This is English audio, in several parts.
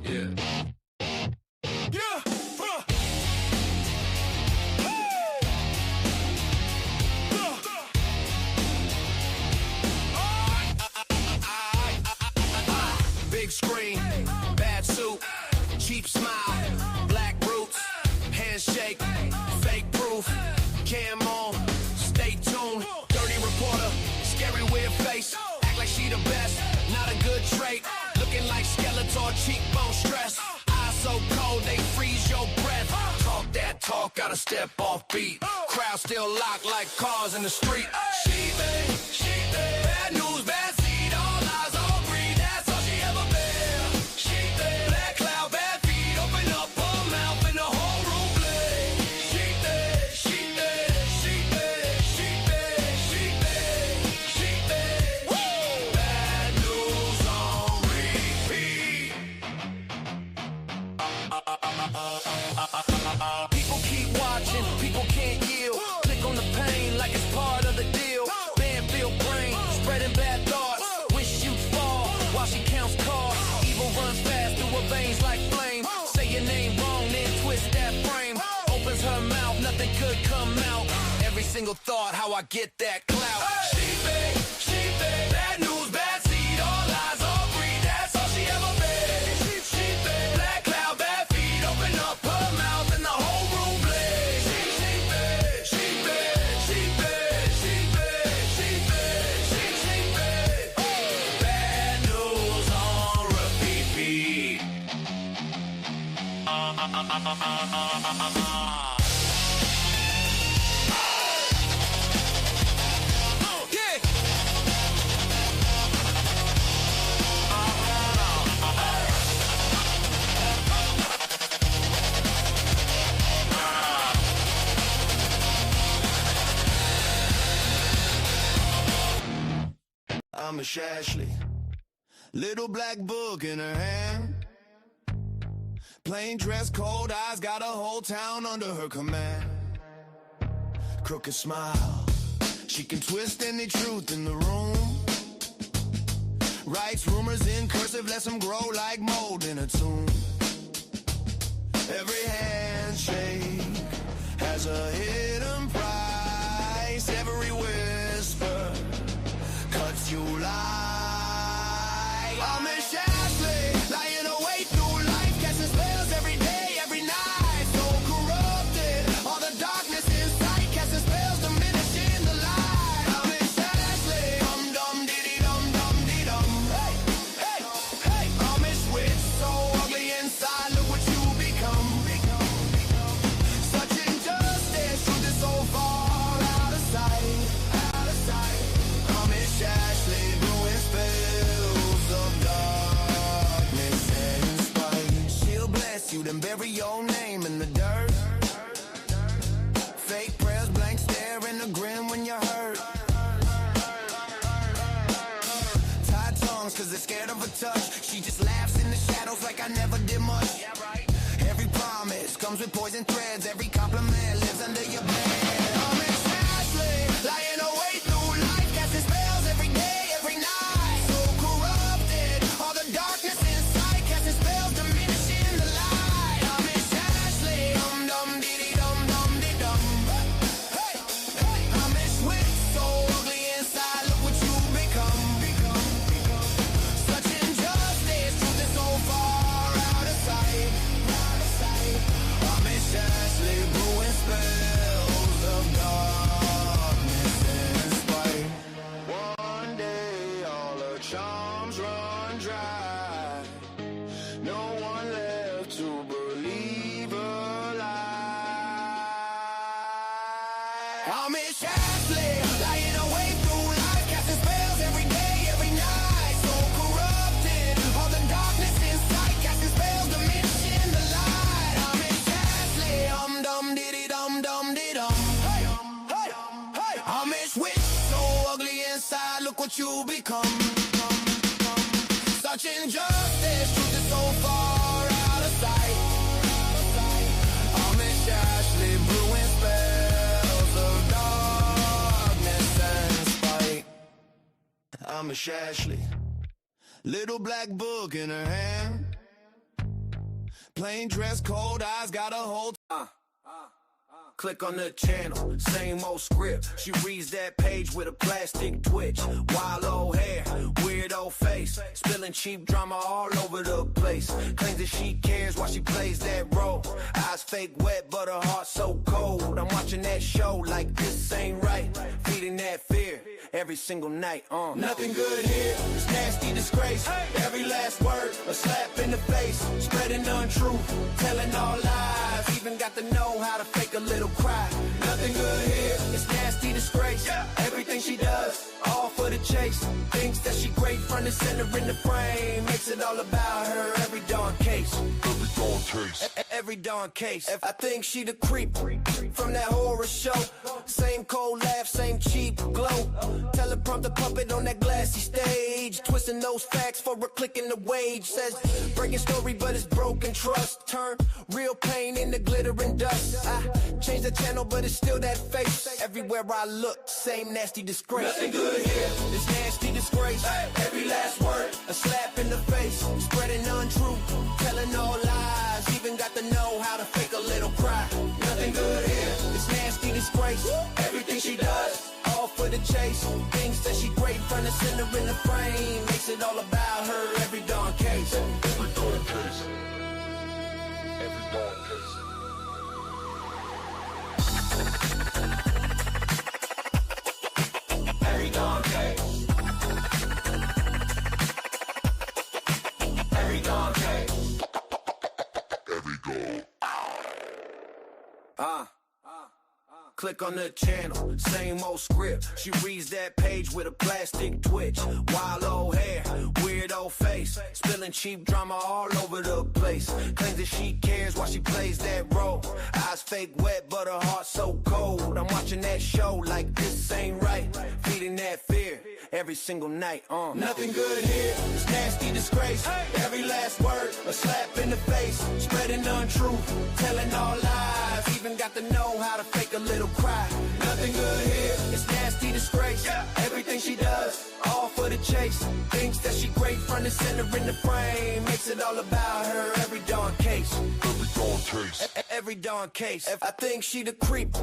Yeah. Big screen, bad suit, cheap smile, black roots, handshake, fake proof, cam on, stay tuned, dirty reporter, scary weird face, act like she the best, not a good trait, looking like Skeletor, cheekbone stress, eyes so cold they freeze your breath, talk that talk, gotta step off beat, crowd still locked like cars in the street, she bad news, bad seed, all eyes on greed, that's all she ever been, she black cloud, bad feet, open up her mouth and the whole room bleed, she bad news on repeat. People keep watching, people can't yield, click on the pain like it's part of the deal, Banfield brain, spreading bad thoughts, wish you'd fall while she counts cards, evil runs fast through her veins like flame, say your name wrong then twist that frame, opens her mouth, nothing could come out, every single thought how I get that clout, she big, bad news, bad seed, all eyes all breed, that's all she ever been, she big, black cloud, bad feet, open up her mouth and the whole room bleeds, she big, bad news on repeat. I'm a Ashley, little black book in her hand, plain dress, cold eyes, got a whole town under her command, crooked smile, she can twist any truth in the room, writes rumors in cursive, lets them grow like mold in a tomb, every handshake has a hidden price, every whisper cuts you like I'm a Ashley, lying awake through life, casting spells every day, every night, so corrupted, all the darkness inside, casting spells, diminishing the light. I'm a Ashley, dum diddy dum dee dum. Hey, I'm a switch, so ugly inside, look what you become. Such injustice, truth is so far out of sight. I'm a Ashley, brewing spells of darkness and spite. She'll bless you, then bury your name in the dirt. Fake prayers, blank stare, and a grin when you're hurt. Tied tongues, cause they're scared of a touch. She just laughs in the shadows like I never did much. Every promise comes with poison threads. Every compliment lives under your bed. I'm a Ashley, lying awake through life, casting spells every day, every night. So corrupted, all the darkness inside, casting spells, diminishing the light. I'm a Ashley, dum diddy dum dee dum. Hey, I'm a switch, so ugly inside, look what you become. Such injustice, truth is so far out of sight. I'm a Ashley, brewing spells of darkness and spite. One day all her charms run dry. No one left to believe her lie. I'm a Ashley, lying awake through life, casting spells every day, every night. So corrupted, all the darkness inside, casting spells, diminishing the light. I'm a Ashley, dum diddy dum dee dum. Hey, I'm a switch, so ugly inside, look what you become. Such injustice, truth is so far out of sight. I'm a Ashley, brewing spells of darkness and spite. I'm a Ashley, little black book in her hand, Plain dress, cold eyes, got a whole click on the channel, same old script. She reads that page with a plastic twitch. Wild old hair, weird old face, spilling cheap drama all over the place. Claims that she cares while she plays that role. Eyes fake wet, but her heart so cold. I'm watching that show like this ain't right. Feeding that fear every single night. Nothing good here, it's nasty disgrace. Every last word, a slap in the face. Spreading untruth, telling all lies. Even got to know how to fake a little cry. Nothing good here, it's nasty disgrace. Everything she does, all for the chase. Thinks that she great, front and center in the frame. Makes it all about her, every darn case. Every darn case. Every darn case. I think she the creep from that horror show. Same cold laugh, same cheap glow. Teleprompter puppet on that glassy stage. Twisting those facts for a click in the wage. Says breaking story, but it's broken trust. Turn real pain into glitter and dust. I changed the channel, but it's still that face. Everywhere I look, same nasty disgrace. Nothing good here, it's nasty disgrace. Every last word, a slap in the face. Spreading untruth, telling all lies. Even got to know how to fake a little cry. Nothing good here, it's nasty disgrace. Everything she does, all for the chase. Thinks that she great, front and center in the frame. Makes it all about her, every darn case. Every darn case. Every darn case. Every darn case. Every darn case. Every goal. Click on the channel, same old script. She reads that page with a plastic twitch. Wild old hair, weird old face, spilling cheap drama all over the place. Claims that she cares while she plays that role. Eyes fake wet, but her heart so cold. I'm watching that show like this ain't right. Feeding that fear every single night. Nothing good here, it's nasty disgrace. Every last word, a slap in the face. Spreading untruth, telling all lies. Even got to know how to fake a little cry. Nothing good here, it's nasty disgrace. Everything she does, all for the chase. Thinks that she great, front and center in the frame. Makes it all about her, every darn case. Every darn case. Every darn case. I think she the creep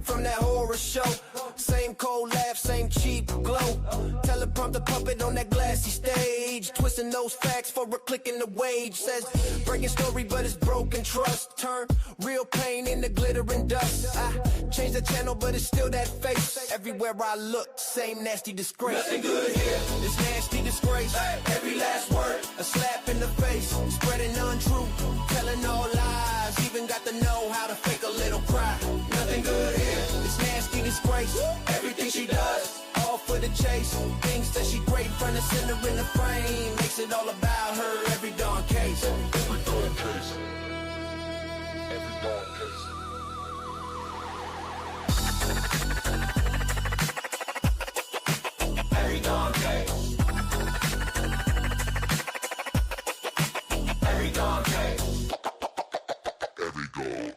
from that horror show. Same cold laugh, same cheap glow. Teleprompter puppet on that glassy stage. Twisting those facts for a click in the wage. Says breaking story, but it's broken trust. Turn real pain into glitter and dust. I changed the channel, but it's still that face. Everywhere I look, same nasty disgrace. Nothing good here, it's nasty disgrace. Every last word, a slap in the face. Spreading untruth, telling all lies. Even got to know how to fake a little cry. Nothing good here, it's nasty disgrace. Everything she does, all for the chase. Thinks that she great, front and center in the frame. Makes it all about her, every darn case. Every darn case. Every darn case. Every darn case. Every darn case. Every goal.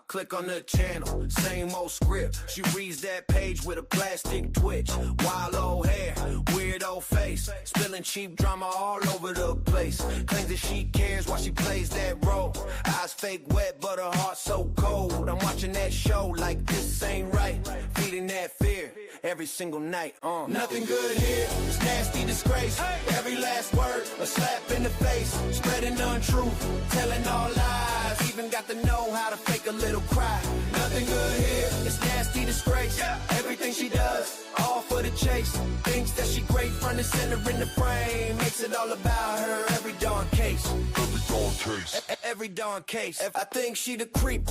Click on the channel, same old script. She reads that page with a plastic twitch. Wild old hair, weird old face, spilling cheap drama all over the place. Claims that she cares while she plays that role. Eyes fake wet, but her heart so cold. I'm watching that show like this ain't right. Feeding that fear every single night. Nothing good here, it's nasty disgrace. Every last word, a slap in the face. Spreading untruth, telling all lies. Even got to know how to fake a little cry. Nothing good here, it's nasty disgrace. Everything she does, all for the chase. Thinks that she great, front and center in the frame. Makes it all about her, every darn case. Every darn case. Every darn case. I think she the creep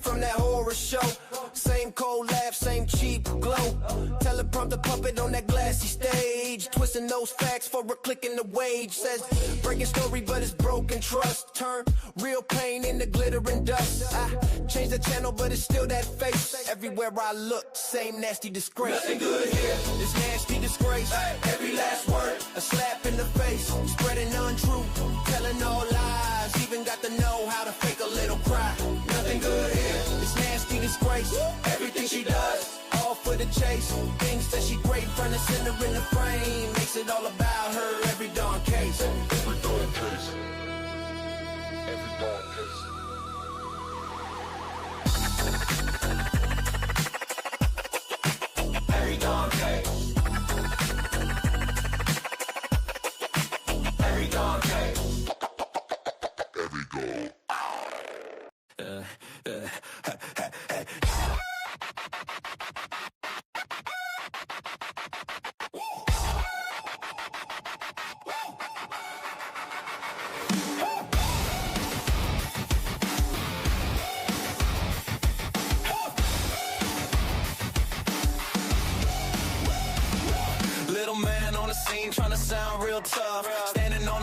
from that horror show. Same cold laugh, same cheap glow. Teleprompter puppet on that glassy stage. Twisting those facts for a click in the wage. Says breaking story, but it's broken trust. Turn real pain into glitter and dust. I changed the channel, but it's still that face. Everywhere I look, same nasty disgrace. Nothing good here, it's nasty disgrace. Every last word, a slap in the face. Spreading untruth, telling all lies. Even got to know how to fake a little cry. Nothing good here, it's nasty disgrace. Everything she does, all for the chase. Thinks that she great, front and center in the frame. Makes it all about her, every darn case. Every darn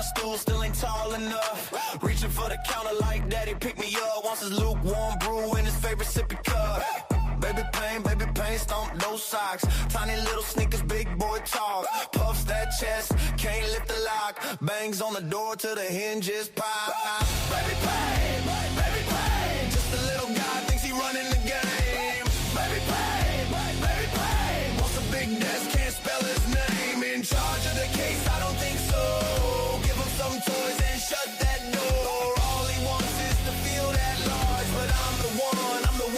stool, still ain't tall enough. Reaching for the counter like daddy, pick me up. Wants his lukewarm brew in his favorite sippy cup. Baby pain, stomp those socks. Tiny little sneakers, big boy talk. Puffs that chest, can't lift the lock. Bangs on the door till the hinges pop. Baby pain, just a little guy thinks he running the game. Baby pain, wants a big desk, can't spell his name. In charge of the case, I don't think so. Give him some toys and shut that door. All he wants is to feel that large, but I'm the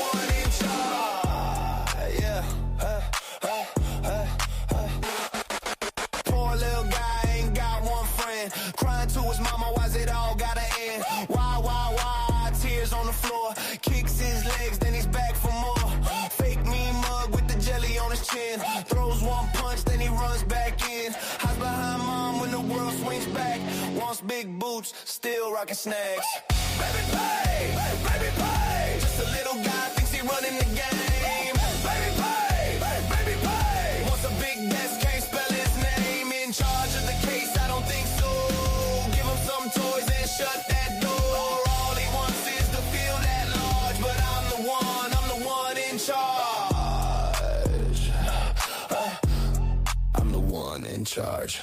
one in charge. Yeah. Poor little guy ain't got one friend. Crying to his mama, why's it all gotta end? Why? Tears on the floor. Kicks his legs, then he's back for more. Fake mean mug with the jelly on his chin. Throws one punch, then he runs back in. Hides behind mom when the world swings back. Wants big boots, still rocking snacks. Baby pay. Just a little guy thinks he running the game. Baby pay. Wants a big desk, can't spell his name. In charge of the case, I don't think so. Give him some toys and shut that door. All he wants is to feel that large, but I'm the one in charge. I'm the one in charge.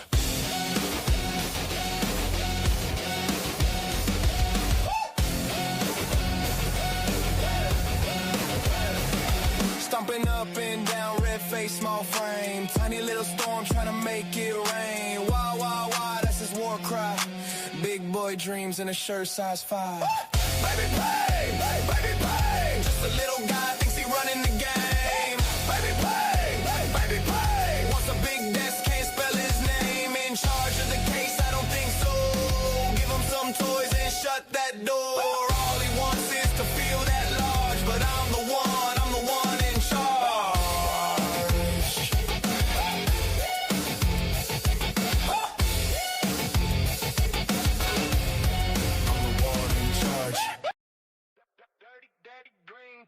Stomping up and down, red face, small frame. Tiny little storm trying to make it rain. Wah, that's his war cry. Big boy dreams in a shirt size 5. Baby pay. Just a little guy thinks he running the game. Baby pay. Wants a big desk, can't spell his name. In charge of the case, I don't think so. Give him some toys and shut that door. All he wants is to feel that large, but I'm the one in charge. I'm the one in charge. Dirty daddy green.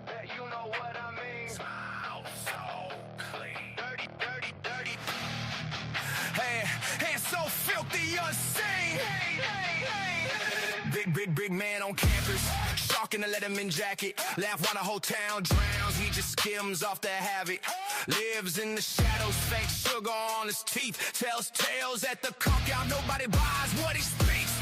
Bet you know what I mean. Smile so clean. Dirty. Hands so filthy, unseen. Big man on campus. Shark in a Letterman jacket. Laugh while the whole town drowns. He just skims off the habit. Lives in the shadows, fake sugar on his teeth. Tells tales at the cookout. Nobody buys what he speaks.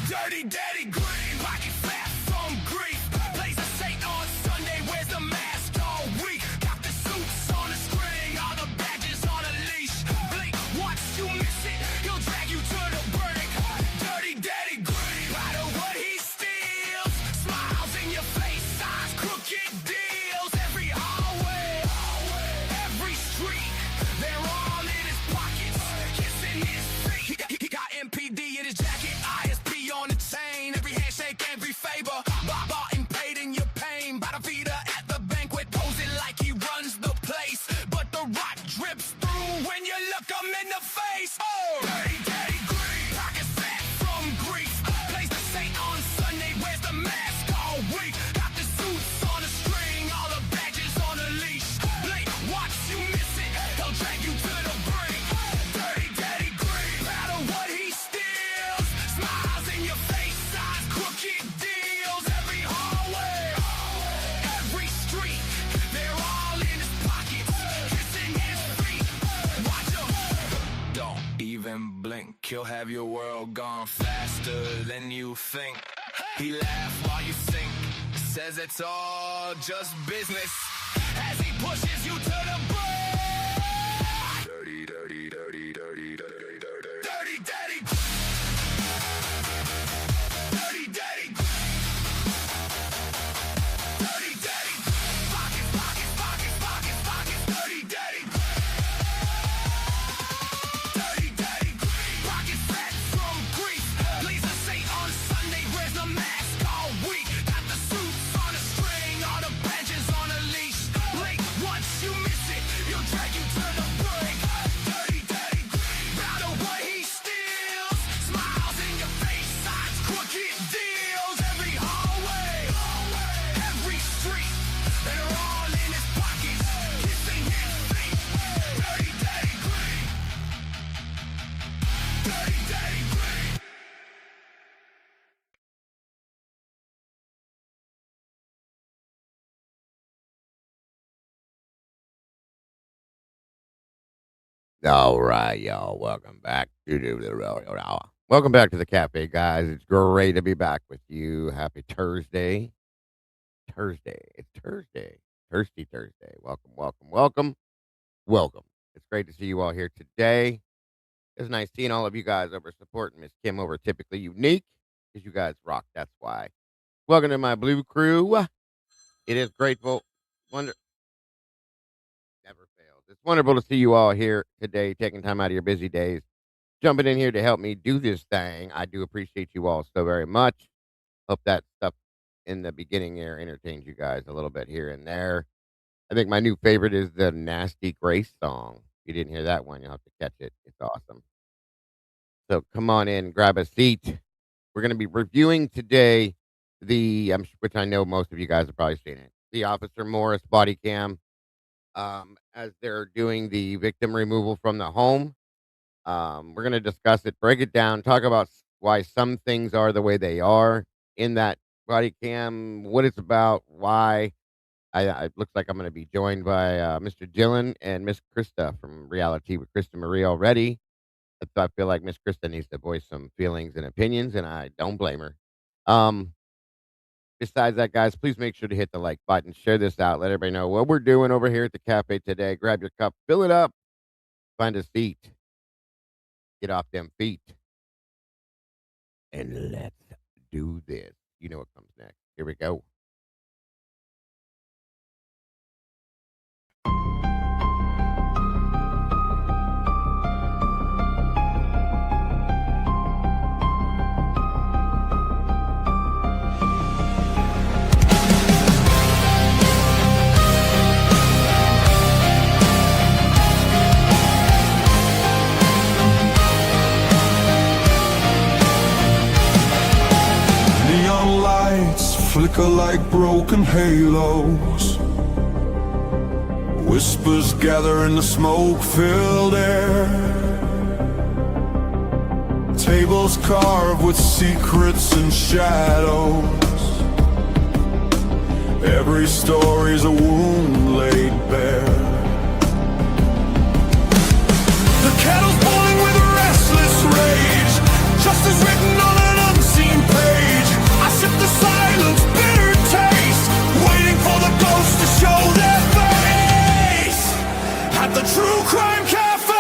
Dirty daddy green. Pocket fat from grief. Plays the Saint on Sunday. Wears the mask all week. Got the suits on the string. All the badges on a leash. Blink, once you miss it, he'll drag you to the brink. Dirty daddy green. Matter what he steals. Smiles in your face. Signs, crooked deals. Every hallway. Every street. They're all in his pockets. Kissing his feet. He got MPD in his jacket. ISP on the chain. Every handshake, every favor. Bought and paid in your pain. By the Vita at the banquet. Posing like he runs the place. But the rock drips through when you look him in the face. Oh! Dirty daddy green. Pockets fat from grief. Plays the Saint on Sunday. Wears the mask all week. Got the suits on a string. All the badges on a leash. Blink, watch you miss it. He'll drag you to the brink. Dirty daddy green. Matter what he steals. Smiles in your face. Signs, crooked deals. Every hallway. Every street. They're all in his pockets. Kissing his feet. Watch him. Don't even blink. He'll have your world gone faster than you think. He laughs while you sink. Says it's all just business. As he pushes you to the brink. Dirty daddy. Dirty daddy. Dirty daddy. Pockets. Dirty daddy. Dirty daddy. Pockets fat from grief. Plays the Saint on Sunday. Wears the mask all week. Got the suits on a string. All the badges on a leash. Blink, once you miss it, he'll drag you to the brink. Dirty daddy. Matter what he steals. Smiles in your face. Signs, crooked deals. Every hallway. Every street. They're all in his pockets. Kissing his feet. Dirty daddy green. All right, y'all. Welcome back to the cafe, guys. It's great to be back with you. Happy Thursday. It's Thursday. Thirsty Thursday. Welcome, welcome, welcome, welcome. It's great to see you all here today. It's nice seeing all of you guys over supporting Miss Kim over Typically Unique because you guys rock. That's why. Welcome to my blue crew. It is grateful. Wonder never fails. It's wonderful to see you all here today, taking time out of your busy days jumping in here to help me do this thing. I do appreciate you all so very much. Hope that stuff in the beginning there entertains you guys a little bit here and there. I think my new favorite is the Nasty Grace song. If you didn't hear that one, you'll have to catch it. It's awesome. So come on in, grab a seat. We're going to be reviewing today which I know most of you guys have probably seen it, the Officer Morris body cam, as they're doing the victim removal from the home. We're going to discuss it, break it down, talk about why some things are the way they are in that body cam, what it's about, why. It looks like I'm going to be joined by Mr. Dylan and Miss Krista from Reality with Krista Marie already. So I feel like Miss Krista needs to voice some feelings and opinions, and I don't blame her. Besides that, guys, please make sure to hit the like button, share this out, let everybody know what we're doing over here at the cafe today. Grab your cup, fill it up, find a seat. Get off them feet. And let's do this. You know what comes next. Here we go. Neon lights flicker like broken halos. Whispers gather in the smoke-filled air. Tables carved with secrets and shadows. Every story's a wound laid bare. The kettle's boiling with a restless rage. Justice written on an unseen page. I sip the silence, bitter taste, waiting for the ghosts to show their face. At the True Crime Cafe,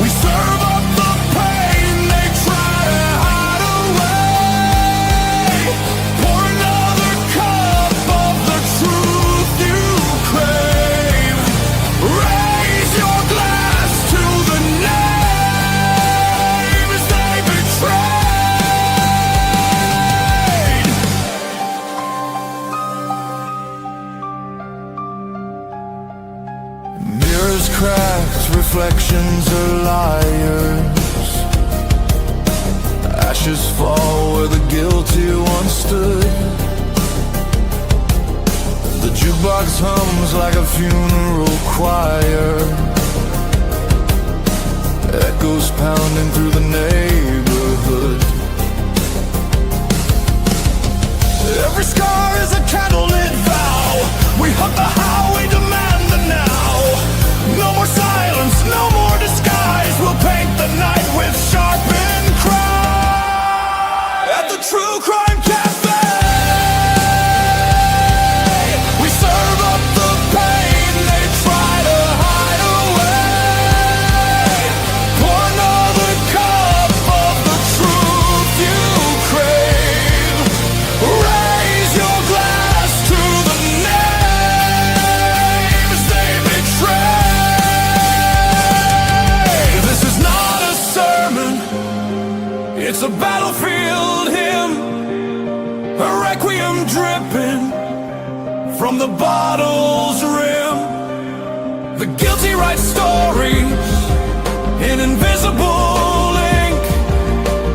we serve up the pain they try to hide away. Pour another cup of the truth you crave. Raise your glass to the names they betrayed. Mirrors cracked, reflections are liars. Ashes fall where the guilty once stood. The jukebox hums like a funeral choir. Echoes pounding through the neighborhood. Every scar is a candlelit vow. We hunt the how, we demand the now. No more silence, no more disguise. We'll paint the night with sharpened cry. At the True Crime Cafe, we serve up the pain they try to hide away. Pour another cup of the truth you crave. Raise your glass to the names they betrayed. This is not a sermon, it's a battlefield hymn, a requiem dripping from the bottle's rim. The guilty write stories in invisible ink,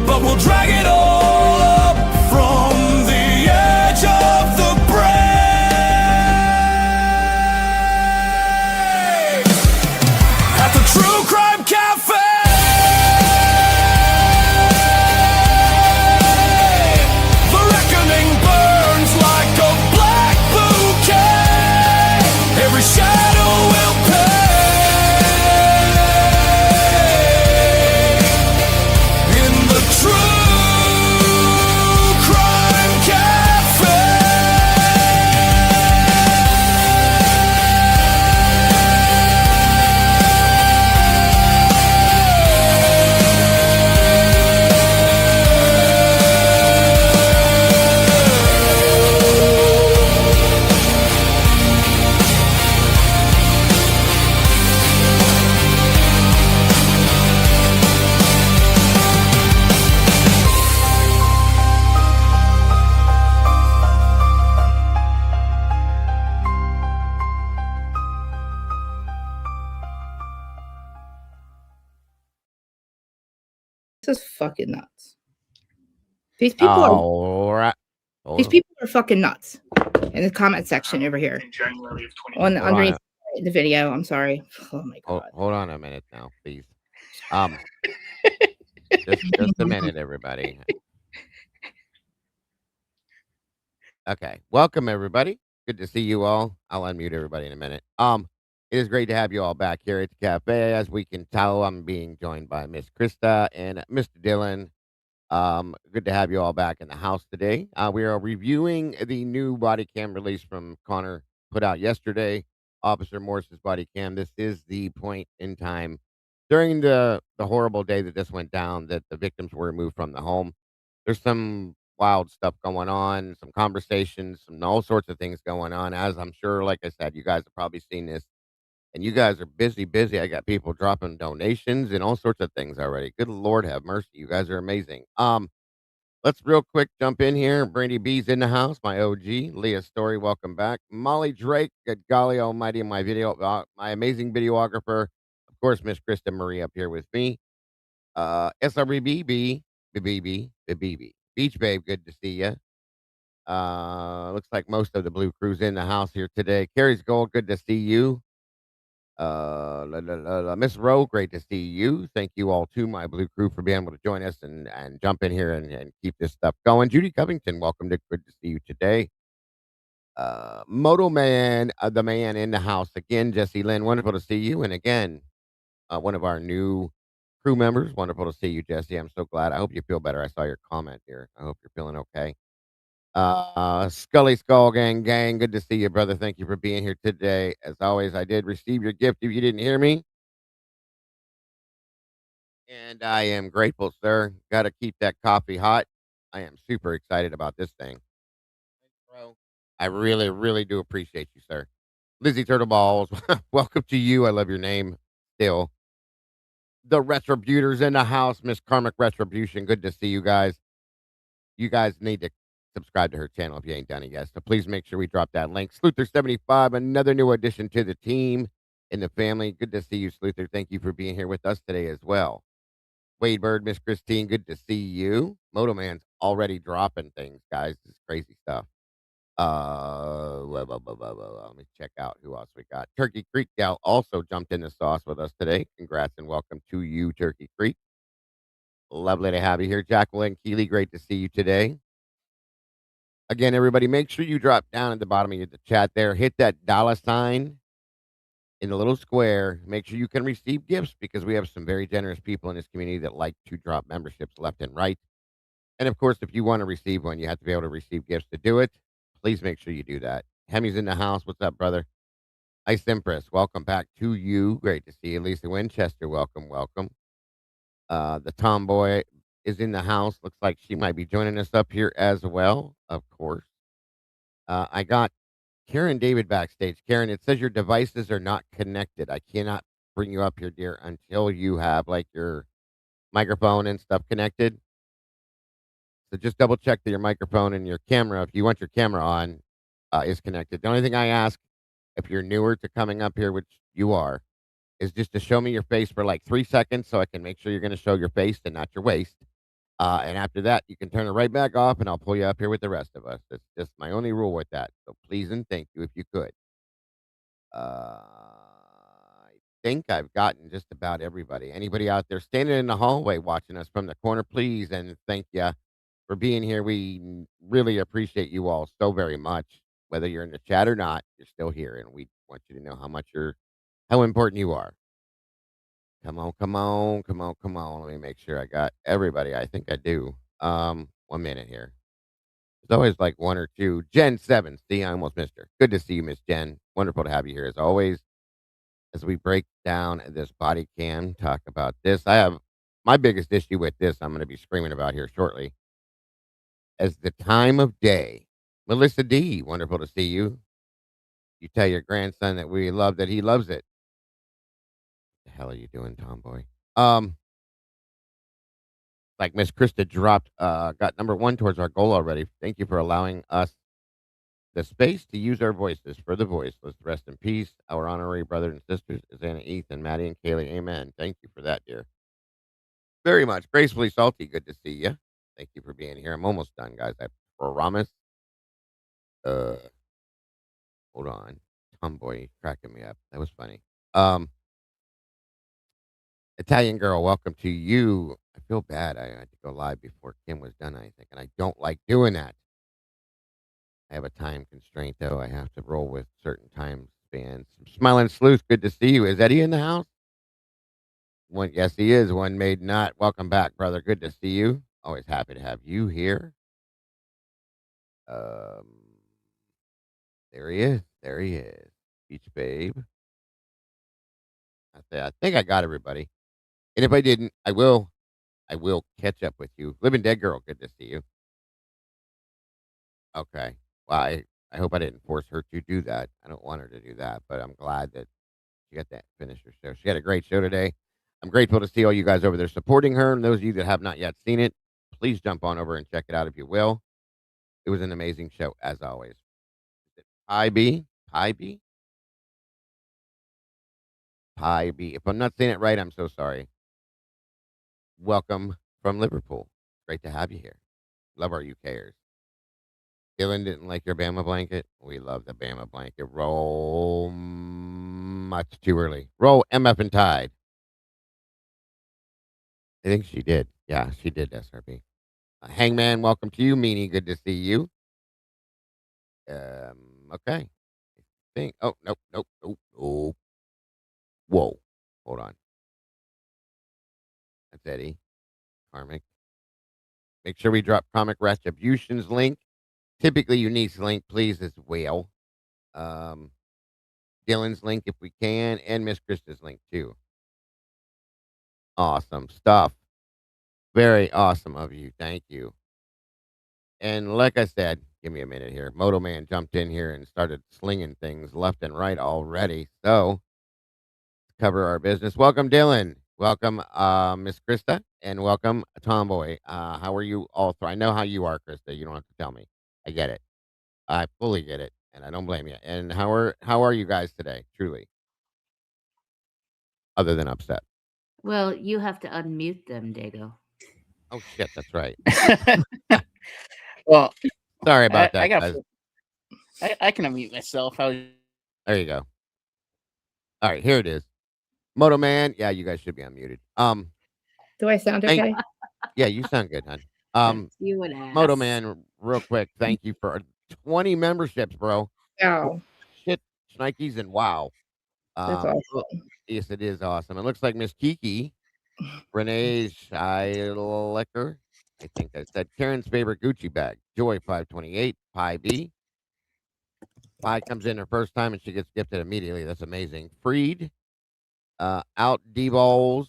but we'll drag it all up from the edge of the break. At the True Crime Cafe, the reckoning burns like a black bouquet. Every shadow will pay. Just fucking nuts. These people are All right. Hold these on. people are fucking nuts. In the comment section over here. In January of On 2020. Hold on. underneath the video. I'm sorry. Oh my god. Hold on a minute now, please. Just a minute, everybody. Okay. Welcome, everybody. Good to see you all. I'll unmute everybody in a minute. It is great to have you all back here at the cafe. As we can tell, I'm being joined by Miss Krista and Mr. Dylan. Good to have you all back in the house today. We are reviewing the new body cam release from Connor put out yesterday. Officer Morse's body cam. This is the point in time during the horrible day that this went down that the victims were removed from the home. There's some wild stuff going on, some conversations, some all sorts of things going on. As I'm sure, like I said, you guys have probably seen this, and you guys are busy, busy. I got people dropping donations and all sorts of things already. Good Lord have mercy. You guys are amazing. Let's real quick jump in here. Brandy B's in the house, my OG. Leah Story, welcome back. Molly Drake, good golly almighty, my my amazing videographer. Of course, Miss Krista Marie up here with me. SRBB, BBB, Beach Babe, good to see you. Looks like most of the Blue Crew's in the house here today. Carrie's Gold, good to see you. Miss Rowe, great to see you. Thank you all to my Blue Crew for being able to join us and jump in here and keep this stuff going. Judy Covington, welcome to good to see you today. Moto Man, the man in the house again. Jesse Lynn, wonderful to see you. And again, one of our new crew members. Wonderful to see you, Jesse. I'm so glad. I hope you feel better. I saw your comment here. I hope you're feeling okay. Scully Skull Gang, good to see you, brother. Thank you for being here today. As always, I did receive your gift if you didn't hear me. And I am grateful, sir. Got to keep that coffee hot. I am super excited about this thing. Thanks, bro. I really, really do appreciate you, sir. Lizzie Turtle Balls, welcome to you. I love your name still. The Retributors in the house, Miss Karmic Retribution. Good to see you guys. You guys need to subscribe to her channel if you ain't done it yet. So please make sure we drop that link. Sluther75, another new addition to the team in the family. Good to see you, Sluther. Thank you for being here with us today as well. Wade Bird, Miss Christine, good to see you. Moto Man's already dropping things, guys. This is crazy stuff. Let me check out who else we got. Turkey Creek Gal also jumped in the sauce with us today. Congrats and welcome to you, Turkey Creek. Lovely to have you here. Jacqueline Keeley, great to see you today. Again, everybody, make sure you drop down at the bottom of the chat there. Hit that $sign in the little square. Make sure you can receive gifts because we have some very generous people in this community that like to drop memberships left and right. And of course, if you want to receive one, you have to be able to receive gifts to do it. Please make sure you do that. Hemi's in the house. What's up, brother? Ice Empress, welcome back to you. Great to see you. Lisa Winchester, welcome, welcome. The Tomboy is in the house. Looks like she might be joining us up here as well, of course. I got Karen David backstage. Karen, it says your devices are not connected. I cannot bring you up here, dear, until you have like your microphone and stuff connected. So just double check that your microphone and your camera, if you want your camera on, is connected. The only thing I ask, if you're newer to coming up here, which you are, is just to show me your face for like 3 seconds so I can make sure you're going to show your face and not your waist. And after that, you can turn it right back off and I'll pull you up here with the rest of us. That's just my only rule with that. So please and thank you if you could. I think I've gotten just about everybody. Anybody out there standing in the hallway watching us from the corner, please and thank you for being here. We really appreciate you all so very much. Whether you're in the chat or not, you're still here, and we want you to know how important you are. Come on, come on, come on, come on. Let me make sure I got everybody. I think I do. 1 minute here. There's always like one or two. Jen 7. See, I almost missed her. Good to see you, Miss Jen. Wonderful to have you here as always. As we break down this body cam, talk about this. I have my biggest issue with this. I'm going to be screaming about here shortly. As the time of day. Melissa D. Wonderful to see you. You tell your grandson that we love that he loves it. The hell are you doing, Tomboy? Like Miss Krista dropped, got number 1 towards our goal already. Thank you for allowing us the space to use our voices for the voiceless. Rest in peace. Our honorary brothers and sisters, Anna, Ethan, Maddie, and Kaylee. Amen. Thank you for that, dear. very much. Gracefully salty. Good to see you. Thank you for being here. I'm almost done, guys. I promise. Uh, hold on. Tomboy cracking me up. That was funny. Um, Italian girl, welcome to you. I feel bad. I had to go live before Kim was done, I think, and I don't like doing that. I have a time constraint, though. I have to roll with certain time spans. Smiling Sleuth, good to see you. Is Eddie in the house? One, yes, he is. One made not. Welcome back, brother. Good to see you. Always happy to have you here. Um, there he is. There he is. Beach babe. I think I got everybody. And if I didn't, I will. I will catch up with you. Living Dead Girl, good to see you. Okay. Well, I hope I didn't force her to do that. I don't want her to do that, but I'm glad that she got that finish her show. She had a great show today. I'm grateful to see all you guys over there supporting her. And those of you that have not yet seen it, please jump on over and check it out if you will. It was an amazing show, as always. Is it Pie B? Pie B? Pie B. If I'm not saying it right, I'm so sorry. Welcome from Liverpool. Great to have you here. Love our UKers. Dylan didn't like your Bama blanket. We love the Bama blanket. Roll much too early. Roll MF and Tide. I think she did. Yeah, she did, SRB. Hangman, welcome to you. Meanie, good to see you. Okay. Think. Oh, nope, nope, nope, nope. Whoa. Hold on. That's Eddie. Karmic. Make sure we drop Comic Retribution's link. Typically, Unique's link, please, as well. Um, Dylan's link, if we can, and Miss Krista's link, too. Awesome stuff. Very awesome of you. Thank you. And like I said, give me a minute here. Moto Man jumped in here and started slinging things left and right already. So, cover our business. Welcome, Dylan. Welcome, Miss Krista, and welcome, Tomboy. How are you all? I know how you are, Krista. You don't have to tell me. I get it. I fully get it, and I don't blame you. And how are you guys today? Truly, other than upset. Well, you have to unmute them, Dago. Oh shit, that's right. Well, Sorry about I that, got. guys. I can unmute myself. There you go. All right, here it is. Moto Man. Yeah, you guys should be unmuted. Do I sound Thank- okay? Yeah, you sound good, hon. That's you and ass. Moto Man, real quick, thank you for 20 memberships, bro. Oh, Shit, Schnikes, and wow. that's Look, awesome. yes, it is awesome. It looks like Miss Kiki, Renee Schleicher, I think I said, Karen's favorite Gucci bag, Joy 528, Pi B. Pi comes in her first time and she gets gifted immediately. That's amazing. Freed, Out D Balls.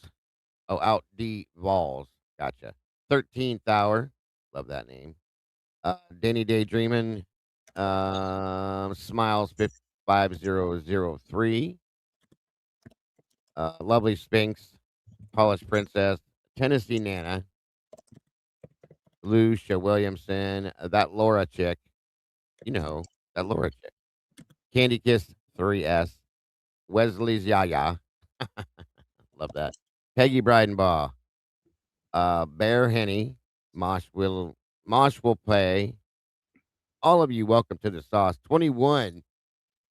Oh, Out D Balls. Gotcha. 13th Hour. Love that name. Danny Daydreamin'. Smiles 5003. Lovely Sphinx. Polished Princess. Tennessee Nana. Lucia Williamson. That Laura chick. You know, that Laura chick. Candy Kiss 3S. Wesley's Yaya. Love that. Peggy Breidenbaugh. Bear Henny. Mosh will pay. All of you, welcome to the sauce. 21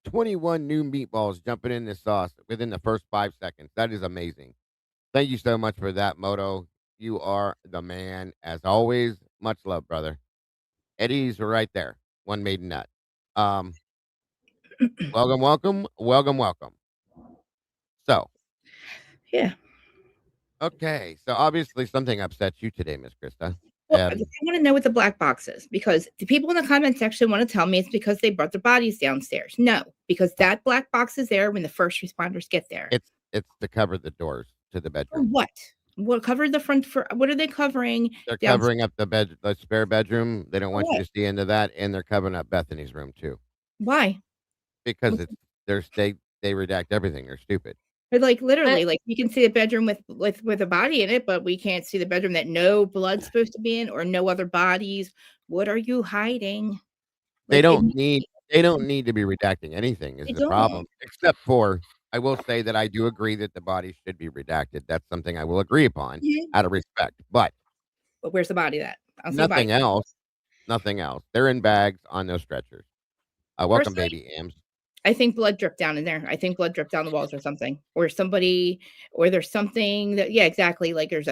new meatballs jumping in this sauce within the first 5 seconds. That is amazing. Thank you so much for that, Moto. You are the man, as always. Much love, brother. Eddie's right there. One maiden nut. Welcome, welcome, welcome, welcome. So, Yeah. okay. So, obviously, something upsets you today, Miss Krista. Well, I want to know what the black box is because the people in the comment section want to tell me it's because they brought their bodies downstairs. No, because that black box is there when the first responders get there. It's to cover the doors to the For bedroom. what? What covered the front for? What are they covering? They're covering up the spare bedroom. They don't want you to see into that, and they're covering up Bethany's room too. Why? Because they redact everything. They're stupid. But like literally, like you can see the bedroom with a body in it, but we can't see the bedroom that no blood's supposed to be in or no other bodies. What are you hiding? They don't need to be redacting anything is the problem. Except for I will say that I do agree that the body should be redacted. That's something I will agree upon Mhm. out of respect, but But where's the body at? I don't see a body. nothing else. Nothing else. They're in bags on those stretchers. Welcome, Personally, baby Ams. I think blood dripped down in there. I think blood dripped down the walls or something, or somebody, or there's something that, yeah, exactly. Like there's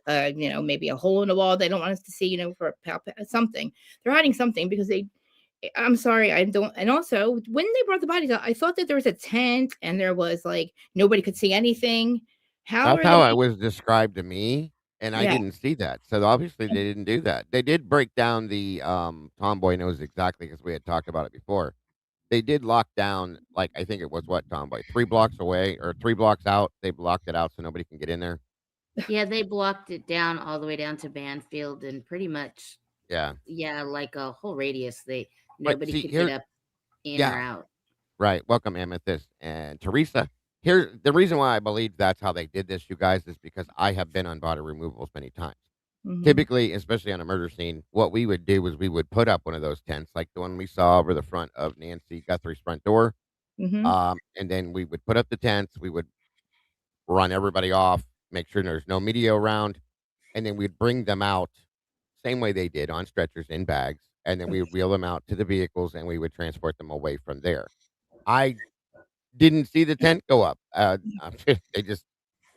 maybe a hole in the wall they don't want us to see, for something. They're hiding something because they. I'm sorry, I don't. And also, when they brought the bodies out, I thought that there was a tent and there was like nobody could see anything. How That's are the how it people? was described to me, and I Yeah. didn't see that. So obviously they didn't do that. They did break down the Tomboy knows exactly because we had talked about it before. They did lock down, like I think it was what Tomboy 3 blocks away or 3 blocks out. They blocked it out so nobody can get in there. Yeah, they blocked it down all the way down to Banfield and pretty much, Yeah, yeah, like a whole radius. but Nobody see could get here, up in or yeah, out. right. Welcome, Amethyst and Teresa. Here, the reason why I believe that's how they did this, you guys, is because I have been on body removals many times. Mhm, Typically, especially on a murder scene, what we would do is we would put up one of those tents, like the one we saw over the front of Nancy Guthrie's front door. mhm. And then we would put up the tents. We would run everybody off, make sure there's no media around, and then we'd bring them out same way they did on stretchers in bags, and then we would wheel them out to the vehicles, and we would transport them away from there. I didn't see the tent go up. They just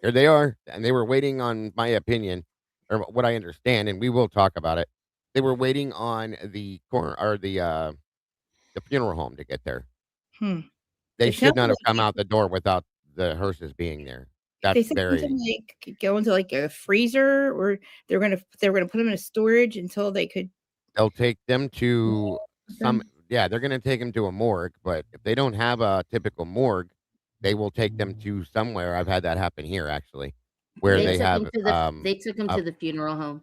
here they are, and they were waiting on my opinion, or what I understand, and we will talk about it. They were waiting on the corner or the funeral home to get there. Hmm. They It sounds should not have come like out the door without the hearses being there. they That's said very something like go into like a freezer, or they were gonna put them in a storage until they could. they'll take them to some Them. yeah, they're gonna take them to a morgue, but if they don't have a typical morgue, they will take them to somewhere. I've had that happen here actually, where They they took him have, to the they took him a to the funeral home.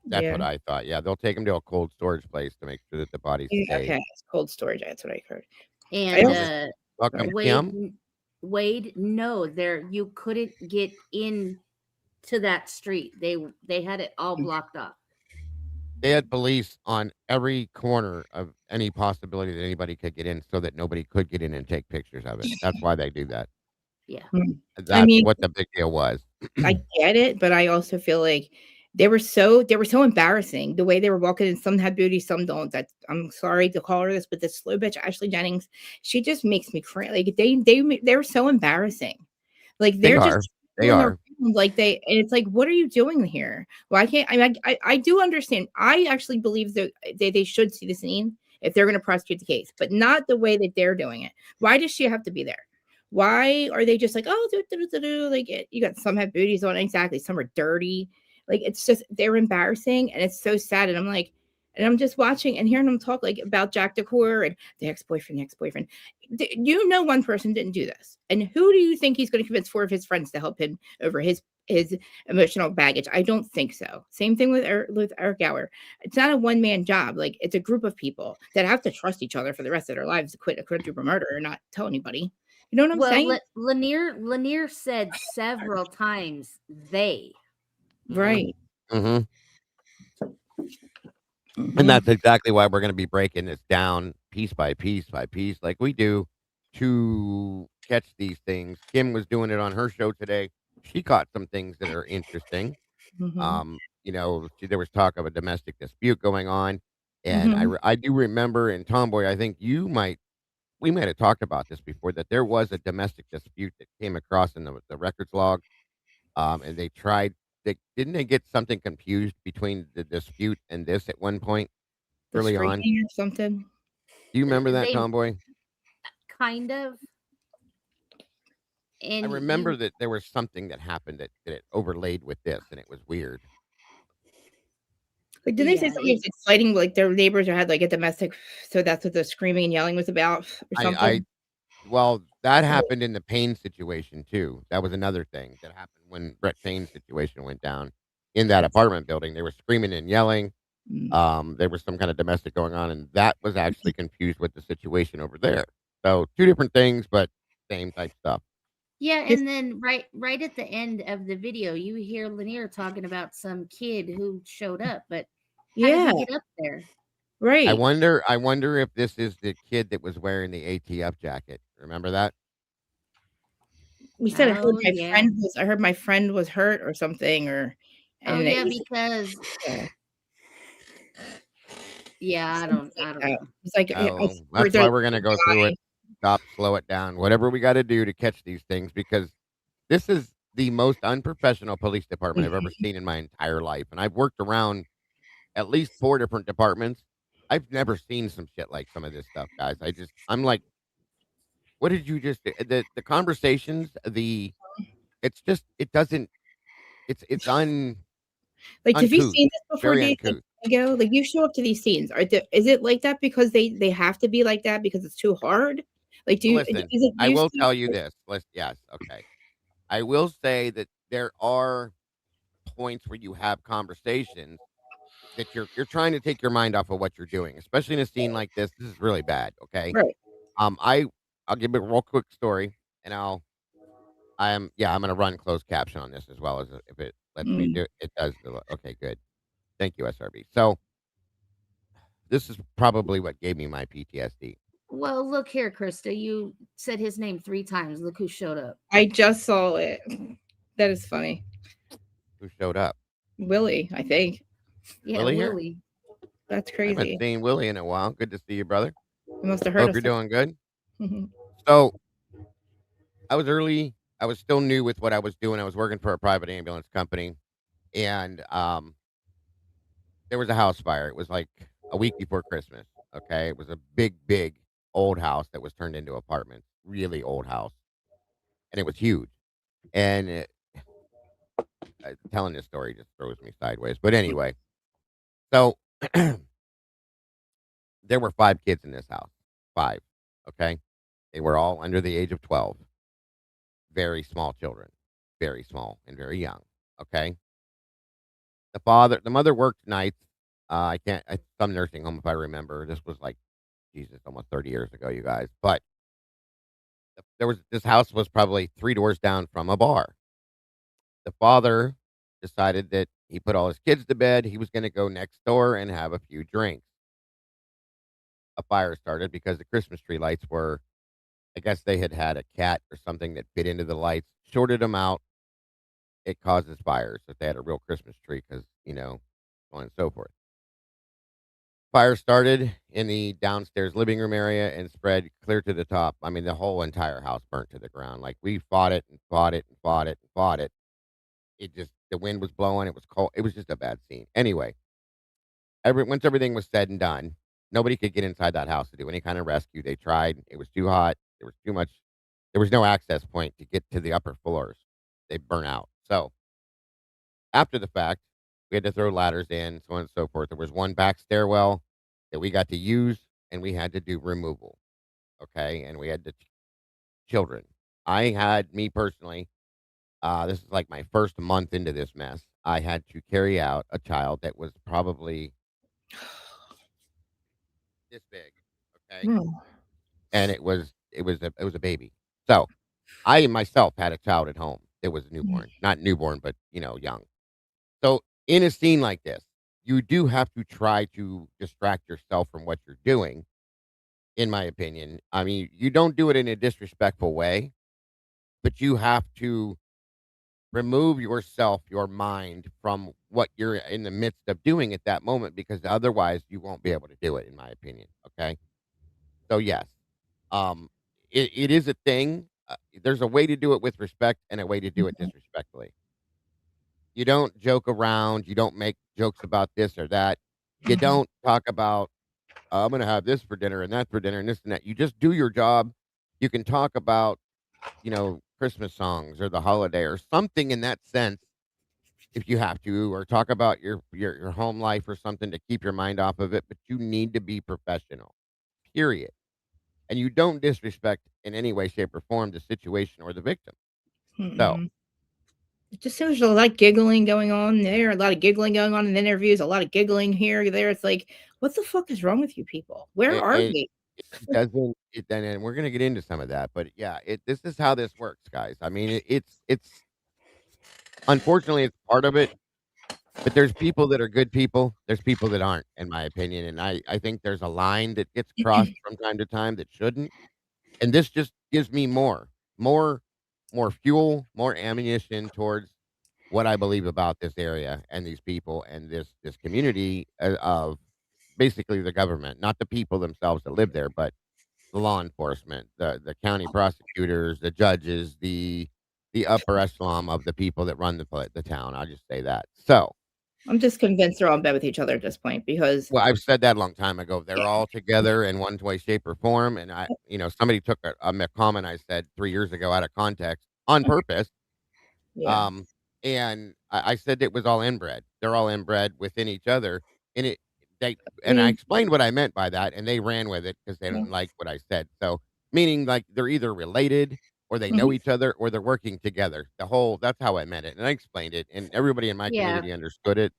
that's Yeah. what I thought. Yeah, they'll take them to a cold storage place to make sure that the bodies Yeah, stay. okay, it's cold storage. That's what I heard. I And also Mhm. Welcome, sorry. Kim. Wade, no, you couldn't get in to that street. They had it all blocked off. They had police on every corner of any possibility that anybody could get in so that nobody could get in and take pictures of it. That's why they do that. Yeah. Mm. I That's mean, what the big deal was. I get it, but I also feel like they were so embarrassing the way they were walking, and some had booty, some don't. That I'm sorry to call her this, but this slow bitch Ashley Jennings, she just makes me cry. Like they're so embarrassing. Like They they're just are. They fooling are. around, like and it's like, what are you doing here? Why can't I do understand. I actually believe that they should see the scene if they're going to prosecute the case, but not the way that they're doing it. Why does she have to be there? Why are they just like, oh, like you got some have booties on, exactly, some are dirty, like it's just they're embarrassing, and it's so sad. And I'm like, and I'm just watching and hearing them talk like about Jack Decor and the ex-boyfriend. One person didn't do this, and who do you think he's going to convince 4 of his friends to help him over his emotional baggage? I don't think so. Same thing with Eric Gower. It's not a one-man job. Like it's a group of people that have to trust each other for the rest of their lives to quit a quadruple murder and not tell anybody. You know what I'm Well, saying? Lanier said several times they. Mhm. Right. Mhm. And Mhm. that's exactly why we're gonna be breaking this down piece by piece by piece like we do to catch these things. Kim was doing it on her show today. She caught some things that are interesting. Mhm. There was talk of a domestic dispute going on, and Mhm. I do remember in Tomboy, I think we might have talked about this before, that there was a domestic dispute that came across in the records log, and they get something confused between the dispute and this at one point The early on. screaming or something. Do you remember that, They Tomboy? kind of, I and remember that there was something that happened that it overlaid with this, and it was weird. Like, did they say yeah, something was exciting, like their neighbors had like a domestic, so that's what the screaming and yelling was about or I something? Well, that Oh, happened in the Payne situation too. That was another thing that happened when Brett Payne's situation went down in that that's apartment building. They were screaming and yelling. mm. There was some kind of domestic going on, and that was actually confused with the situation over there. So 2 different things, but same type stuff. yeah, Just and then right at the end of the video, you hear Lanier talking about some kid who showed up, but how did yeah, he get up there? right. I wonder if this is the kid that was wearing the ATF jacket. Remember that? We said Oh yeah. I heard my friend was hurt or something, or Oh and yeah, he's because yeah, yeah, something I like don't that. know. He's like, Oh, well, or that's there's why a we're gonna go through guy. it. Stop, slow it down, whatever we gotta do to catch these things because this is the most unprofessional police department I've ever Mhm. seen in my entire life, and I've worked around at least 4 different departments. I've never seen some shit like some of this stuff, guys. I'm like, "What did you just the conversations, it's just it doesn't it's Like, have you uncouth, seen this before, very Dave, like, uncouth." ago? Like, you show up to these scenes, is it like that because they have to be like that because it's too hard? Like, do you is Listen, it I used will to tell you this. Yes, okay. I will say that there are points where you have conversations that you're trying to take your mind off of what you're doing, especially in a scene like this. This is really bad, okay? right. Um, I I'll give a real quick story, and I'm gonna run closed caption on this as well as if it lets me Mm. do it does okay, good. Thank you, SRB. So this is probably what gave me my PTSD. Well, look here, Krista. You said his name 3 times. Look who showed up. I just saw it. That is funny. Who showed up? Willie, I think. Yeah, Willie here? Willie. That's I haven't crazy. seen Willie in a while. Good to see you, brother. He must have heard Hope us. you're doing good. Mhm. So I was still new with what I was doing. I was working for a private ambulance company, and there was a house fire. It was like a week before Christmas. Okay, it was a big, big old house that was turned into apartments. Really old house, and it was huge. And telling this story just throws me sideways. But anyway, so there were 5 kids in this house. 5. Okay, they were all under the age of 12. Very small children, very small and very young. Okay, the mother worked nights. I can't. Some nursing home, if I remember. This was like Jesus, almost 30 years ago, you guys. But there was this house was probably 3 doors down from a bar. The father decided that he put all his kids to bed. He was going to go next door and have a few drinks. A fire started because the Christmas tree lights were. I guess they had a cat or something that bit into the lights, shorted them out. It causes fires if they had a real Christmas tree, because so on and so forth. Fire started in the downstairs living room area and spread clear to the top. I mean, the whole entire house burnt to the ground. Like, we fought it and fought it and fought it and fought it. It just the wind was blowing. It was cold. It was just a bad scene. Anyway, once everything was said and done, nobody could get inside that house to do any kind of rescue. They tried. It was too hot. There was too much. There was no access point to get to the upper floors. They burn out. So after the fact, we had to throw ladders in, so on and so forth. There was one back stairwell that we got to use, and we had to do removal. Okay, and we had the children. Me personally, this is like my first month into this mess. I had to carry out a child that was probably this big. Okay, Mm. and it was a baby. So I myself had a child at home. It was newborn, not newborn, but young. So in a scene like this, you do have to try to distract yourself from what you're doing, in my opinion. I mean, you don't do it in a disrespectful way, but you have to remove yourself, your mind from what you're in the midst of doing at that moment, because otherwise you won't be able to do it, in my opinion. Okay. So yes, um, it is a thing. There's a way to do it with respect and a way to do it disrespectfully. You don't joke around. You don't make jokes about this or that. You Mhm. don't talk about, I'm going to have this for dinner and that for dinner and this and that. You just do your job. You can talk about, Christmas songs or the holiday or something in that sense if you have to, or talk about your home life or something to keep your mind off of it. But you need to be professional, period. And you don't disrespect in any way, shape, or form the situation or the victim. So, Mm-mm. It just seems there's a lot of giggling going on there, a lot of giggling going on in the interviews, a lot of giggling here, there. It's like, what the fuck is wrong with you people? Where it, are it, we? it doesn't it and we're gonna get into some of that, but yeah, this is how this works, guys. I mean, it's unfortunately it's part of it, but there's people that are good people, there's people that aren't, in my opinion, and I think there's a line that gets crossed from time to time that shouldn't, and this just gives me more. more fuel, more ammunition towards what I believe about this area and these people and this community of basically the government, not the people themselves that live there, but the law enforcement, the county prosecutors, the judges, the upper echelon of the people that run the town. I'll just say that. So, I'm just convinced they're all in bed with each other at this point because well, I've said that a long time ago. They're yeah, all together in one way, shape, or form. And somebody took a comment I said 3 years ago out of context on purpose. yeah. Um, and I said it was all inbred. They're all inbred within each other, and they I I mean, explained what I meant by that, and they ran with it because they yeah. didn't like what I said. So, meaning like they're either related or they know Mhm. each other or they're working together. That's how I meant it, and I explained it, and everybody in my Yeah, community understood it.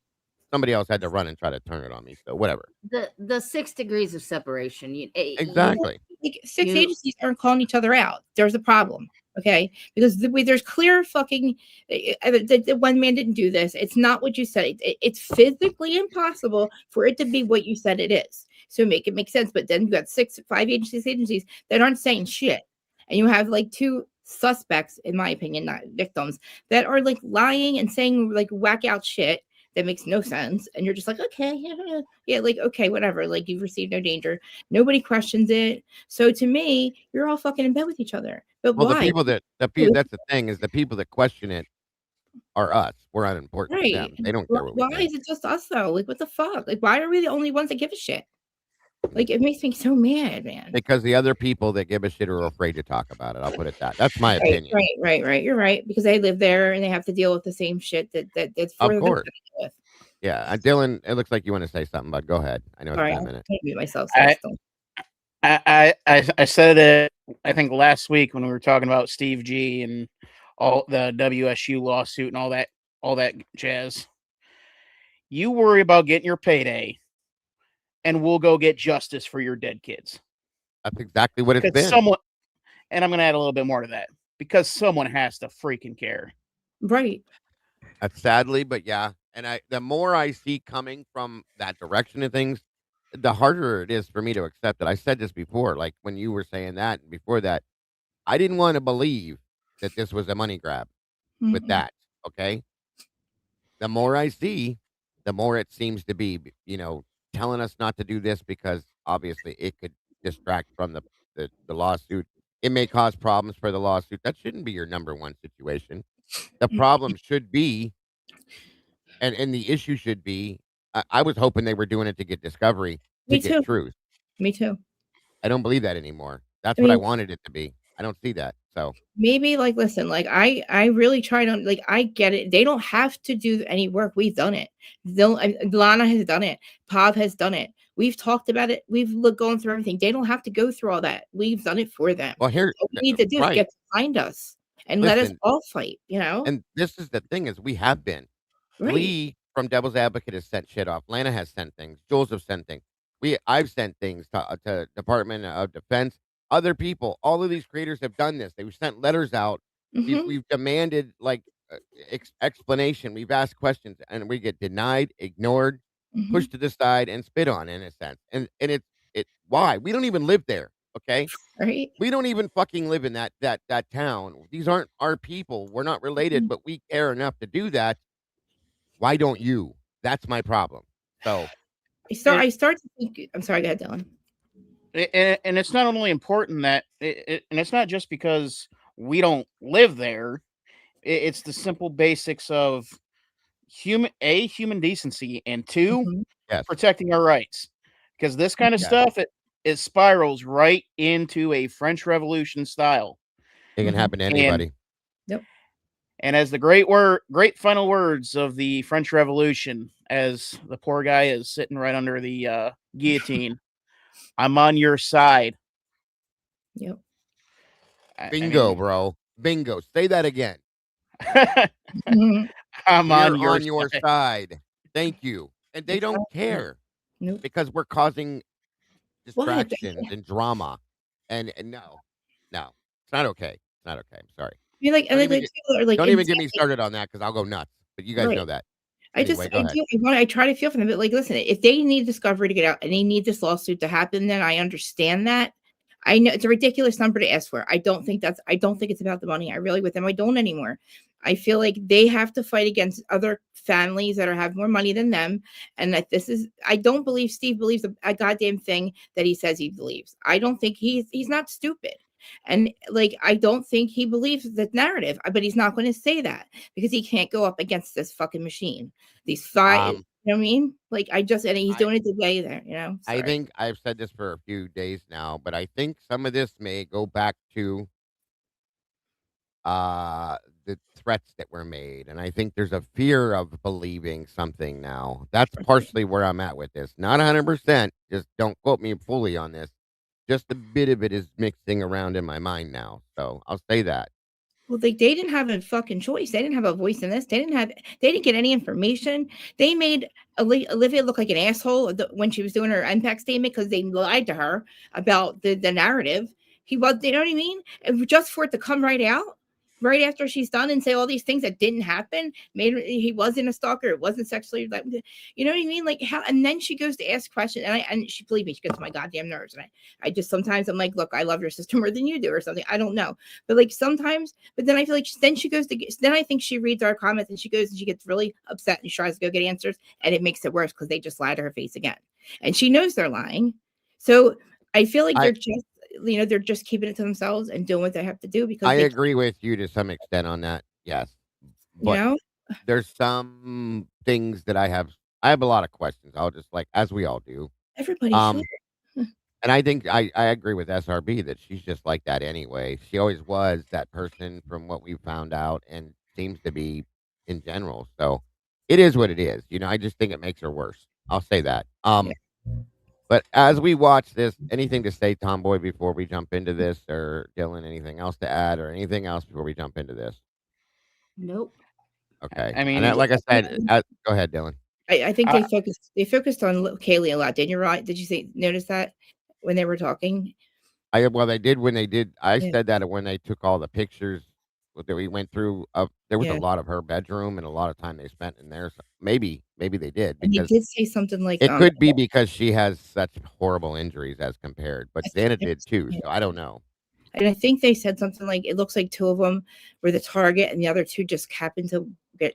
Somebody else had to run and try to turn it on me. So whatever. the 6 degrees of separation. Exactly. Like six You agencies aren't calling each other out. There's a problem. Okay, because there's clear fucking the one man didn't do this. It's not what you said. It's physically impossible for it to be what you said it is. So make it make sense. But then you got five agencies that aren't saying shit, and you have like two suspects, in my opinion, not victims, that are like lying and saying like whack out shit that makes no sense. And you're just like, okay, yeah, like okay, whatever. Like you've received no danger. Nobody questions it. So to me, you're all fucking in bed with each other. But Well, why? that's the thing is the people that question it are us. We're unimportant to Right. them. They don't care what we Why think. is it just us though? Like what the fuck? Like why are we the only ones that give a shit? Like it makes me so mad, man. Because the other people that give a shit are afraid to talk about it. I'll put it that. That's my Right, opinion. right. You're right because they live there and they have to deal with the same shit that's Of for them to course. deal with. Yeah, Dylan, it looks like you wanna say something, bud. Go ahead. I know it's Sorry, been a I'm minute. gonna mute myself. So I, still. I said it, I think last week when we were talking about Steve G and all the WSU lawsuit and all that jazz. You worry about getting your payday, and we'll go get justice for your dead kids. That's exactly what it's Because been. and I'm going to add a little bit more to that, because someone has to freaking care. Right. That's sadly, but yeah. And the more I see coming from that direction of things, the harder it is for me to accept it. I said this before, like when you were saying that and before that, I didn't want to believe that this was a money grab with Mhm. that. Okay. The more I see, the more it seems to be, telling us not to do this because obviously it could distract from the lawsuit. It may cause problems for the lawsuit. That shouldn't be your number one situation. The problem should be, and the issue should be, I was hoping they were doing it to get discovery, to Me get too. truth. Me too. I don't believe that anymore. That's I what I mean, wanted it to be. I don't see that. So maybe like listen, like I really try to like I get it. They don't have to do any work. We've done it. Lana has done it. Pav has done it. We've talked about it. We've gone through everything. They don't have to go through all that. We've done it for them. well here All we need to do is right. get behind us and let us Listen, all fight, you know? and this is the thing is we have been. Right. Lee from Devil's Advocate has sent shit off. Lana has sent things. Jules have sent things. I've sent things to Department of Defense. Other people, all of these creators have done this. They've sent letters out. Hmm. We've demanded like explanation. We've asked questions, and we get denied, ignored, Hmm. pushed to the side, and spit on in a sense. And it why we don't even live there. Okay, Right. we don't even fucking live in that town. These aren't our people. We're not related, but we care enough to do that. Why don't you? That's my problem. So, And, I start to think I'm sorry, go ahead, Dylan. and it's not only important that, and it's not just because we don't live there. It's the simple basics of human decency, and two, Mhm. yes, protecting our rights. Because this kind of yes, stuff, it spirals right into a French Revolution style. it can Mhm. happen to And anybody. Yep. and as the great final words of the French Revolution, as the poor guy is sitting right under the guillotine, I'm on your side. Yep. I Bingo, mean, bro. Bingo. Say that again. Mhm. I'm on We're your on your side. side. Thank you. And they don't Exactly. care Nope. because we're causing What? distractions and drama. And no, no, it's not okay. It's not okay. I'm sorry. I mean, like, and Don't like, even like people are like, don't and even get me started on that because I'll go nuts. But you guys right. know that. Anyway, go I ahead. do. I try to feel for them, but like, listen, if they need discovery to get out and they need this lawsuit to happen, then I understand that. I know it's a ridiculous number to ask for. I don't think it's about the money. I really with them. I don't anymore. I feel like they have to fight against other families that have more money than them. And that this is, I don't believe Steve believes a goddamn thing that he says he believes. I don't think he's not stupid. And like, I don't think he believes the narrative, but he's not going to say that because he can't go up against this fucking machine. These five, you Um, know what I mean? Like, and he's I doing it today there, you know? I Sorry. think I've said this for a few days now, but I think some of this may go back to the threats that were made, and I think there's a fear of believing something now. That's partially where I'm at with this. Not 100%, just don't quote me fully on this. Just a bit of it is mixing around in my mind now, so I'll say that. Well, they didn't have a fucking choice. They didn't have a voice in this. They didn't get any information. They made Olivia look like an asshole when she was doing her impact statement because they lied to her about the narrative. He was, you know what I mean? And just for it to come right out right after she's done and say all these things that didn't happen, he wasn't a stalker, it wasn't sexually, like, you know what I mean? Like how, and then she goes to ask questions, and she, believe me, she gets on my goddamn nerves. And I just sometimes I'm like, look, I love your sister more than you do, or something. I don't know, but like sometimes, but then I feel like then she goes to, then I think she reads our comments and she goes and she gets really upset and she tries to go get answers, and it makes it worse because they just lie to her face again, and she knows they're lying. So I feel like I they're just keeping it to themselves and doing what they have to do because I they, agree with you to some extent on that, yes, you but know, there's some things that I have a lot of questions, I'll just like as we all do. everybody should. Um, and I think I agree with SRB that she's just like that anyway. She always was that person from what we found out and seems to be in general. So it is what it is. I just think it makes her worse. I'll say that. Yeah. But as we watch this, anything to say, Tomboy, before we jump into this, or Dylan, anything else to add, or anything else before we jump into this? Nope. Okay. I And mean, like I said, go ahead, Dylan. I think I, they focused on Kaylee a lot. Didn't you, right? Did you notice that when they were talking? Well, they did when they did. I Yeah, said that when they took all the pictures that we went through. There was a yeah. lot of her bedroom and a lot of time they spent in there. So maybe they did And he because did say something like, it could be because she has such horrible injuries as compared, but I Xana think, did too. So I don't know. and I think they said something like it looks like two of them were the target, and the other two just happened to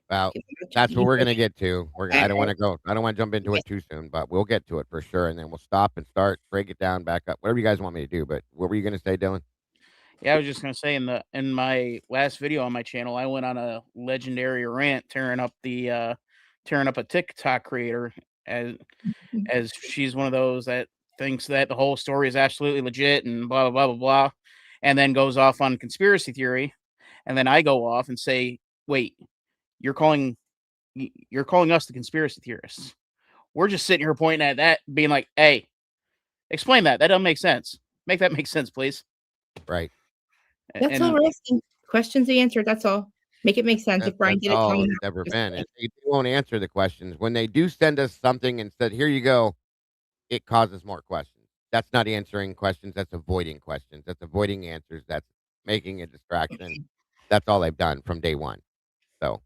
Well, get that's what you we're know, gonna get to. I don't want to go. I don't want to jump into it too soon, but we'll get to it for sure, and then we'll stop and start, break it down, back up, whatever you guys want me to do. But what were you gonna say, Dylan? yeah, I was just gonna say in my last video on my channel, I went on a legendary rant tearing up a TikTok creator as as she's one of those that thinks that the whole story is absolutely legit and blah blah blah blah blah, and then goes off on conspiracy theory, and then I go off and say, wait, you're calling you're calling us the conspiracy theorists. We're just sitting here pointing at that, being like, hey, explain that. That doesn't make sense. Make that make sense, please. Right. That's all And we're asking. Questions answered. That's all. Make it make sense. If Brian That's did it, tell all him it's how. ever Just been, say and it. they won't answer the questions. When they do send us something and said, "Here you go," it causes more questions. That's not answering questions, that's avoiding questions, that's avoiding answers, that's making a distraction. That's all they've done from day one. So,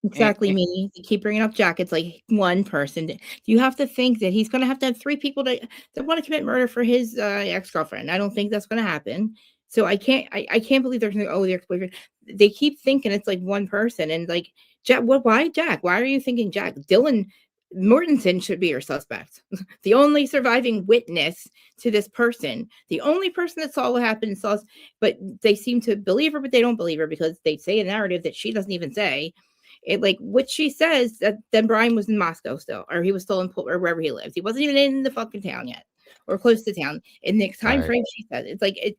Exactly, me. You keep bringing up Jack. It's like one person. You have to think that he's going to have three people that want to commit murder for his ex girlfriend. I don't think that's going to happen. So I can't believe they're going to, oh, the ex boyfriend. They keep thinking it's like one person, and like Jack. What? Why Jack? Why are you thinking Jack? Dylan Mortensen should be your suspect. The only surviving witness to this person, the only person that saw what happened, but they seem to believe her, but they don't believe her because they say a narrative that she doesn't even say it, like what she says that then Brian was in Moscow still, or he was still in or wherever he lives. He wasn't even in the fucking town yet, or close to town. In the time right. frame she said, it's like it.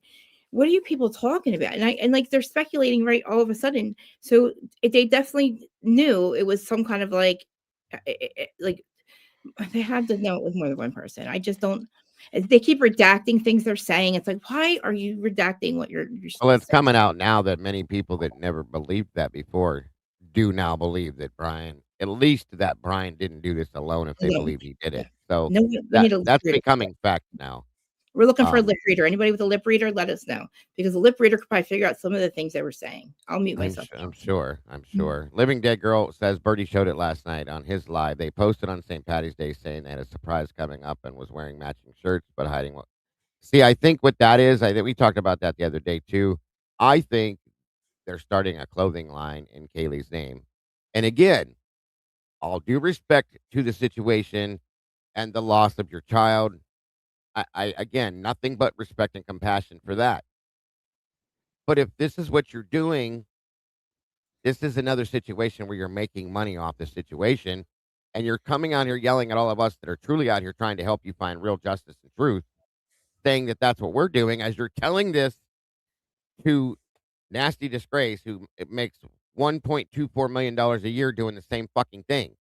What are you people talking about? And like they're speculating right all of a sudden. So they definitely knew it was some kind of like, like they had to know it was more than one person. I just don't. They keep redacting things they're saying. It's like, why are you redacting what you're Well, it's saying? coming out now that many people that never believed that before do now believe that at least that Brian didn't do this alone if they Alone. believe he did Yeah. it. So No, we need a lip that's reader. becoming fact now. We're looking for a Um, lip reader. Anybody with a lip reader, let us know because a lip reader could probably figure out some of the things they were saying. I'll mute myself I'm now. sure. I'm Mhm. sure. Living Dead Girl says Birdie showed it last night on his live. They posted on St. Patty's Day saying they had a surprise coming up and was wearing matching shirts but hiding what See, I think what that is, I think we talked about that the other day too. I think they're starting a clothing line in Kaylee's name. And again, all due respect to the situation and the loss of your child. I again, nothing but respect and compassion for that. But if this is what you're doing, this is another situation where you're making money off the situation and you're coming out here yelling at all of us that are truly out here trying to help you find real justice and truth, saying that that's what we're doing as you're telling this to Nasty Disgrace, who it makes $1.24 million a year doing the same fucking thing.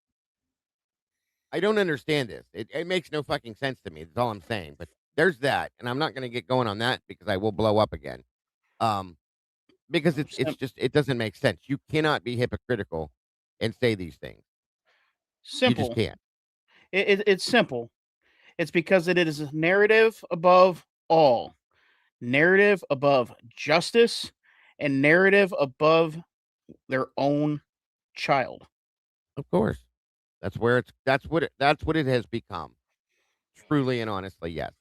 I don't understand this. It makes no fucking sense to me. That's all I'm saying. But there's that, and I'm not going to get going on that because I will blow up again. Because it's just it doesn't make sense. You cannot be hypocritical and say these things. You just Simple. can't. It's simple. It's because it is narrative above all, narrative above justice, and narrative above their own child. Of course, that's where that's what it has become. Truly and honestly, yes.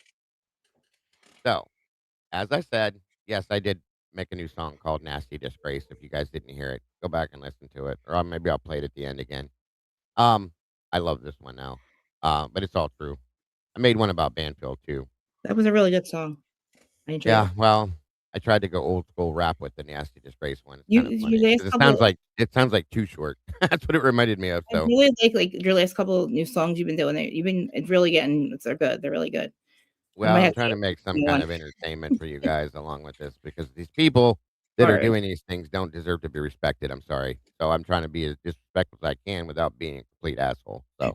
So, as I said, yes, I did make a new song called "Nasty Disgrace." If you guys didn't hear it, go back and listen to it, or maybe I'll play it at the end again. I love this one now, but it's all true. I made one about Banfield too. That was a really good song. I enjoyed Yeah, it. well, I tried to go old school rap with the Nasty Disgrace one. It's You kind of your funny last 'cause couple it sounds like Too Short. That's what it reminded me of. I So, really like your last couple new songs you've been doing. You've been it's really getting they're good. They're really good. I well, might I'm have to trying to get make some kind one. of entertainment for you guys along with this because these people that are Alright. doing these things don't deserve to be respected. I'm sorry. So I'm trying to be as disrespectful as I can without being a complete asshole. So,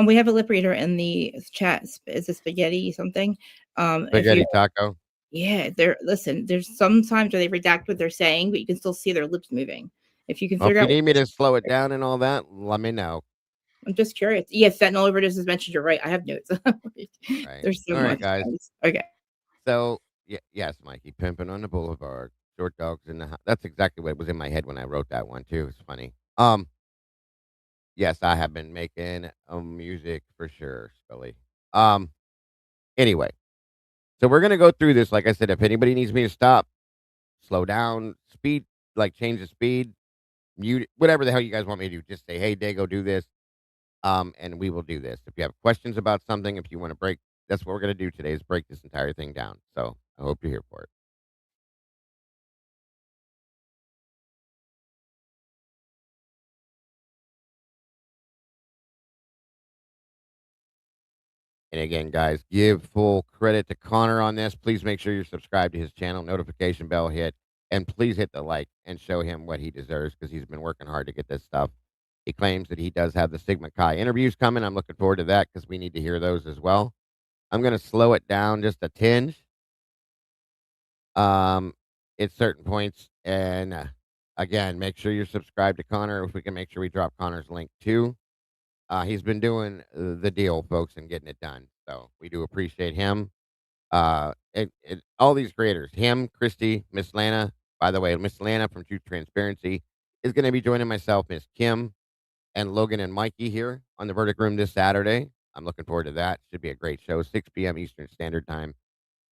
We have a lip reader in the chat. Is it spaghetti something? If you spaghetti taco. yeah, there's sometimes where they redact what they're saying, but you can still see their lips moving. If you can Well, if figure you out what need me to slow it down and all that, let me know. I'm just curious. Yes, fentanyl overdose is mentioned. You're right. I have notes. Right. There's so All right, much. guys. Okay. So, yes, Mikey, pimping on the boulevard, short dogs in the house. That's exactly what was in my head when I wrote that one too. It's funny. Yes, I have been making music for sure, Scully. Anyway, so we're gonna go through this. Like I said, if anybody needs me to stop, slow down, speed, like change the speed, mute, whatever the hell you guys want me to do, just say, "Hey, Dago, do this," and we will do this. If you have questions about something, if you want to break, that's what we're gonna do today is break this entire thing down. So I hope you're here for it. And again, guys, give full credit to Connor on this. Please make sure you're subscribed to his channel, notification bell hit, and please hit the like and show him what he deserves because he's been working hard to get this stuff. He claims that he does have the Sigma Chi interviews coming. I'm looking forward to that because we need to hear those as well. I'm going to slow it down just a tinge at certain points. And again, make sure you're subscribed to Connor. If we can make sure we drop Connor's link too. He's been doing the deal, folks, and getting it done. So we do appreciate him. All these creators, him, Christy, Miss Lana. By the way, Miss Lana from True Transparency is going to be joining myself, Miss Kim, and Logan and Mikey here on the Verdict Room this Saturday. I'm looking forward to that. Should be a great show, 6 p.m. Eastern Standard Time.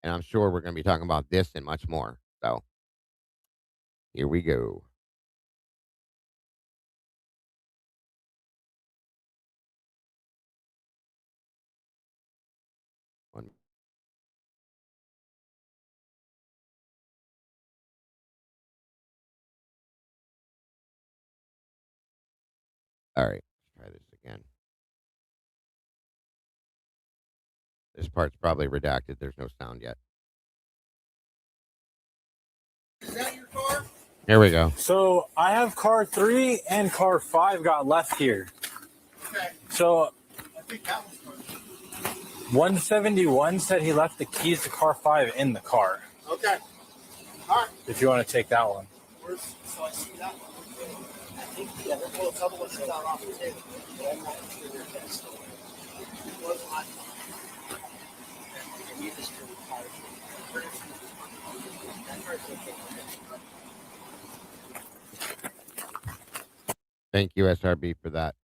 And I'm sure we're going to be talking about this and much more. So here we go. One. All right, let's try this again. This part's probably redacted. There's no sound yet. Is that your car? Here we go. So I have car 3 and car 5 got left here. Okay. So I think that was fun. 171 said he left the keys to car 5 in the car. Okay. All right. If you want to take that one. So I see that one. I think the other one is out off the table. But I'm not sure they're test. Was not. I need this to retire. That car's okay. Thank you, SRB, for that.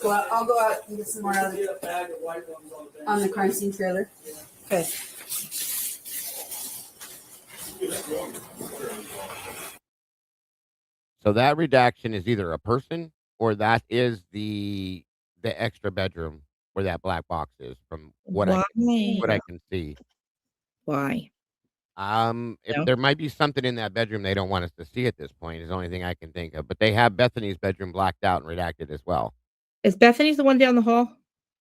go out. I'll go out and get some more out of on the crime scene trailer. Okay. So that redaction is either a person or that is the extra bedroom where that black box is, from what I can see. Why? If No. there might be something in that bedroom they don't want us to see at this point is the only thing I can think of. But they have Bethany's bedroom blacked out and redacted as well. Is Bethany's the one down the hall?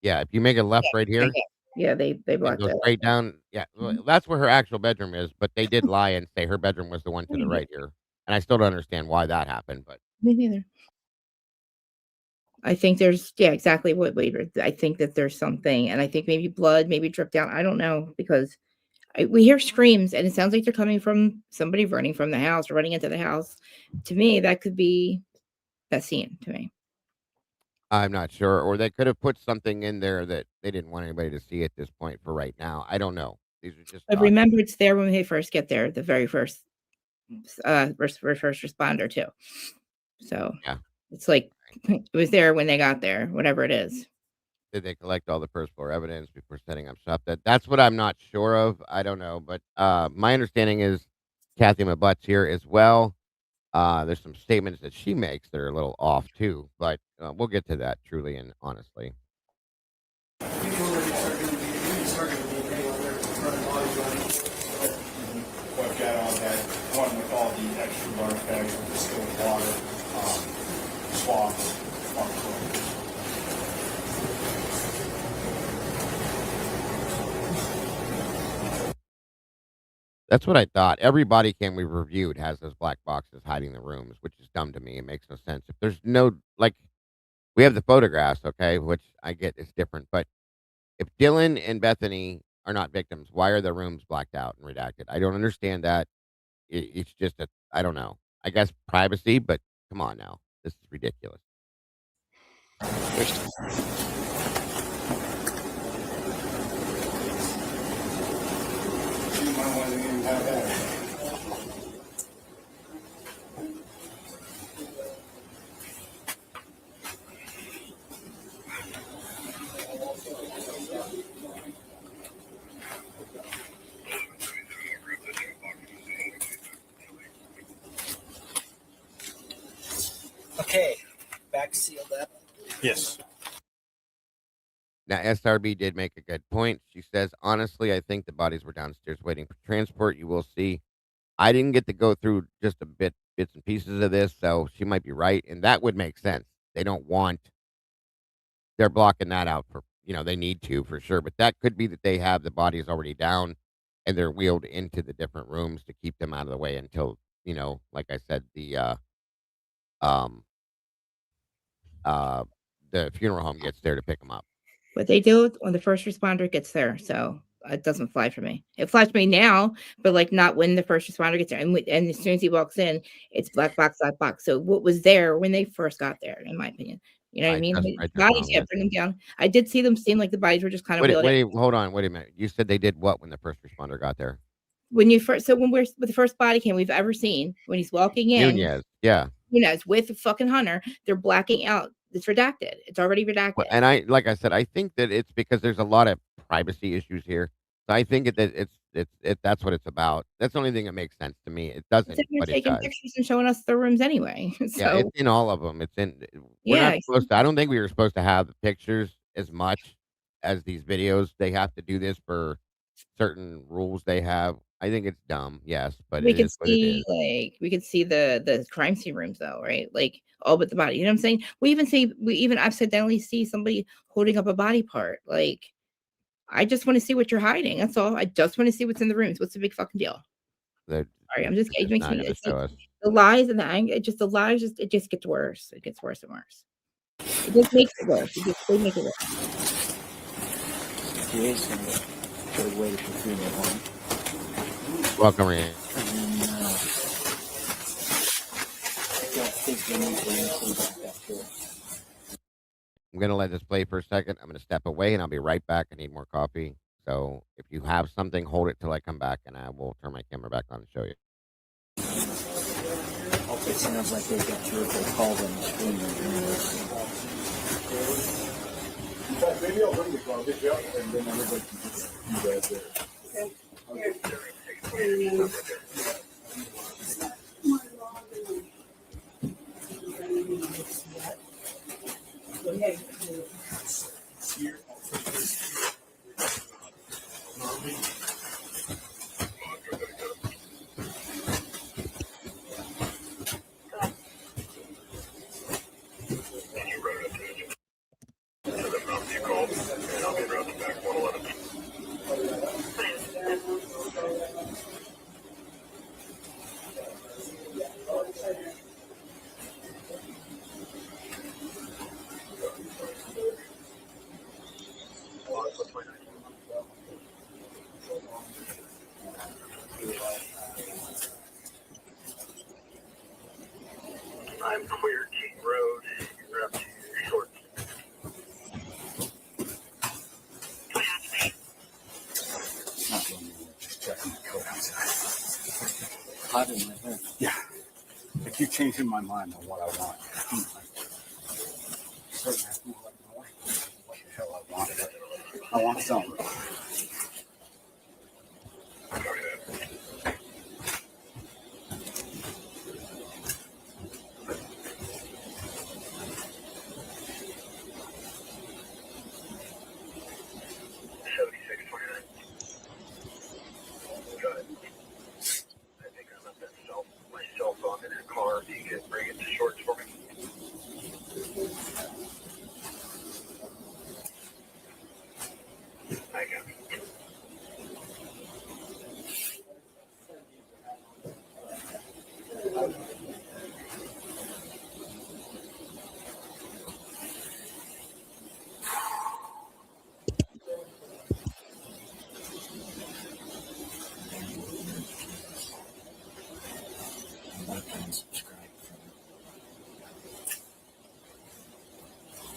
Yeah, if you make a left right here Yeah, they and blocked go it. straight down, well, that's where her actual bedroom is. But they did lie and say her bedroom was the one to the right here, and I still don't understand why that happened. But Me neither. I think there's exactly what I think that there's something, and I think maybe blood, maybe dripped down. I don't know because we hear screams, and it sounds like they're coming from somebody running from the house or running into the house. To me, that could be that scene. To me, I'm not sure, or they could have put something in there that they didn't want anybody to see at this point for right now. I don't know. These are just but remember, it's there when they first get there, the very first first responder too. So yeah, it's like it was there when they got there, whatever it is. did they collect all the first floor evidence before setting up shop? That's what I'm not sure of. I don't know, but my understanding is Kathy Mabutt's here as well. There's some statements that she makes that are a little off too, but we'll get to that truly and honestly. What got on that one with all the extra large bags of distilled water, swabs on the floor. That's what I thought. Every body cam we've reviewed has those black boxes hiding the rooms, which is dumb to me. It makes no sense. If there's no, like, we have the photographs, okay, which I get is different, but if Dylan and Bethany are not victims, why are their rooms blacked out and redacted? I don't understand that. It's just I don't know. I guess privacy, but come on now. This is ridiculous. Okay, back sealed up. Yes. Now, SRB did make a good point. She says, honestly, I think the bodies were downstairs waiting for transport. You will see. I didn't get to go through just bits and pieces of this, so she might be right, and that would make sense. They don't want, they're blocking that out for, they need to for sure, but that could be that they have the bodies already down and they're wheeled into the different rooms to keep them out of the way until, like I said, the funeral home gets there to pick them up. What they do when the first responder gets there, so it doesn't fly for me. It flies for me now, but like not when the first responder gets there. And as soon as he walks in, it's black box, black box. So what was there when they first got there, in my opinion? You know what I mean? Right, Bodies, bring them down. I did see them seem like the bodies were just kind of hold on, wait a minute. You said they did what when the first responder got there? When we're with the first body cam we've ever seen, when he's walking in, Nunez, with the fucking hunter, they're blacking out. It's redacted. It's already redacted. Well, and like I said, I think that it's because there's a lot of privacy issues here. So I think that that's what it's about. That's the only thing that makes sense to me. It doesn't. You're taking pictures and showing us the rooms anyway. So. Yeah, it's in all of them. It's in. We're not supposed to. I don't think we were supposed to have the pictures as much as these videos. They have to do this for certain rules they have. I think it's dumb, yes, but we could see we could see the crime scene rooms though, right? Like all but the body. You know what I'm saying? We even accidentally see somebody holding up a body part. Like I just want to see what you're hiding. That's all. I just want to see what's in the rooms. What's the big fucking deal? Sorry, I'm just it makes me the lies and the anger. It just gets worse. It gets worse and worse. It just makes it worse. They make it worse. Welcome, Ryan. I'm going to let this play for a second. I'm going to step away and I'll be right back. I need more coffee. So if you have something, hold it till I come back and I will turn my camera back on and show you. It sounds like they got through if they called on the screen. In fact, maybe I'll bring the garbage up and then everybody can just do that there. I'm clear, King Road. You're up to your short. Just checking the code outside. Hot in there, huh? Yeah. I keep changing my mind on what I want. Starting to ask me what the hell I want. I want something. My cell phone in your car. If you could bring it to shorts for me. I got it.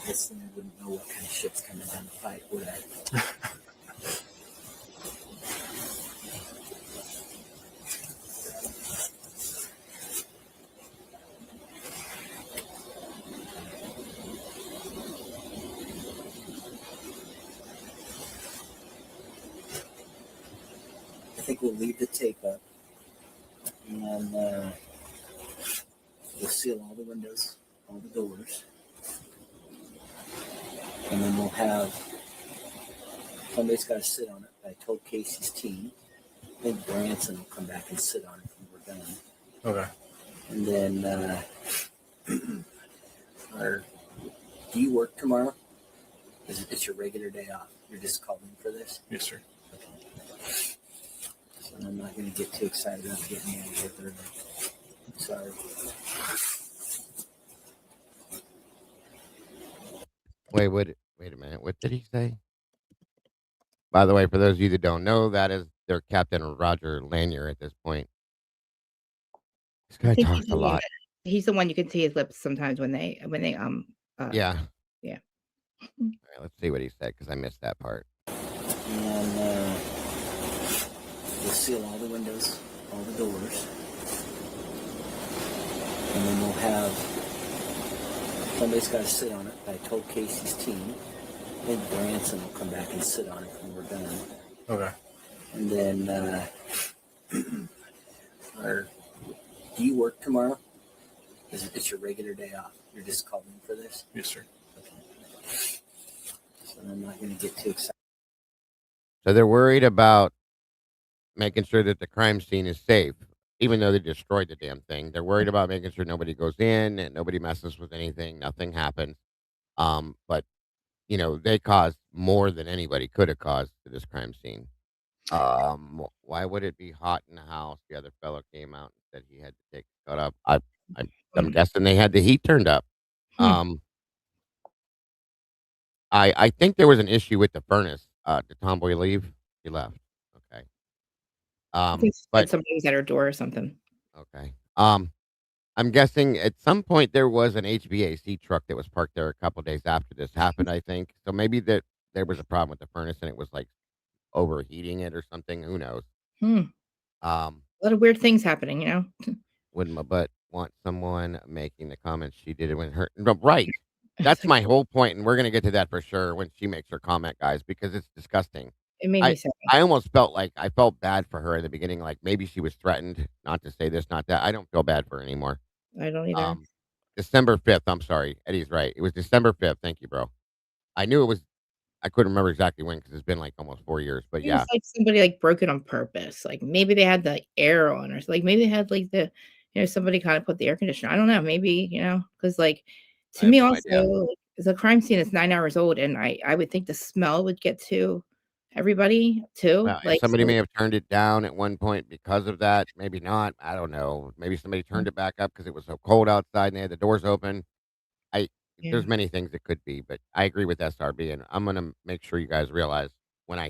Guess then I wouldn't know what kind of shit's coming down the pipe, would I? I think we'll leave the tape up and we'll seal all the windows, all the doors. And then we'll have somebody's got to sit on it. I told Casey's team. I think Branson will come back and sit on it when we're done. Okay. And then, do you work tomorrow? It's your regular day off. You're just calling for this? Yes, sir. So I'm not going to get too excited about getting out of here early. Sorry. Wait a minute. What did he say? By the way, for those of you that don't know, that is their Captain Roger Lanier at this point. This guy think talks a lot. He's the one you can see his lips sometimes when they Yeah. yeah. All right, let's see what he said because I missed that part. And we'll seal all the windows, all the doors. And then we'll have somebody's got to sit on it. I told Casey's team. I think Branson will come back and sit on it when we're done. Okay. And then, do you work tomorrow? It's your regular day off. You're just calling for this? Yes, sir. So I'm not going to get too excited. So they're worried about making sure that the crime scene is safe, even though they destroyed the damn thing. They're worried about making sure nobody goes in and nobody messes with anything, nothing happens. But you know, they caused more than anybody could have caused to this crime scene. Why would it be hot in the house? The other fellow came out and said he had to take it cut up. I'm guessing they had the heat turned up. I think there was an issue with the furnace. Did Tomboy leave? He left. Okay. I think But somebody was at her door or something. okay. I'm guessing at some point there was an HVAC truck that was parked there a couple days after this happened, I think. So maybe that there was a problem with the furnace and it was like overheating it or something. Who knows? A lot of weird things happening, you know? Wouldn't my butt want someone making the comments she did it when her no, right. That's my whole point, and we're gonna get to that for sure when she makes her comment, guys, because it's disgusting. It made me I sad. I almost felt like I felt bad for her in the beginning, like maybe she was threatened not to say this, not that. I don't feel bad for her anymore. I don't either. Um, December 5th, I'm sorry. Eddie's right. It was December 5th. Thank you, bro. I knew it was I couldn't remember exactly when because 'cause it's been, like, almost 4 years, but It was yeah. like somebody, like, broke it on purpose, like, maybe they had the air on or like, maybe they had, like, somebody kinda put the air conditioner I don't know, maybe, because like, I to have me no also, idea. like, the crime scene is 9 hours old, and I would think the smell would get to everybody too, Well, like, somebody so may have turned it down at one point because of that, maybe not, I don't know. Maybe somebody turned it back up because it was so cold outside and they had the doors open. I yeah. There's many things it could be, but I agree with SRB, and I'm gonna make sure you guys realize when I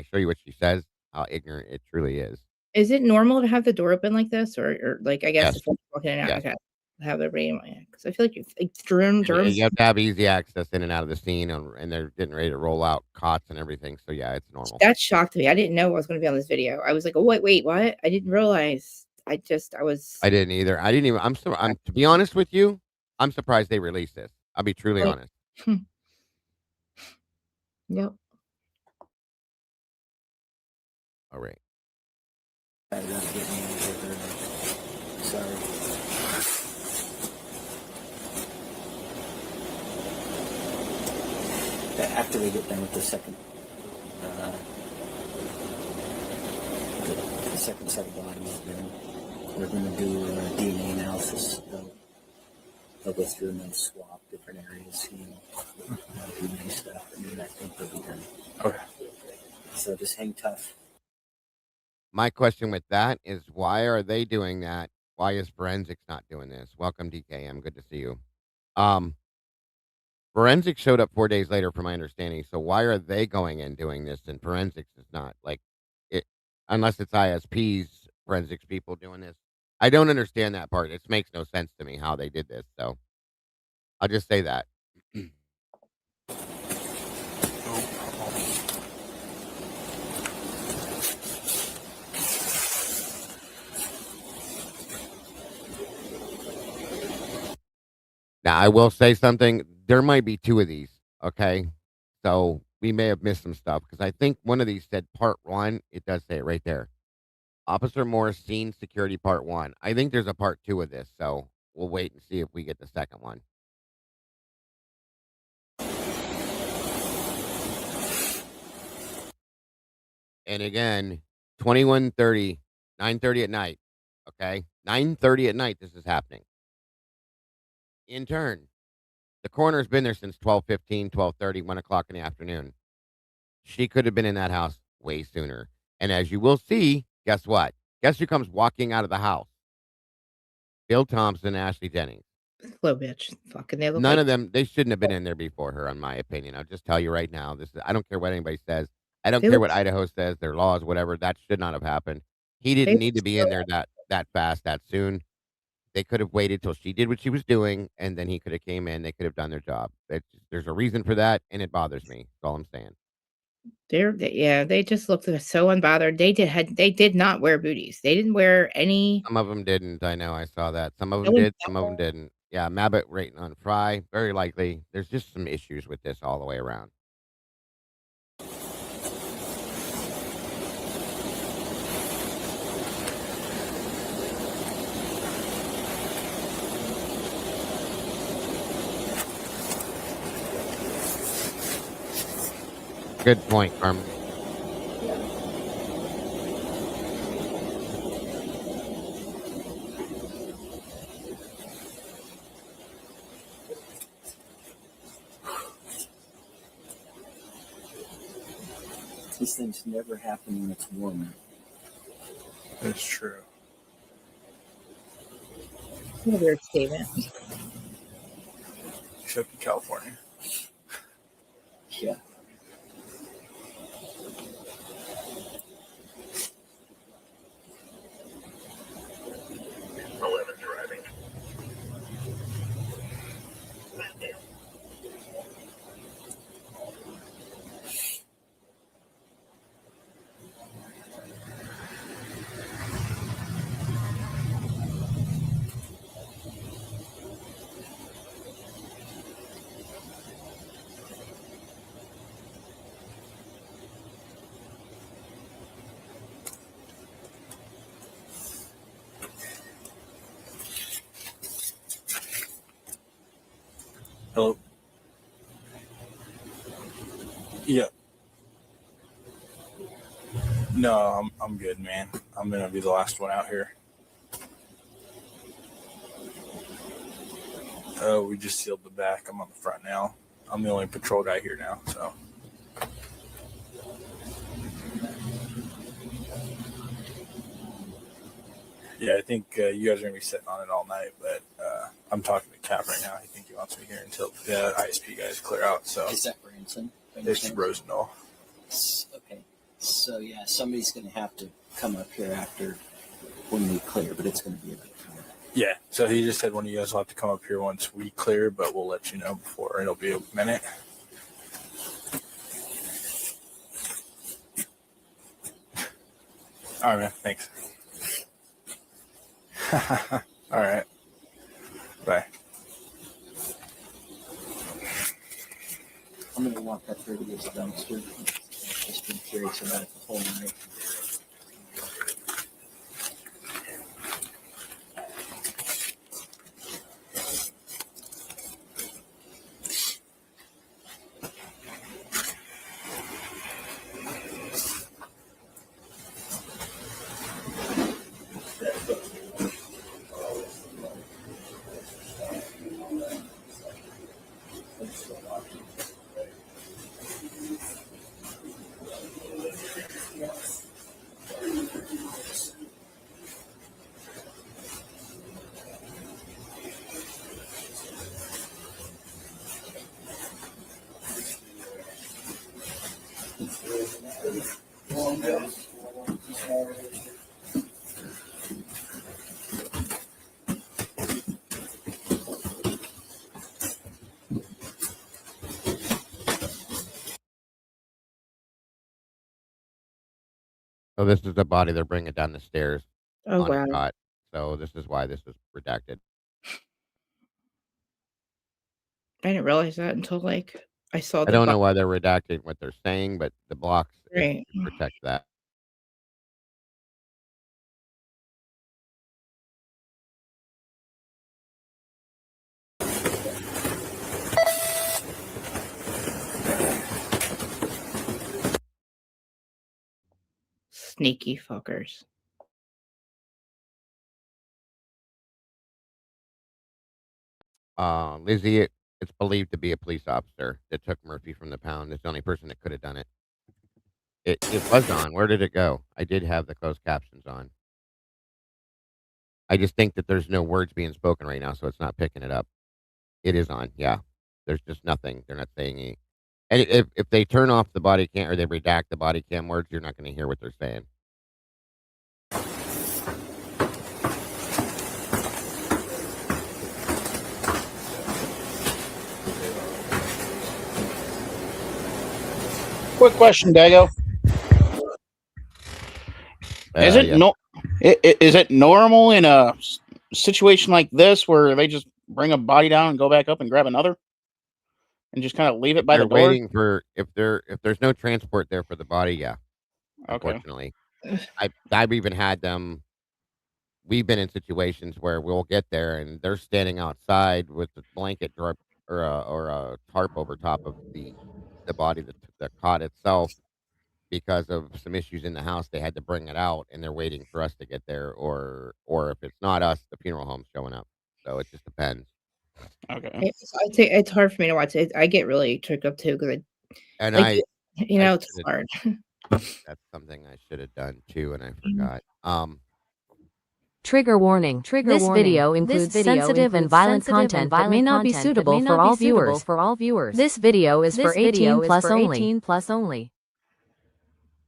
show you what she says, how ignorant it truly is. Is it normal to have the door open like this or, like, I guess Yes, if folks walk in and out, yes. okay, have everybody because I feel like it's, like, germs You have to have easy access in and out of the scene, and they're getting ready to roll out cots and everything, so yeah, it's normal. that shocked me. I didn't know I was gonna be on this video. I was like, "Oh, wait, what?" I didn't realize. I was I didn't either. I didn't even I'm to be honest with you, I'm surprised they released this. I'll be truly like, honest. yep. Alright. Sorry. After we get done with the second, uh, the second set of bodies, then we're going to do a DNA analysis. They'll go through and they'll swap different areas, DNA stuff, and then I think they'll be done. Okay. So just hang tough. My question with that is why are they doing that? Why is forensics not doing this? Welcome, DKM. Good to see you. Um, Forensics showed up 4 days later, from my understanding. So why are they going and doing this and forensics is not like it? Unless it's ISPs, forensics people doing this. I don't understand that part. It makes no sense to me how they did this. So I'll just say that. Now, I will say something. There might be 2 of these, okay? So, we may have missed some stuff because I think one of these said part 1. It does say it right there. Officer Morris, Scene Security Part 1. I think there's a part 2 of this, so we'll wait and see if we get the second one. And again, 21:30, 9:30 at night, okay? 9:30 at night, this is happening. In turn, the coroner's been there since 12:15, 12:30, 1 o'clock in the afternoon. She could have been in that house way sooner. And as you will see, guess what? Guess who comes walking out of the house? Bill Thompson, Ashley Jennings. Slow bitch. Fucking they look None like of them, they shouldn't have been in there before her, in my opinion. I'll just tell you right now. I don't care what anybody says. I don't they care look what Idaho says, their laws, whatever. That should not have happened. He they didn't look need to be in there that fast, that soon. They could have waited till she did what she was doing, and then he could have came in. They could have done their job. There's a reason for that, and it bothers me. That's all I'm saying. yeah, they just looked so unbothered. They did not wear booties. They didn't wear any Some of them didn't. I know. I saw that. Some of no them did. Some of them ensemble. didn't. Yeah, Mabbott rating on Fry. Very likely. There's just some issues with this all the way around. Good point, Carmen. These things never happen when it's warmer. That's true. What a weird statement. Except in California. Yeah. Hello. Yeah. No, I'm good, man. I'm gonna be the last one out here. We just sealed the back. I'm on the front now. I'm the only patrol guy here now, so. Yeah, I think you guys are gonna be sitting on it all night, but I'm talking to Cap right now. I think he wants me here until the ISP guys clear out. So Is that Branson? it's Rosendahl. Okay. So yeah, somebody's going to have to come up here after when we clear, but it's going to be a bit time. Yeah. So he just said one of you guys will have to come up here once we clear, but we'll let you know before. It'll be a minute. All right, man. Thanks. All right. Bye. I'm going to walk up here to this dumpster. I've just been curious about it the whole night. So this is the body they're bringing down the stairs Oh on a wow. cot. So this is why this is redacted. I didn't realize that until like I saw I the don't know why they're redacting what they're saying, but the blocks is Right. to protect that. Sneaky fuckers. Lizzie, it's believed to be a police officer that took Murphy from the pound. It's the only person that could have done it. It was on. Where did it go? I did have the closed captions on. I just think that there's no words being spoken right now, so it's not picking it up. It is on, yeah. There's just nothing. They're not saying any. And if they turn off the body cam or they redact the body cam words, you're not going to hear what they're saying. Quick question, Dago. Is it Yes. is it normal in a situation like this where they just bring a body down and go back up and grab another, and just kind of leave it by the They're door? waiting for if there's no transport there for the body, yeah. Okay. Unfortunately, I've even had them. We've been in situations where we'll get there and they're standing outside with the blanket drop or a tarp over top of the body, the cot itself, because of some issues in the house. They had to bring it out, and they're waiting for us to get there, or if it's not us, the funeral home's showing up. So it just depends. Okay. It's hard for me to watch it. I get really tricked up too because And like you I know it's should've- hard. that's something I should have done too, and I forgot. Trigger warning. This video includes sensitive and violent content that may not be suitable for all viewers. This video is for 18 plus only.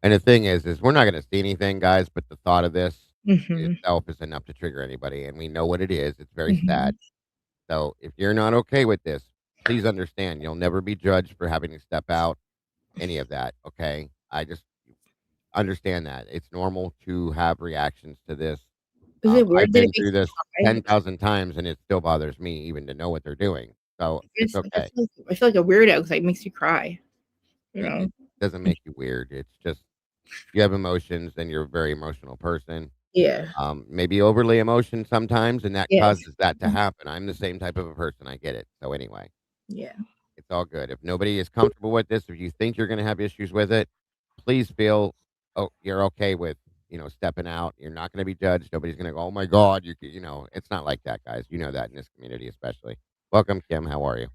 And the thing is we're not going to see anything, guys, but the thought of this Mhm. itself is enough to trigger anybody, and we know what it is. It's very Mhm. sad. So if you're not okay with this, please understand you'll never be judged for having to step out, any of that. Okay, I just understand that it's normal to have reactions to this. Is it weird I've that it been makes through you this cry? 10,000 times, and it still bothers me even to know what they're doing. So it's okay. I feel like a weirdo because it makes you cry. You know. It doesn't make you weird. It's just you have emotions, and you're a very emotional person. Yeah. Maybe overly emotion sometimes, and that Yes. causes that to happen. I'm the same type of a person. I get it. So anyway, Yeah. It's all good. If nobody is comfortable with this, if you think you're going to have issues with it, please feel you're okay with stepping out. You're not going to be judged. Nobody's going to go, oh my God, it's not like that, guys. You know that in this community, especially. Welcome, Kim. How are you?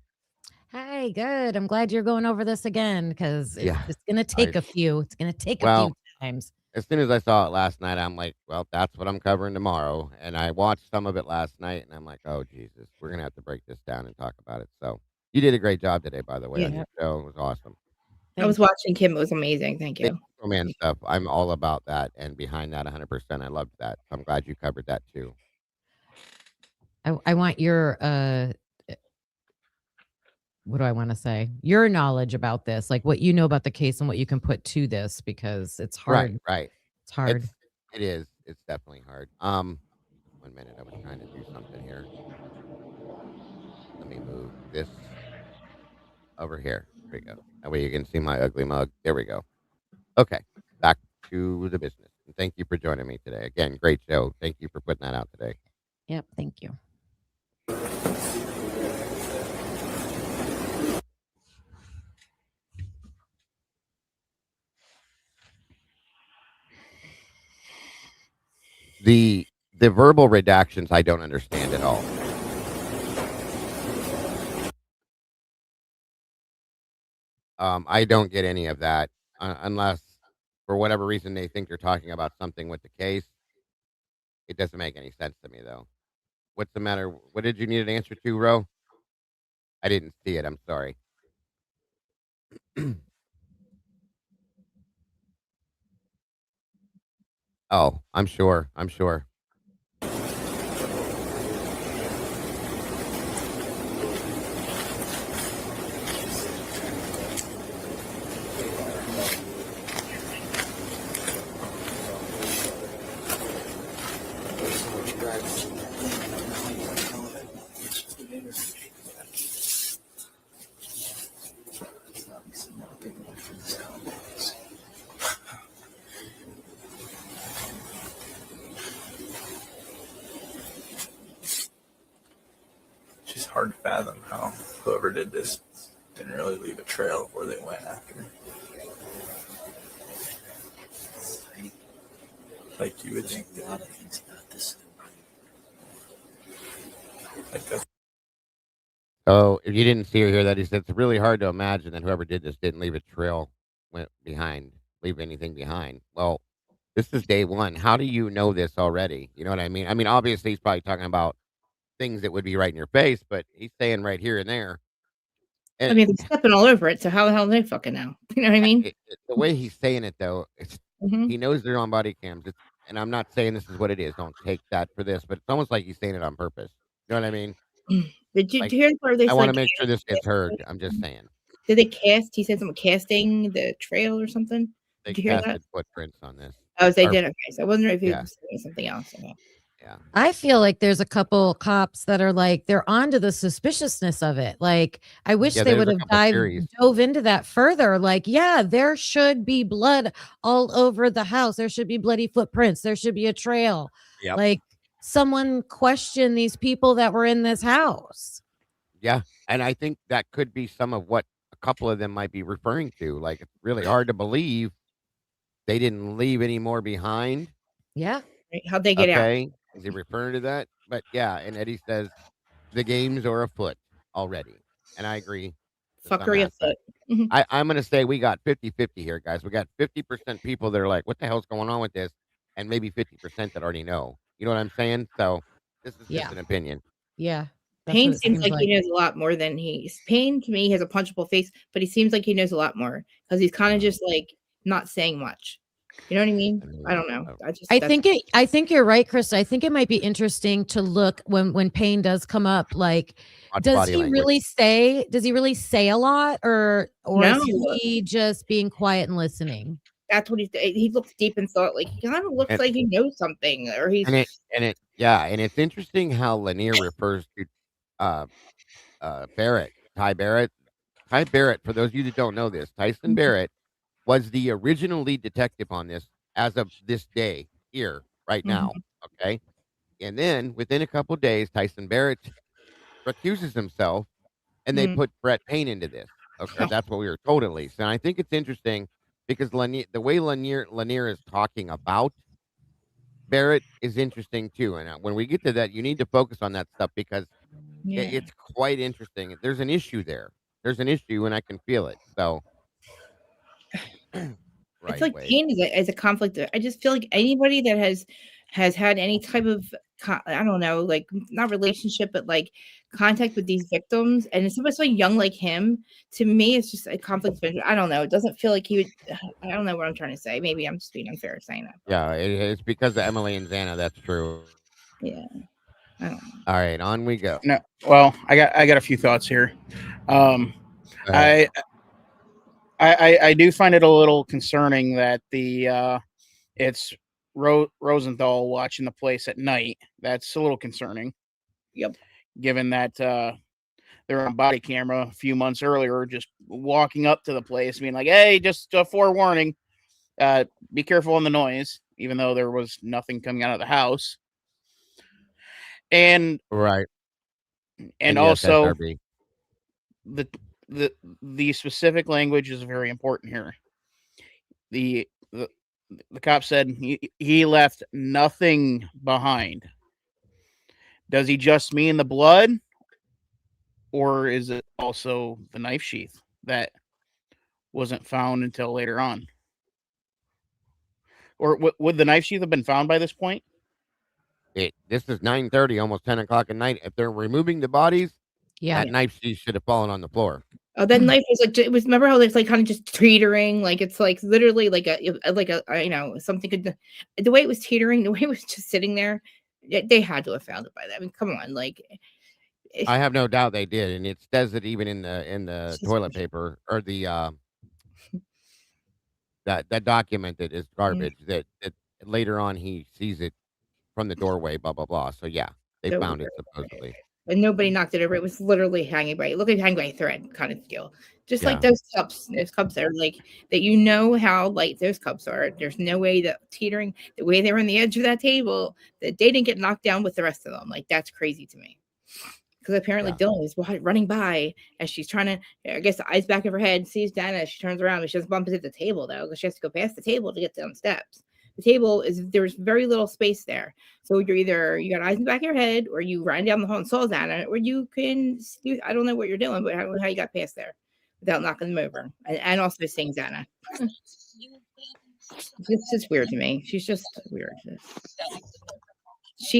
Hi, good. I'm glad you're going over this again because Yeah, it's gonna take a few. It's gonna take a well, few times. as soon as I saw it last night, I'm like, well, that's what I'm covering tomorrow. And I watched some of it last night, and I'm like, oh Jesus, we're gonna have to break this down and talk about it. So you did a great job today, by the way, on Yeah. your show. It was awesome. I was watching Kim. It was amazing. Thank The you. romance stuff, I'm all about that and behind that 100%. I loved that. I'm glad you covered that too. I want your what do I want to say? Your knowledge about this, like what you know about the case and what you can put to this, because it's hard. Right. It's hard. It is. It's definitely hard. 1 minute. I was trying to do something here. Let me move this over here. There we go. That way you can see my ugly mug. There we go. Okay. Back to the business. And thank you for joining me today. Again, great show. Thank you for putting that out today. Yep. Thank you. The verbal redactions I don't understand at all. I don't get any of that unless for whatever reason they think you're talking about something with the case. It doesn't make any sense to me though. What's the matter? What did you need an answer to, Ro? I didn't see it. I'm sorry. Oh, I'm sure. I'm sure. It's just hard to fathom how whoever did this didn't really leave a trail of where they went after. Like you would think a lot of things about this. Like that's Oh, if you didn't see or hear that, he said it's really hard to imagine that whoever did this didn't leave a trail, leave anything behind. Well, this is day one. How do you know this already? You know what I mean? I mean, obviously he's probably talking about things that would be right in your face, but he's saying right here and there. I mean, they're stepping all over it. So how the hell do they fucking know? You know what I mean? The way he's saying it though, Mhm. he knows they're on body cams. And I'm not saying this is what it is. Don't take that for this, but it's almost like he's saying it on purpose. You know what I mean? Did you Like, hear the part where they I want to like make sure this gets heard. I'm just saying. did they cast? He said something casting the trail or something. They Did you hear that? casted footprints on this. Oh, they Or- did. Okay, so I wasn't sure if he Yeah. was saying something else. Okay. Yeah. I feel like there's a couple cops that are like they're onto the suspiciousness of it. Like I wish Yeah, they there's would a have couple theories. dove into that further. Like, yeah, there should be blood all over the house. There should be bloody footprints. There should be a trail. Yep. Like someone question these people that were in this house. Yeah, and I think that could be some of what a couple of them might be referring to. Like, it's really hard to believe they didn't leave any more behind. Yeah. Right, how'd they get out? Okay, is he referring to that? But yeah, and Eddie says the games are afoot already, and I agree. to some Fuckery aspect. afoot. Mhm. I'm going to say we got 50-50 here, guys. We got 50% people that are like, what the hell's going on with this? And maybe 50% that already know. You know what I'm saying? So this is just Yeah. an opinion. Yeah. That's Payne what it seems like he knows a lot more than Payne to me has a punchable face, but he seems like he knows a lot more because he's kind of just like not saying much. You know what I mean? I don't know. I think you're right, Krista. I think it might be interesting to look when Payne does come up. Like, Watch does body he language. really say? Does he really say a lot, or No. is he just being quiet and listening? That's what he looks deep in thought. Like he kind of looks And- like he knows something, or he's and it's interesting how Lanier refers to Barrett, Ty Barrett. Ty Barrett, for those of you that don't know this, Tyson Barrett was the original lead detective on this as of this day here, right now. Okay. And then within a couple of days, Tyson Barrett recuses himself and they put Brett Payne into this. Okay, that's what we were told at least. And I think it's interesting because the way Lanier is talking about Barrett is interesting too. And when we get to that, you need to focus on that stuff because Yeah. it's quite interesting. There's an issue there. There's an issue, and I can feel it. So, I right, feel like Wade. pain is a conflict. I just feel like anybody that has had any type of I don't know, like not relationship, but like contact with these victims, and it's somebody so young like him. To me, it's just a conflict of interest. I don't know. It doesn't feel like he would. I don't know what I'm trying to say. Maybe I'm just being unfair saying that. Yeah, it's because of Emily and Xana. That's true. Yeah. I don't know. All right, on we go. No, well, I got a few thoughts here. I do find it a little concerning that it's Rosenthal watching the place at night. That's a little concerning. Yep. Given that they're on body camera a few months earlier, just walking up to the place, being like, "Hey, just a forewarning, be careful on the noise," even though there was nothing coming out of the house. And right, and yes, also SRB. the specific language is very important here. The cop said he left nothing behind. Does he just mean the blood, or is it also the knife sheath that wasn't found until later on? Or would the knife sheath have been found by this point? This is 9:30, almost 10 o'clock at night. If they're removing the bodies, that knife sheath should have fallen on the floor. Oh, that knife was like it was. Remember how it's like kind of just teetering, like it's like literally like a you know something could. The way it was teetering, the way it was just sitting there, they had to have found it by that. I mean, come on, like. I have no doubt they did, and it says it even in the toilet paper or the that document that is garbage. That later on he sees it from the doorway. Blah blah blah. So yeah, they found it supposedly. And nobody knocked it over. It was literally hanging by, look like hanging by a thread kind of deal. Just like those cups are like that. You know how light those cups are. There's no way that teetering the way they were on the edge of that table that they didn't get knocked down with the rest of them. Like that's crazy to me. Because apparently Dylan is running by as she's trying to, I guess, the eyes back of her head, sees Dana. She turns around, but she doesn't bump into the table though, because she has to go past the table to get down the steps. The table there's very little space there. So you got eyes in the back of your head, or you ran down the hall and saw Dana, or you can, I don't know what you're doing, but I don't know how you got past there without knocking them over. And also seeing Dana. It's just weird to me. She's just weird.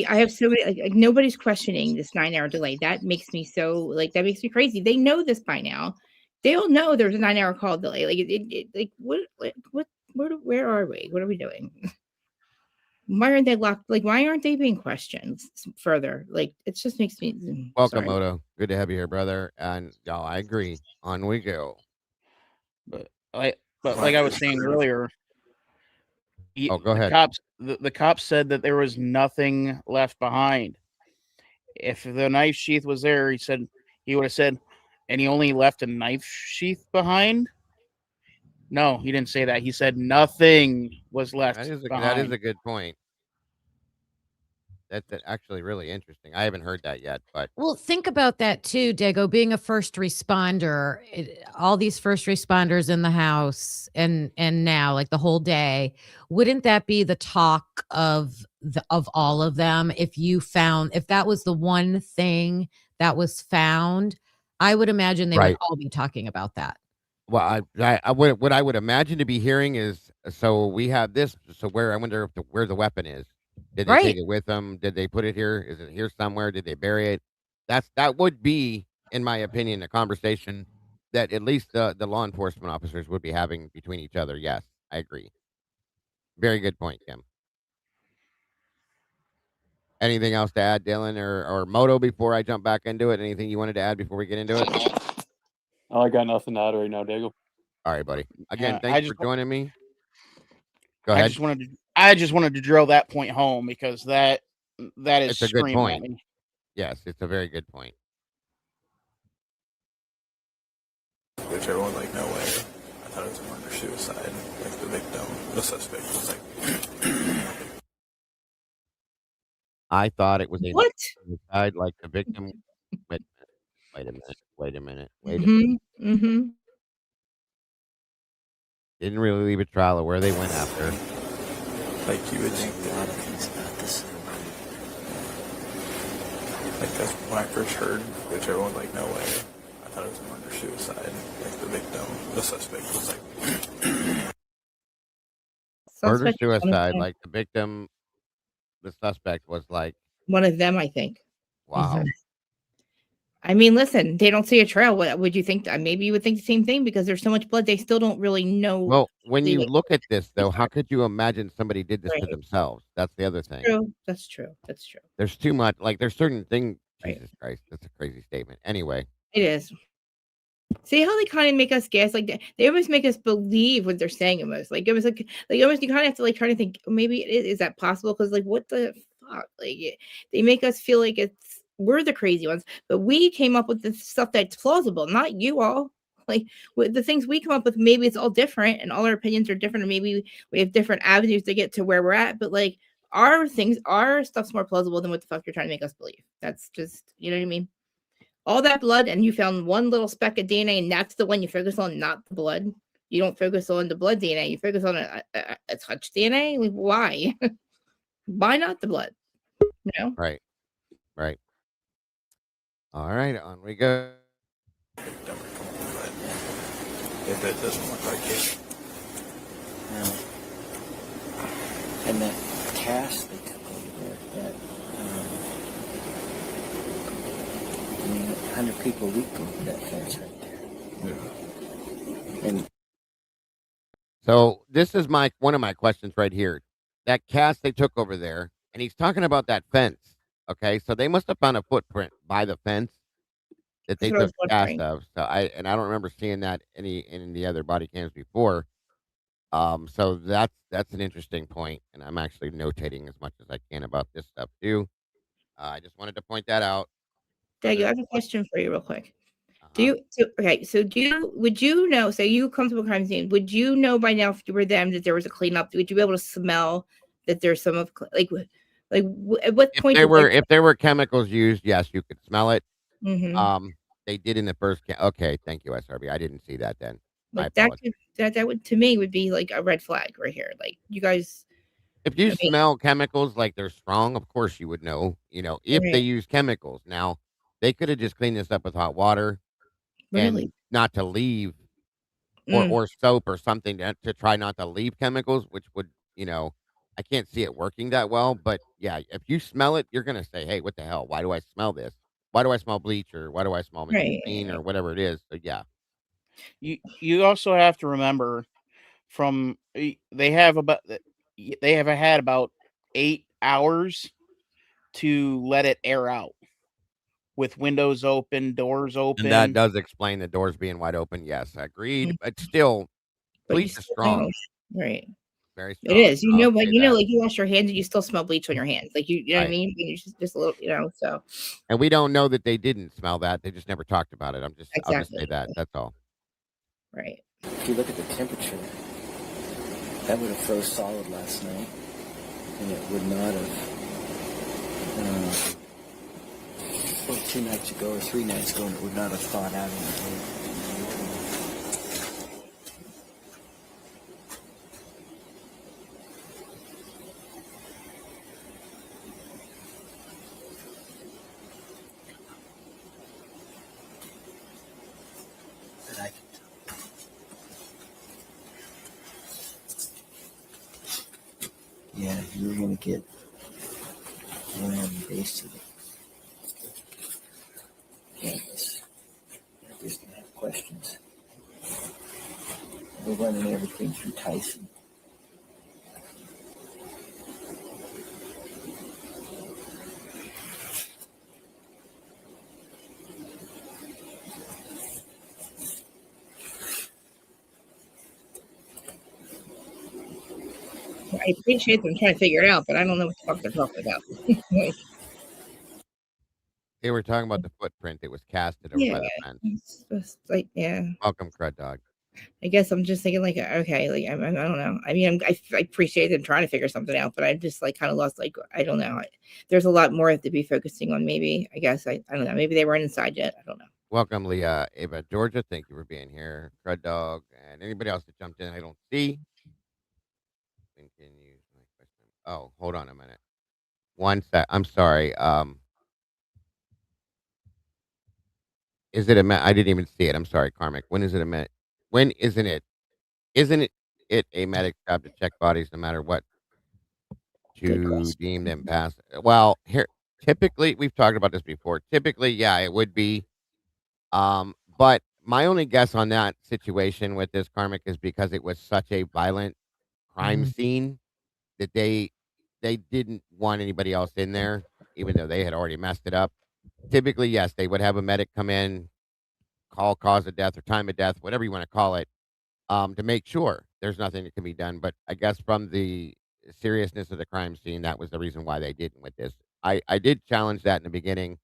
I have so many, like nobody's questioning this 9-hour delay. That makes me so, that makes me crazy. They know this by now. They all know there's a 9-hour call delay. Where are we? What are we doing? Why aren't they locked? Why aren't they being questioned further? It just makes me. Welcome, Moto. Good to have you here, brother. And y'all, I agree. On we go. But like I was saying earlier. Go ahead. The cops said that there was nothing left behind. If the knife sheath was there, he would have said, and he only left a knife sheath behind. No, he didn't say that. He said nothing was left behind. That is a good point. That's actually really interesting. I haven't heard that yet, but well, think about that too, Dago. Being a first responder, all these first responders in the house, and now the whole day, wouldn't that be the talk of all of them? If that was the one thing that was found, I would imagine they would all be talking about that. Well, what I would imagine to be hearing is, so we have this. So I wonder where the weapon is. Did they take it with them? Did they put it here? Is it here somewhere? Did they bury it? That would be, in my opinion, a conversation that at least the law enforcement officers would be having between each other. Yes, I agree. Very good point, Kim. Anything else to add, Dylan or Moto, before I jump back into it? Anything you wanted to add before we get into it? Oh, I got nothing to add right now, Dago. All right, buddy. Again, thanks for joining me. Go I ahead. just wanted to drill that point home because that is it's a good point. At me. Yes, it's a very good point. Which everyone no way. I thought it was a murder suicide. The victim, the suspect was I thought it was a what? suicide, the victim. Wait a minute. Wait a minute. Wait a minute. Didn't really leave a trail of where they went after. Like you would think A lot of things about this. like that's when I first heard, which everyone was like, no way. I thought it was a murder suicide. Like the victim, the suspect was like, Murder Suspect is one of suicide. them. Like the victim, the suspect was like, One of them, I think. wow. I mean, listen, they don't see a trail. What would you think? Maybe you would think the same thing because there's so much blood. They still don't really know. Well, when the you look at this, though, how could you imagine somebody did this to Right. themselves? That's the other thing. True. That's true. That's true. There's too much. Like, there's certain things. Right. Jesus Christ, that's a crazy statement. Anyway, It is. See how they kind of make us guess? Like they almost make us believe what they're saying. Almost like it was like almost you kind of have to like try to think maybe it is that possible? Because like what the fuck? Like they make us feel like we're the crazy ones, but we came up with the stuff that's plausible, not you all. Like with the things we come up with, maybe it's all different and all our opinions are different, or maybe we have different avenues to get to where we're at. But like our stuff's more plausible than what the fuck you're trying to make us believe. That's just, you know what I mean? All that blood, and you found one little speck of DNA, and that's the one you focus on, not the blood. You don't focus on the blood DNA. You focus on a touch DNA. Like, why? Why not the blood? You know? right. All right, on we go. victim or something, but if it doesn't look like it, And that cast they took over there, that, I mean, 100 people a week go over that fence right there. And So this is one of my questions right here. That cast they took over there, and he's talking about that fence. Okay, so they must have found a footprint by the fence that they That's what I took was cast wondering. of. So I don't remember seeing that in the other body cams before. So that's an interesting point, and I'm actually notating as much as I can about this stuff too. I just wanted to point that out. Dad, I have a question for you real quick. Do Uh-huh. would you know, say you come to a crime scene, would you know by now if you were them that there was a cleanup? Would you be able to smell that there's some of at what If point there were chemicals used, yes, you could smell it. Mhm. They did in the first. Okay, thank you, SRB. I didn't see that then. My Like that apologies. that would to me would be like a red flag right here. Like you guys, If you I mean, smell chemicals like they're strong, of course you would know. If they right, use chemicals. Now, they could have just cleaned this up with hot water really. and not to leave Mm, or soap or something to try not to leave chemicals, which would, I can't see it working that well. But yeah, if you smell it, you're gonna say, "Hey, what the hell? Why do I smell this? Why do I smell bleach or why do I smell clean right. or whatever it is?" So yeah, You also have to remember they have had about 8 hours to let it air out with windows open, doors and that open. does explain the doors being wide open. Yes, agreed. Mm, But still, but you bleach is still know. strong, Right. very It strong. is. You I'll know, but say you know, that. like you wash your hands and you still smell bleach on your hands. Like you know what I Right. mean? You just a little, so And we don't know that they didn't smell that. They just never talked about it. I'll just say exactly. that. That's all. Right. if you look at the temperature, that would have froze solid last night, and it would not have. 2 nights ago or 3 nights ago, and it would not have thawed out in the day. But I can tell. Yeah, you're gonna get base to the campus. They're just gonna have questions. We're running everything through Tyson. I appreciate them trying to figure it out, but I don't know what the fuck they're talking about. Like, They were talking about the footprint that was casted over yeah, by the fence. it's just like Welcome, Crud Dog. I guess I'm just thinking like okay, like I don't know. I mean, I appreciate them trying to figure something out, but I'm just like kind of lost. Like I don't know. There's a lot more to be focusing on. Maybe I guess I don't know. Maybe they weren't inside yet. I don't know. Welcome, Leah, Ava, Georgia. Thank you for being here. Crud Dog, and anybody else that jumped in, I don't see. Continue my question. Oh, hold on a minute. One sec. I'm sorry. Is it a minute? I didn't even see it. I'm sorry, Karmic. When is it a minute? When isn't it? Isn't it a medic's job to check bodies no matter what Good to question. deem them pass? Well, here typically we've talked about this before. Typically, yeah, it would be. But my only guess on that situation with this Karmic is because it was such a violent crime Mhm. scene that they didn't want anybody else in there, even though they had already messed it up. Typically, yes, they would have a medic come in, call cause of death or time of death, whatever you want to call it, to make sure there's nothing that can be done. But I guess from the seriousness of the crime scene, that was the reason why they didn't with this. I did challenge that in the beginning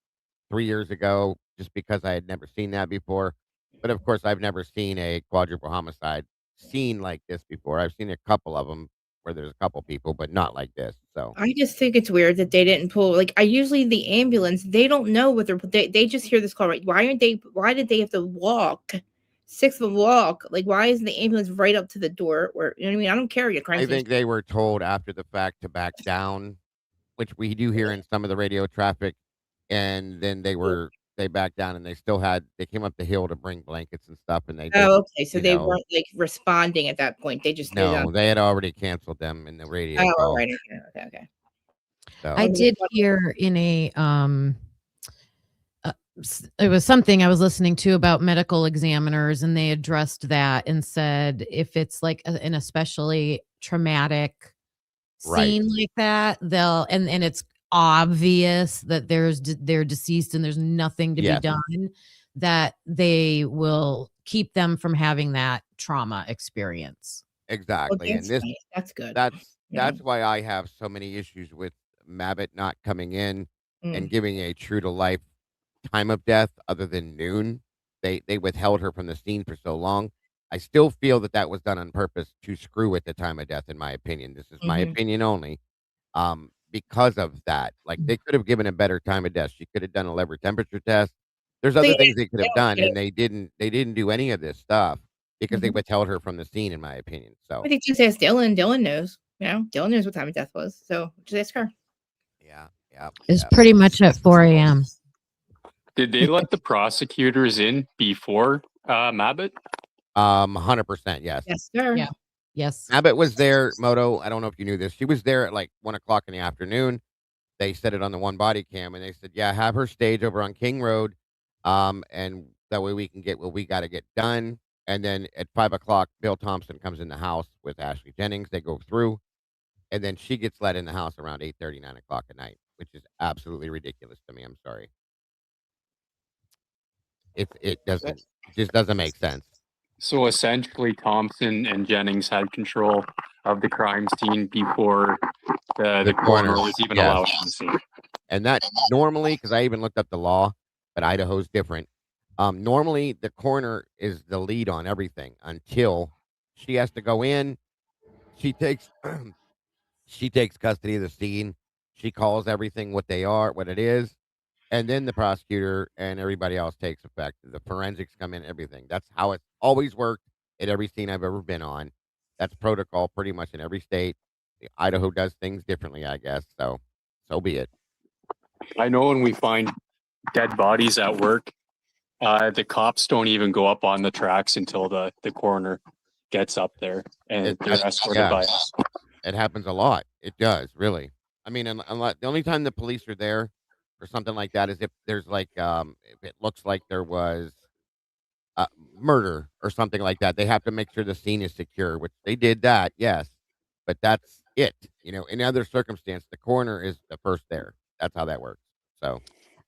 3 years ago, just because I had never seen that before. But of course, I've never seen a quadruple homicide scene like this before. I've seen a couple of them where there's a couple people, but not like this. So I just think it's weird that they didn't pull. Like, I usually the ambulance, they don't know what they just hear this call, right? Why did they have to walk 6 foot walk? Like, why isn't the ambulance right up to the door? Or, you know what I mean? I don't care. Your crime I scene. think they were told after the fact to back down, which we do hear in some of the radio traffic. And then they backed down and they came up the hill to bring blankets and stuff. And they did, Oh, okay. So you they know, weren't like responding at that point. They just did no, they had already canceled them in the radio Oh, all call. right. Okay. Okay. I So did hear in a it was something I was listening to about medical examiners, and they addressed that and said if it's like an especially traumatic right. scene like that, they'll and it's obvious that they're deceased and there's nothing to be Yes. done, that they will keep them from having that trauma experience. Exactly. And That's nice. That's good. that's why I have so many issues with Mabbott not coming in and Mm. giving a true to life time of death other than noon. They withheld her from the scene for so long. I still feel that that was done on purpose to screw with the time of death, in my opinion. This is my Mhm. opinion only. Because of that, like they could have given a better time of death. She could have done a liver temperature test. There's other things they could have done, and they didn't. They didn't do any of this stuff because they Mhm. withheld her from the scene, in my opinion. I So think just ask Dylan. Dylan knows. You know, Dylan knows what time of death was. So just ask her. yeah, It's pretty much at 4 a.m. Did they let the prosecutors in before Mabbott? 100%, yes. Yes, sir. Yeah. Yes. Abbott was there, Moto. I don't know if you knew this. She was there at like 1 o'clock in the afternoon. They said it on the one body cam, and they said, "Yeah, have her stage over on King Road, and that way we can get what we got to get done." And then at 5 o'clock, Bill Thompson comes in the house with Ashley Jennings. They go through, and then she gets let in the house around 8:30, 9 o'clock at night, which is absolutely ridiculous to me. I'm sorry. It just doesn't make sense. So essentially, Thompson and Jennings had control of the crime scene before the coroner was even yes. allowed on the scene. And that normally, because I even looked up the law, but Idaho's different. Normally, the coroner is the lead on everything until she has to go in. She takes she takes custody of the scene. She calls everything what it is, and then the prosecutor and everybody else takes effect. The forensics come in, everything. That's how it's always worked at every scene I've ever been on. That's protocol pretty much in every state. Idaho does things differently, I guess. So be it. I know when we find dead bodies at work, the cops don't even go up on the tracks until the coroner gets up there, and they're escorted by us. It happens a lot. It does, really. I mean, unless the only time the police are there for something like that is if there's like, if it looks like there was murder or something like that. They have to make sure the scene is secure, which they did that, yes, but that's it. In other circumstance, the coroner is the first there. That's how that works. So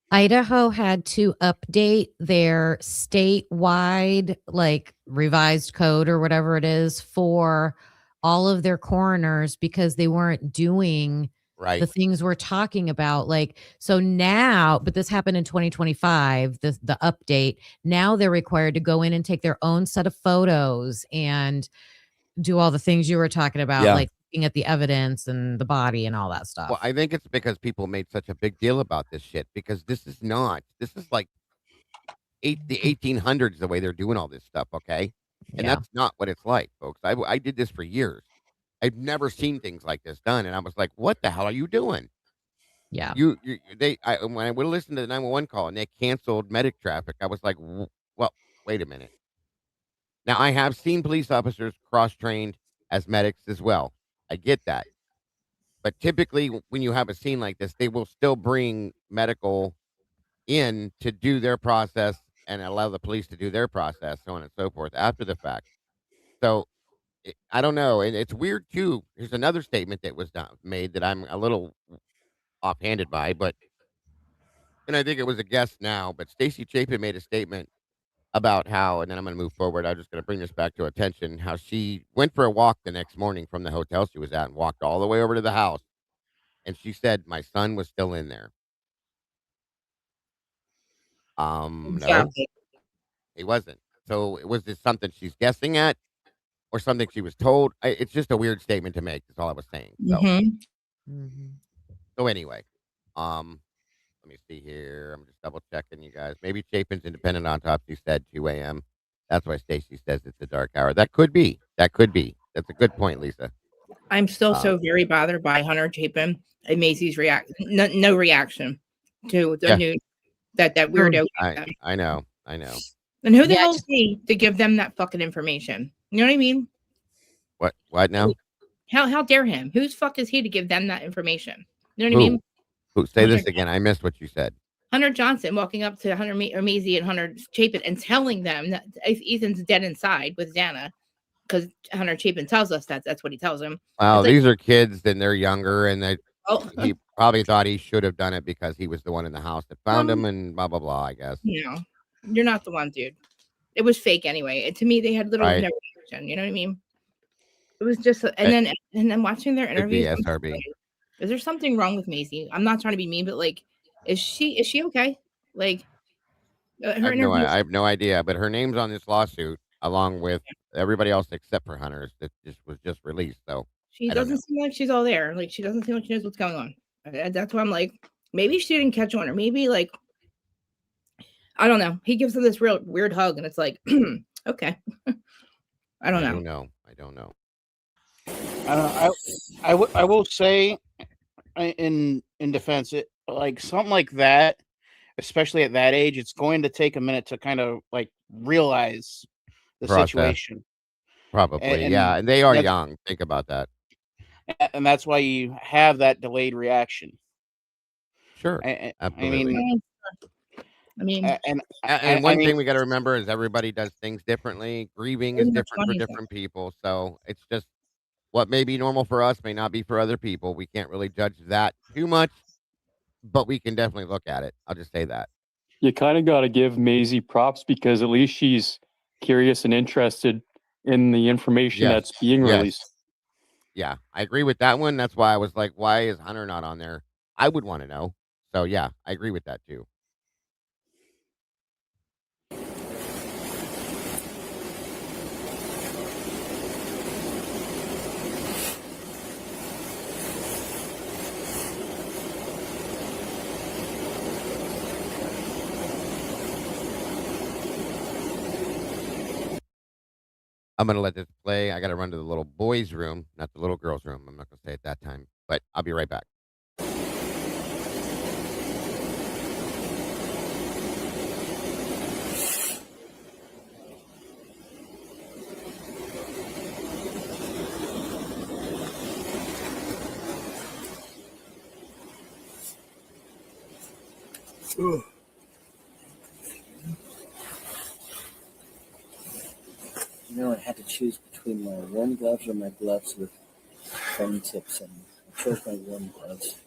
Idaho had to update their statewide, like revised code or whatever it is for all of their coroners because they weren't doing right. the things we're talking about. Like, so now, but this happened in 2025, the update. Now they're required to go in and take their own set of photos and do all the things you were talking about, Yeah. like looking at the evidence and the body and all that stuff. Well, I think it's because people made such a big deal about this shit because this is like the 1800s the way they're doing all this stuff, okay? And Yeah. that's not what it's like, folks. I did this for years. I've never seen things like this done, and I was like, "What the hell are you doing?" Yeah. When I would listen to the 911 call and they canceled medic traffic, I was like, "Well, wait a minute." Now, I have seen police officers cross-trained as medics as well. I get that. But typically, when you have a scene like this, they will still bring medical in to do their process and allow the police to do their process, so on and so forth after the fact. So I don't know, and it's weird too. Here's another statement that was made that I'm a little offhanded by, and I think it was a guess now. But Stacy Chapin made a statement about how, and then I'm going to move forward. I'm just going to bring this back to attention. How she went for a walk the next morning from the hotel she was at and walked all the way over to the house, and she said my son was still in there. No, Exactly. he wasn't. So was this something she's guessing at, or something she was told? It's just a weird statement to make. That's all I was saying. So, Mhm. so anyway, let me see here. I'm just double checking, you guys. Maybe Chapin's independent autopsy said 2 a.m. That's why Stacy says it's a dark hour. That could be. That could be. That's a good point, Lisa. I'm still Uh, so very bothered by Hunter Chapin and Macy's no reaction to the Yeah. news that weirdo. I know. And who the Yeah, hell is he to give them that fucking information? You know what I mean? What now? How dare him? Whose fuck is he to give them that information? You know what I mean? Who? Say Hunter this again. I missed what you said. Hunter Johnson walking up to Hunter or Maisie and Hunter Chapin and telling them that Ethan's dead inside with Xana, because Hunter Chapin tells us that's what he tells him. Well, It's like, these are kids and they're younger, and oh, he probably thought he should have done it because he was the one in the house that found him, and blah blah blah. I guess. no, you're not the one, dude. It was fake anyway. To me, they had little Right. no reaction. You know what I mean? It was just, Eh, and then watching their Could be interviews. SRB. Is there something wrong with Maisie? I'm not trying to be mean, but like, is she okay? Like, her interview. I have no idea, but her name's on this lawsuit along with everybody else except for Hunter's that was just released. So She I don't know. doesn't seem like she's all there. Like, she doesn't seem like she knows what's going on. That's why I'm like, maybe she didn't catch on, or maybe like, I don't know. He gives her this real weird hug, and it's like, okay. I don't know. I don't know. I will say, in defense, it like something like that, especially at that age, it's going to take a minute to kind of like realize the Process. situation. Probably, And yeah. And they are that's- young. Think about that. and that's why you have that delayed reaction. Sure, absolutely. I mean, and one thing we got to remember is everybody does things differently. Grieving is different for different people, so it's just what may be normal for us may not be for other people. We can't really judge that too much, but we can definitely look at it. I'll just say that. You kind of got to give Maisie props because at least she's curious and interested in the information that's being released. Yeah, I agree with that one. That's why I was like, why is Hunter not on there? I would want to know. So yeah, I agree with that too. I'm going to let this play. I got to run to the little boys' room, not the little girls' room. I'm not going to say it that time, but I'll be right back. You know, I had to choose between my warm gloves or my gloves with foam tips, and I chose my warm gloves.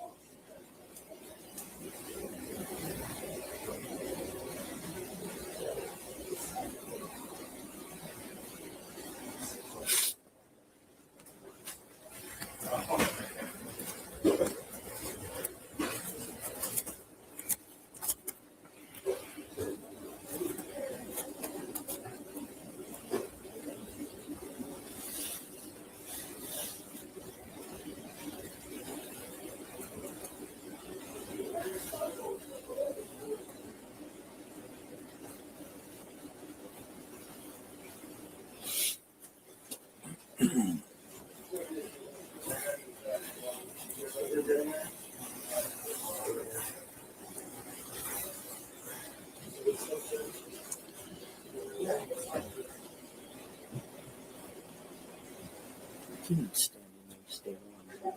didn't stand in there, stay warm.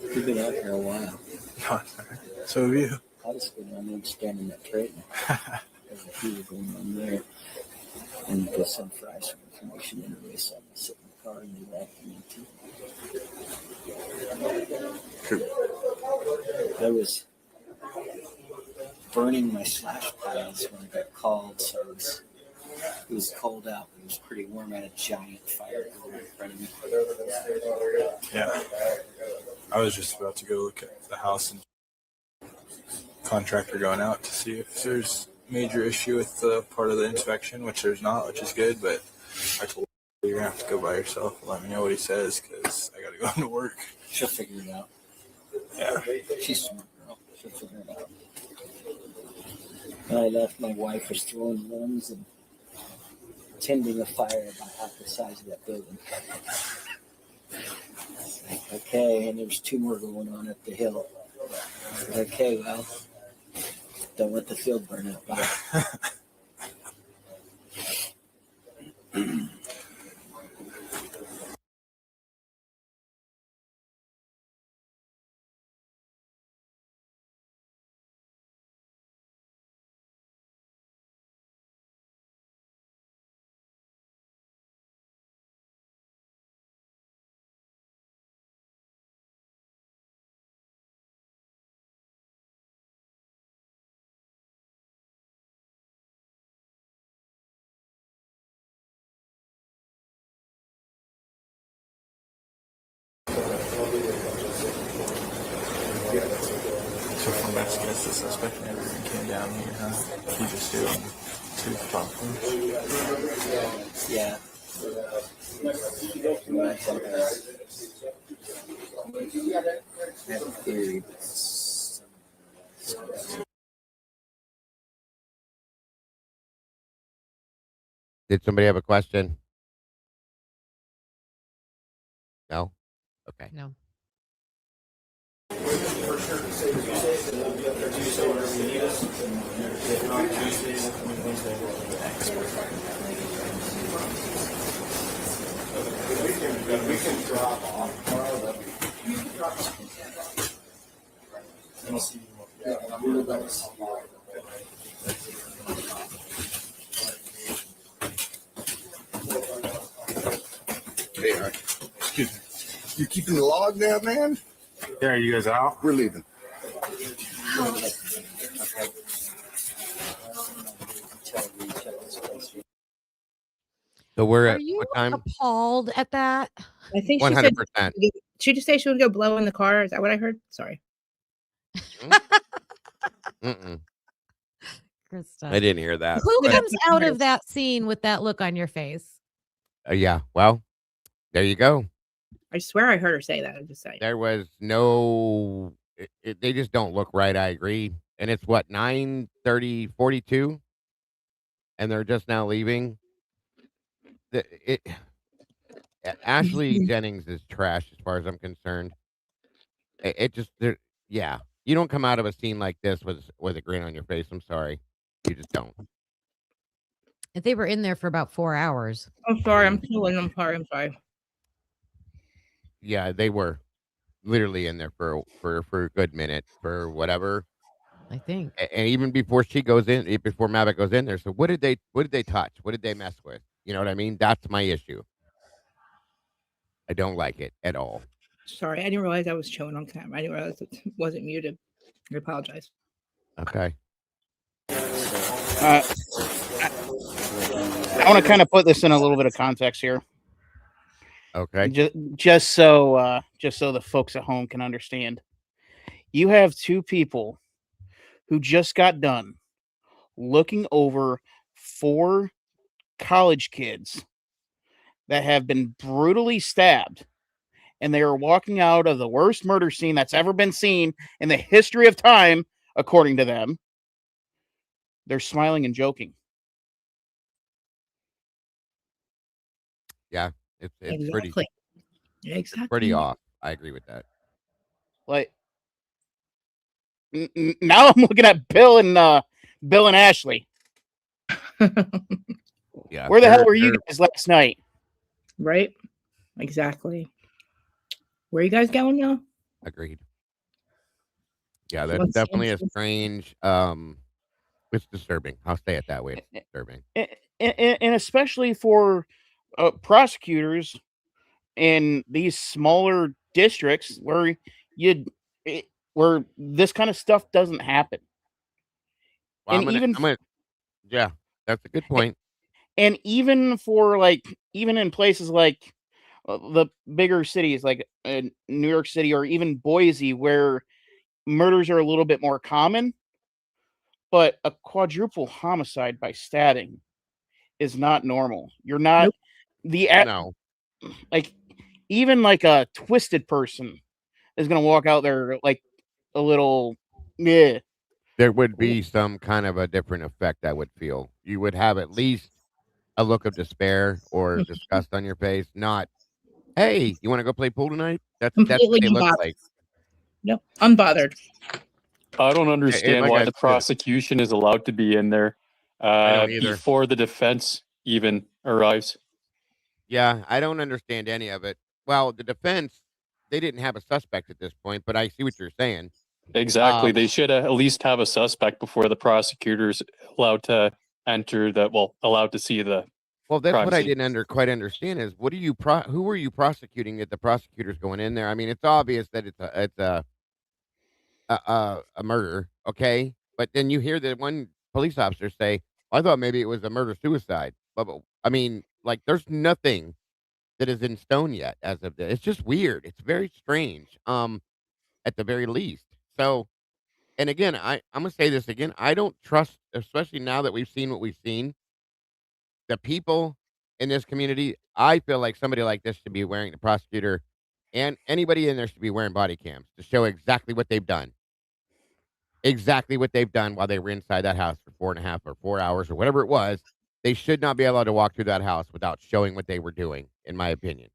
You've been out here a while. So have you. I just been on there standing in that trailer. There's a heater going on there. And go send Fry some information anyway, so I'm going to sit in the car and do that for me too. I was burning my slash piles when I got called, so it was cold out, but it was pretty warm. I had a giant fire going in front of me. Yeah. I was just about to go look at the house and contractor going out to see if there's major issue with the part of the inspection, which there's not, which is good, but I told her you're gonna have to go by yourself and let me know what he says because I gotta go into work. She'll figure it out. Yeah. She's a smart girl. She'll figure it out. When I left, my wife was throwing limbs and tending a fire about half the size of that building. Okay, and there's 2 more going on up the hill. Okay, well, don't let the field burn up. Bye. So from best guess, the suspect never even came down here, huh? He just doing 2 popcorn. Yeah. I have a theory, but Did somebody have a question? No? Okay. No. We can drop off tomorrow. Hey, excuse me. You keeping the log now, man? Yeah, are you guys out? We're leaving. So we're Are at you what time? appalled at that? I think she 100%. said. She just say she would go blow in the car. Is that what I heard? Sorry. Mm-mm. Krista. I didn't hear that. Who but- comes out of that scene with that look on your face? Yeah. Well, there you go. I swear I heard her say that. I'm just saying. There was no. They just don't look right. I agree. And it's what 9:30:42, and they're just now leaving. Ashley Jennings is trash as far as I'm concerned. It just yeah. You don't come out of a scene like this with a grin on your face. I'm sorry, you just don't. If they were in there for about 4 hours. I'm sorry. I'm killing. I'm sorry. I'm sorry. Yeah, they were literally in there for a good minute for whatever. I think. And even before she goes in, before Mavic goes in there, so what did they touch? What did they mess with? You know what I mean? That's my issue. I don't like it at all. Sorry, I didn't realize I was chewing on camera. I didn't realize it wasn't muted. I apologize. Okay. I want to kind of put this in a little bit of context here. Okay. Just so the folks at home can understand. You have 2 people who just got done looking over 4 college kids that have been brutally stabbed, and they are walking out of the worst murder scene that's ever been seen in the history of time, according to them. They're smiling and joking. Yeah, it's Exactly. pretty Exactly. pretty off. I agree with that. Like now, I'm looking at Bill and Ashley. Yeah. Where the hell were you guys last night? Right. Exactly. Where are you guys going now? Agreed. Yeah, She that's wants definitely a answers. strange. It's disturbing. I'll say it that way. It's disturbing. And especially for prosecutors in these smaller districts where where this kind of stuff doesn't happen. Well, And yeah, that's a good point. And even for even in places like the bigger cities like New York City or even Boise, where murders are a little bit more common, but a quadruple homicide by stabbing is not normal. You're not No. like even like a twisted person is gonna walk out there like a little yeah. There would be some kind of a different effect, I would feel. You would have at least a look of despair or disgust on your face, not, "Hey, you wanna go play pool tonight?" That's what Completely they look unbothered. like. Nope, unbothered. I don't understand like why I the said- prosecution is allowed to be in there I don't either. before the defense even arrives. Yeah, I don't understand any of it. Well, the defense, they didn't have a suspect at this point, but I see what you're saying. Exactly. They should at least have a suspect before the prosecutor's allowed to enter allowed to see the Well, that's crime what I scene. didn't quite understand is what are you who are you prosecuting that the prosecutor's going in there? I mean, it's obvious that it's a murder, okay? But then you hear that one police officer say, "I thought maybe it was a murder suicide." But I mean, like there's nothing that is in stone yet as of this. It's just weird. It's very strange. At the very least. So, and again, I'm gonna say this again. I don't trust, especially now that we've seen what we've seen. The people in this community, I feel like somebody like this should be wearing the prosecutor, and anybody in there should be wearing body cams to show exactly what they've done. Exactly what they've done while they were inside that house for 4.5 or 4 hours or whatever it was. They should not be allowed to walk through that house without showing what they were doing, in my opinion.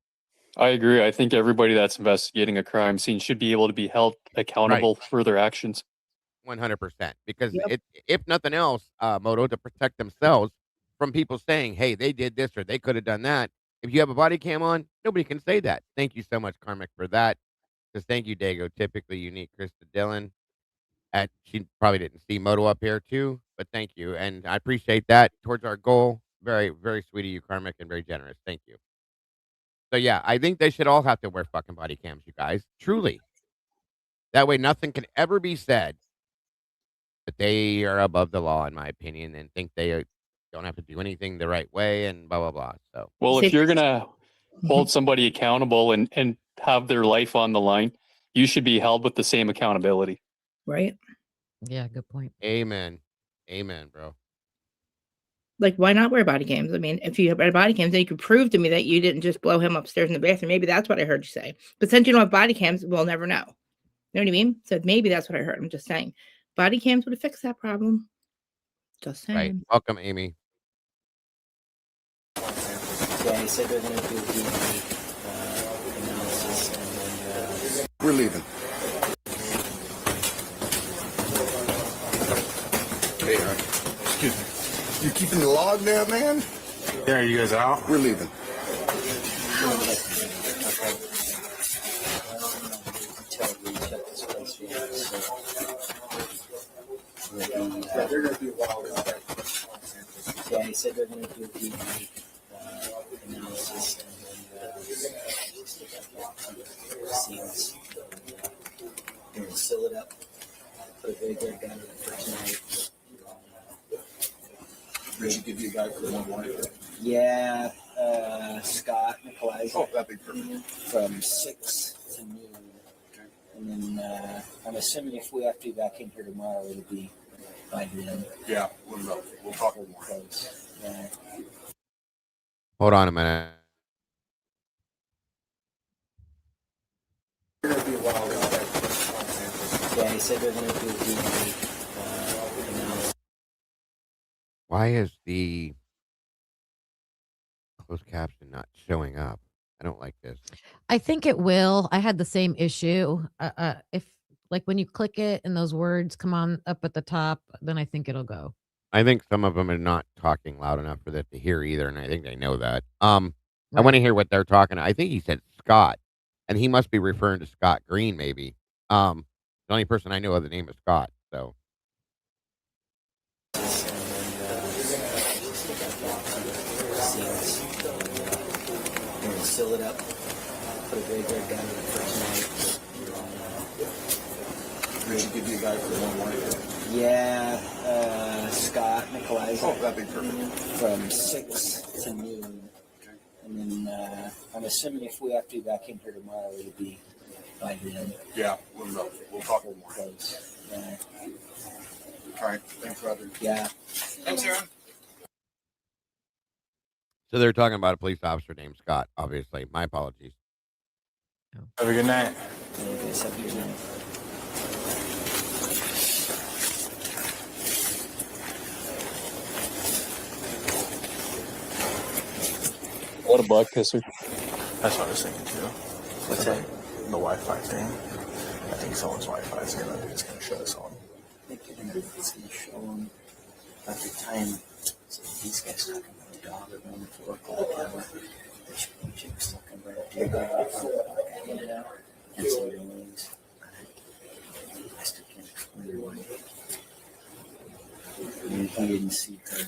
I agree. I think everybody that's investigating a crime scene should be able to be held accountable for their actions. 100%. Because if nothing else, Moto, to protect themselves from people saying, hey, they did this or they could have done that. If you have a body cam on, nobody can say that. Thank you so much, Carmick, for that. Because thank you, Dago. Typically unique, Krista Dillon. She probably didn't see Moto up here too, but thank you. And I appreciate that towards our goal. Very, very sweet of you, Carmick, and very generous. Thank you. So yeah, I think they should all have to wear fucking body cams, you guys. Truly. That way nothing can ever be said that they are above the law, in my opinion, and think they don't have to do anything the right way and blah, blah, blah. So, Well, if you're going to hold somebody accountable and have their life on the line, you should be held with the same accountability. Right. Yeah, good point. Amen. Amen, bro. Like, why not wear body cams? I mean, if you have body cams, then you could prove to me that you didn't just blow him upstairs in the bathroom. Maybe that's what I heard you say. But since you don't have body cams, we'll never know. You know what I mean? So maybe that's what I heard. I'm just saying. Body cams would have fixed that problem. Just saying. Right. Welcome, Amy. Yeah, he said they're going to do DNA analysis and then... We're leaving. Hey, excuse me. You keeping the log there, man? Yeah, you guys out? We're leaving. Yeah, they're going to do wild. Yeah, he said they're going to do DNA analysis and then scenes. And seal it up. Put a big gun for tonight. Did she give you a guy for 1 morning? Yeah, Scott Nicolai. Oh, that'd be perfect. From 6 to noon. And then I'm assuming if we have to be back in here tomorrow, it'll be by then. Yeah, we'll talk more. Close. Yeah. Hold on a minute. They're going to be wild. Yeah, he said they're going to do DNA analysis. Why is the closed caption not showing up? I don't like this. I think it will. I had the same issue. If like when you click it and those words come on up at the top, then I think it'll go. I think some of them are not talking loud enough for that to hear either, and I think they know that. I want to hear what they're talking. I think he said Scott, and he must be referring to Scott Green, maybe. The only person I know of the name is Scott. So seal it up. Put a graveyard down the first night. Did you give you a guy for one morning? Yeah, Scott Nikolai. Oh, that'd be perfect. From 6 to noon. And then I'm assuming if we have to be back in here tomorrow, it'll be by then. Yeah, we'll talk a little more. Close. Yeah. All right. Thanks, Roger. Yeah. Thanks, Aaron. So they're talking about a police officer named Scott, obviously. My apologies. Have a good night. What a butt kisser. That's what I was thinking too. What's that? The Wi-Fi thing. I think someone's Wi-Fi is gonna show us on. I think it's going to show them at the time. So these guys talking about the dog are going to 4 o'clock hour. The chicks looking right up to the dog. And so the wings. I still can't explain why. He didn't see her.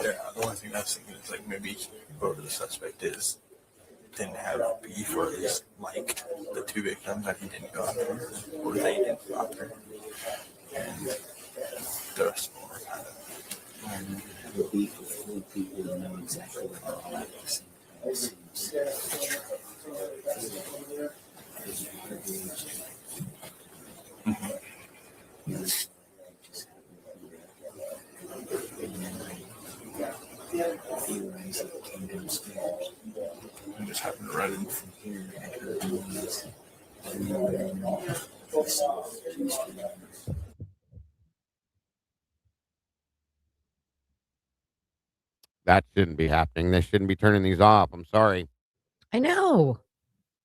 Yeah, the only thing I was thinking is like maybe whoever the suspect is didn't have beef or at least liked the 2 victims and he didn't go out there, or they didn't go out there. And the rest of them were kind of. And the beef with flu people know exactly what they're all at the same time. I just happened to run in from here. That shouldn't be happening. They shouldn't be turning these off. I'm sorry. I know.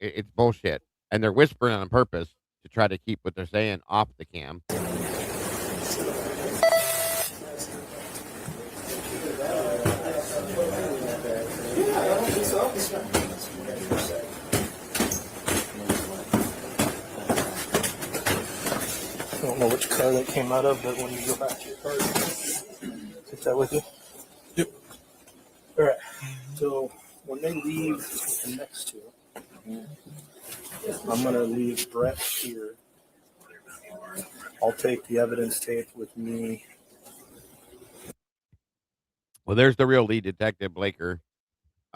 It's bullshit. And they're whispering on purpose to try to keep what they're saying off the cam. I don't know which car that came out of, but when you go back to your car, take that with you. Yep. All right. So when they leave the next two, I'm going to leave Brett here. I'll take the evidence tape with me. Well, there's the real lead detective, Blaker.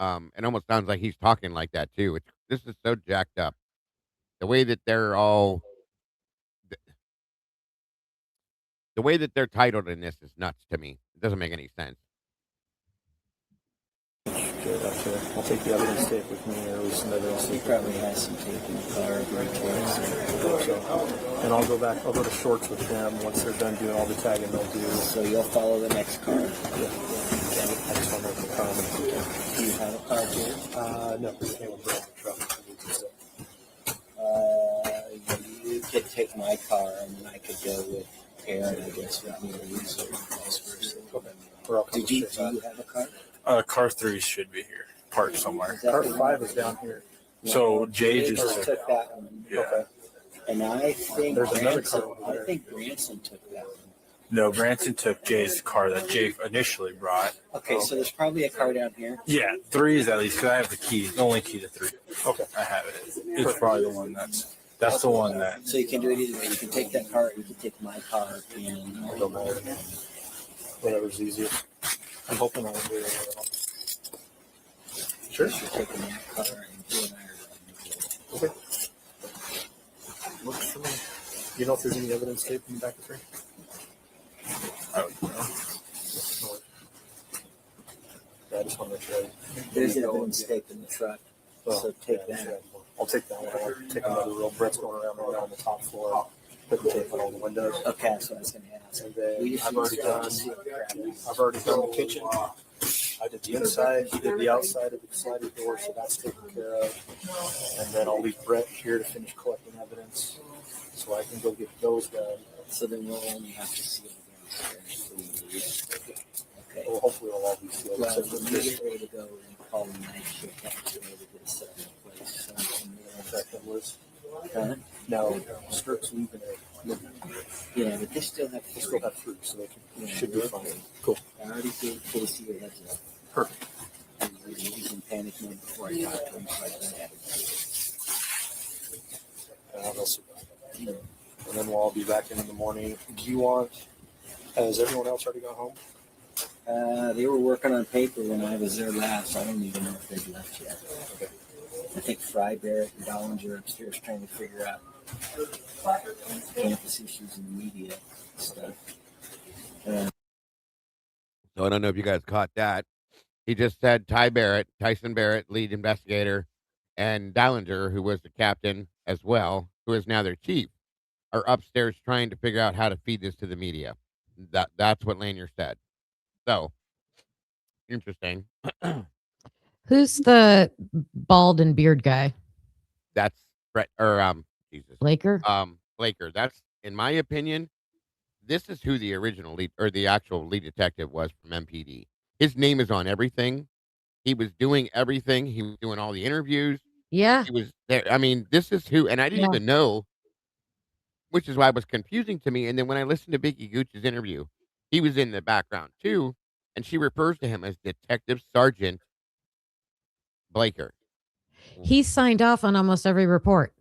It almost sounds like he's talking like that too. This is so jacked up. The way that they're all, the way that they're titled in this is nuts to me. It doesn't make any sense. Good, I'll take the evidence tape with me, or at least some evidence. He probably has some tape in the car. And I'll go back. I'll go to Shorts with them once they're done doing all the tagging they'll do. So you'll follow the next car. Yeah. I just want to make a comment. Do you have a car here? No. They will bring the truck. You could take my car, and then I could go with Aaron, I guess, with me or vice versa. Okay. Do you have a car? Car 3 should be here, parked somewhere. Car 5 is down here. So Jay just took that one. Yeah. Okay. And I think There's another car Branson, over there. I think Branson took that one. No, Branson took Jay's car that Jay initially brought. Okay, so there's probably a car down here. Yeah, 3 is at least because I have the key, the only key to 3. Okay. I have it. It's probably the one that's the one that. So you can do it either way. You can take that car, or you can take my car, and Whatever's easiest. I'm hoping I'll do it. Sure. You're taking that car, and you and I are Okay. Looks for me. You know if there's any evidence tape in the back of 3? I don't know. Yeah, I just want to make sure. There's evidence tape in the truck. So take that. I'll take that one. I'll take another real. Brett's going around right now on the top floor. Put the tape on all the windows. Okay, that's what I was going to ask. And then We just I've already done the kitchen. I did the inside. He did the outside of the sliding door, so that's taken care of. And then I'll leave Brett here to finish collecting evidence, so I can go get those done. So then we'll only have to see it again. Okay. Okay. Well, hopefully it'll all be sealed. Well, except for when we this. get ready to go and call the night shift, actually, to get it set in place. Effective Liz. Huh? No, Skirt's leaving it. Yeah, but they still have They still have fruit, so they can, Yeah. should be fine. Cool. I already gave Casey a heads up. Perfect. He's in panic mode before I talk to him. So I don't They'll survive. And then we'll all be back in the morning. Do you want? Has everyone else already gone home? They were working on paper when I was there last. I don't even know if they've left yet. Okay. I think Fry, Barrett, and Dollinger are upstairs trying to figure out campus issues in the media stuff. So I don't know if you guys caught that. He just said Tyson Barrett, lead investigator, and Dollinger, who was the captain as well, who is now their chief, are upstairs trying to figure out how to feed this to the media. That's what Lanier said. So interesting. Who's the bald and beard guy? That's Brett or Jesus. Blaker? Blaker. That's, in my opinion, this is who the original lead or the actual lead detective was from MPD. His name is on everything. He was doing everything. He was doing all the interviews. Yeah. He was there. I mean, this is who, and I didn't even know, which is why it was confusing to me. And then when I listened to Vicky Gooch's interview, he was in the background too, and she refers to him as Detective Sergeant Blaker. He signed off on almost every report.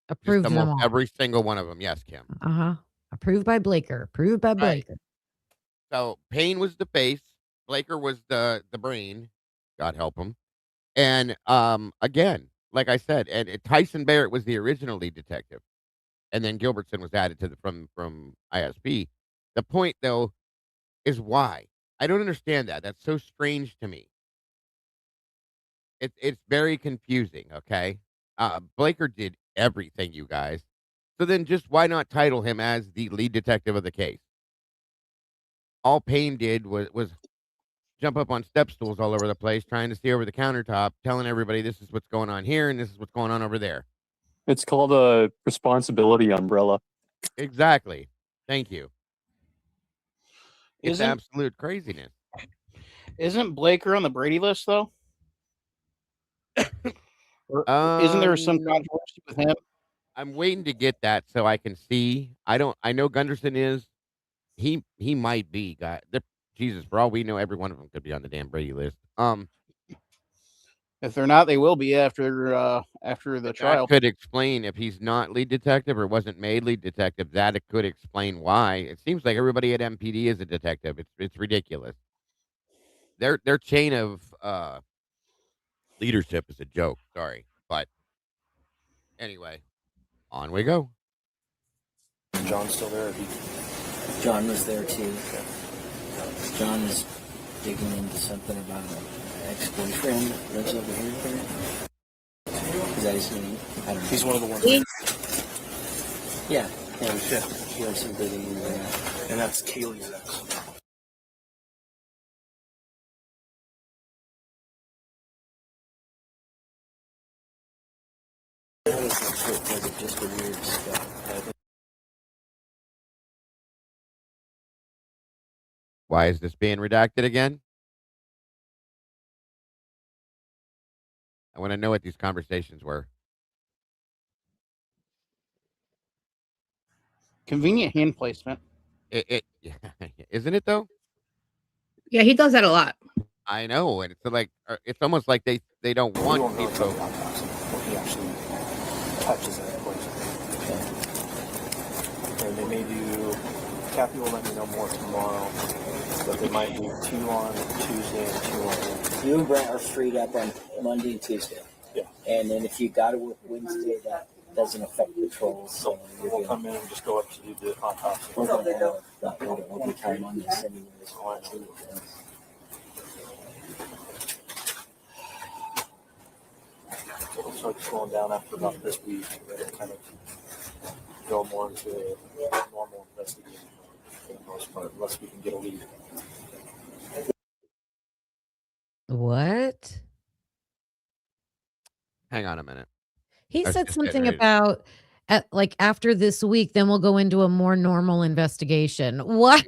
Approved them Almost all. every single one of them. Yes, Kim. Approved by Blaker. Approved by Blaker. So Payne was the face. Blaker was the brain. God help him. And again, like I said, and Tyson Barrett was the original lead detective, and then Gilbertson was added to the from ISP. The point though is why I don't understand that. That's so strange to me. It's very confusing. Okay, Blaker did everything, you guys. So then, just why not title him as the lead detective of the case? All Payne did was jump up on step stools all over the place, trying to see over the countertop, telling everybody this is what's going on here and this is what's going on over there. It's called a responsibility umbrella. Exactly. Thank you. It's Isn't- absolute craziness. Isn't Blaker on the Brady list though? Or isn't there some controversy with him? I'm waiting to get that so I can see. I know Gunderson is. He might be. God, Jesus, for all we know, every one of them could be on the damn Brady list. If they're not, they will be after the trial. That could explain if he's not lead detective or wasn't made lead detective. That it could explain why. It seems like everybody at MPD is a detective. It's ridiculous. Their chain of leadership is a joke. Sorry, but anyway, on we go. John's still there. John was there too. John is digging into something about an ex-boyfriend that lives over here. Is that his name? I don't know. He's one of the ones. Yeah. He has some digging into that. And that's Kaylee's ex. Just a weird stuff. Why is this being redacted again? I want to know what these conversations were. Convenient hand placement. Isn't it though? Yeah, he does that a lot. I know, and it's like it's almost like they don't want people. He actually touches that place. And they may do. Kathy will let me know more tomorrow, but they might do 2 on Tuesday and 2 on Wednesday. You and Brent are freed up on Monday and Tuesday. Yeah. And then if you got to work Wednesday, that doesn't affect patrols. So we'll come in and just go up to do the autopsy. We're going to have overtime on this anyways. So it'll start slowing down after about this week. It'll kind of go more into normal investigation for the most part, unless we can get a lead. What? Hang on a minute. He I was said just getting something ready to- about like after this week, then we'll go into a more normal investigation. What?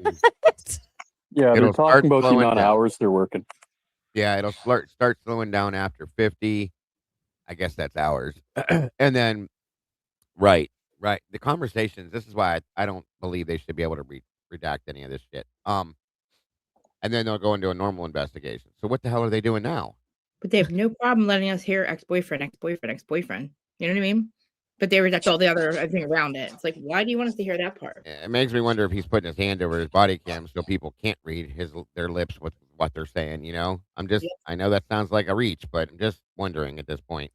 Yeah, they're It'll start talking about the slowing amount of down. hours they're working. Yeah, it'll start slowing down after 50. I guess that's hours. And then right, right. The conversations, this is why I don't believe they should be able to redact any of this shit. And then they'll go into a normal investigation. So what the hell are they doing now? But they have no problem letting us hear ex-boyfriend, ex-boyfriend, ex-boyfriend. You know what I mean? But they reject all the other everything around it. It's like, why do you want us to hear that part? It makes me wonder if he's putting his hand over his body cam so people can't read their lips with what they're saying, you know? Yep. I know that sounds like a reach, but I'm just wondering at this point.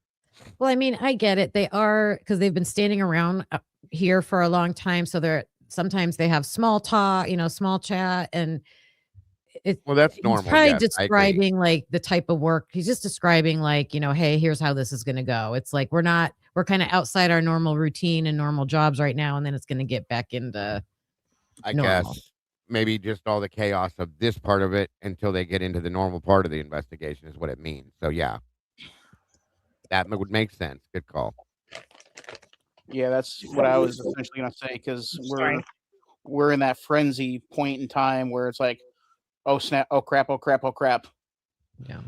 Well, I mean, I get it. They are because they've been standing around here for a long time. So they're sometimes they have small talk, small chat, and Well, that's he's normal. probably Yes, I agree. describing like the type of work. He's just describing like, hey, here's how this is going to go. It's like we're kind of outside our normal routine and normal jobs right now, and then it's going to get back into I normal. guess maybe just all the chaos of this part of it until they get into the normal part of the investigation is what it means. So yeah, that would make sense. Good call. Yeah, that's what I was essentially gonna say because Sorry. we're in that frenzy point in time where it's like, oh snap, oh crap, oh crap, oh crap. Yeah.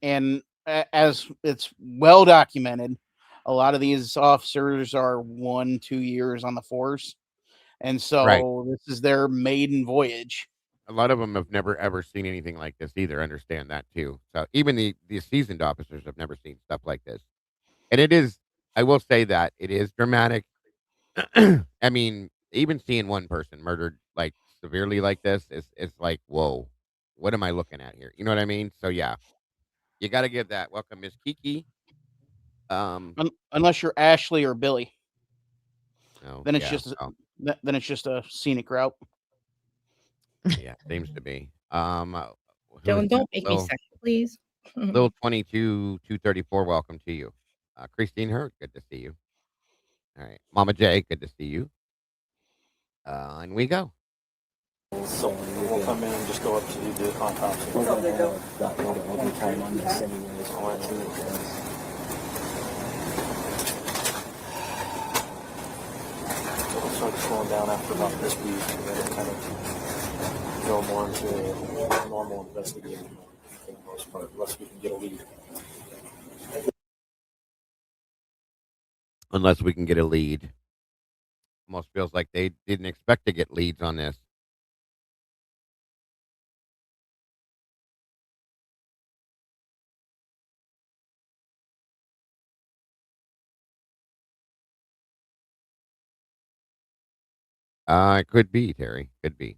And as it's well documented, a lot of these officers are 1-2 years on the force, and Right. so this is their maiden voyage. A lot of them have never ever seen anything like this either. Understand that too. So even the seasoned officers have never seen stuff like this. And it is, I will say that it is dramatic. I mean, even seeing one person murdered like severely like this is like, whoa, what am I looking at here? You know what I mean? So yeah, you got to give that. Welcome, Miss Kiki. Unless you're Ashley or Billy, Oh then it's yeah, just oh, then it's just a scenic route. yeah, seems to be. Who is Don't that? make me sick, please. Little 22 234. Welcome to you, Christine Hurd. Good to see you. All right, Mama J. Good to see you. And we go. So we'll come in and just go up to do the autopsy. We're going to have that little overtime on this anyways. So we'll start slowing down after about this week and then kind of go more into normal investigating for the most part, unless we can get a lead. Unless we can get a lead. Almost feels like they didn't expect to get leads on this. It could be, Terry. Could be.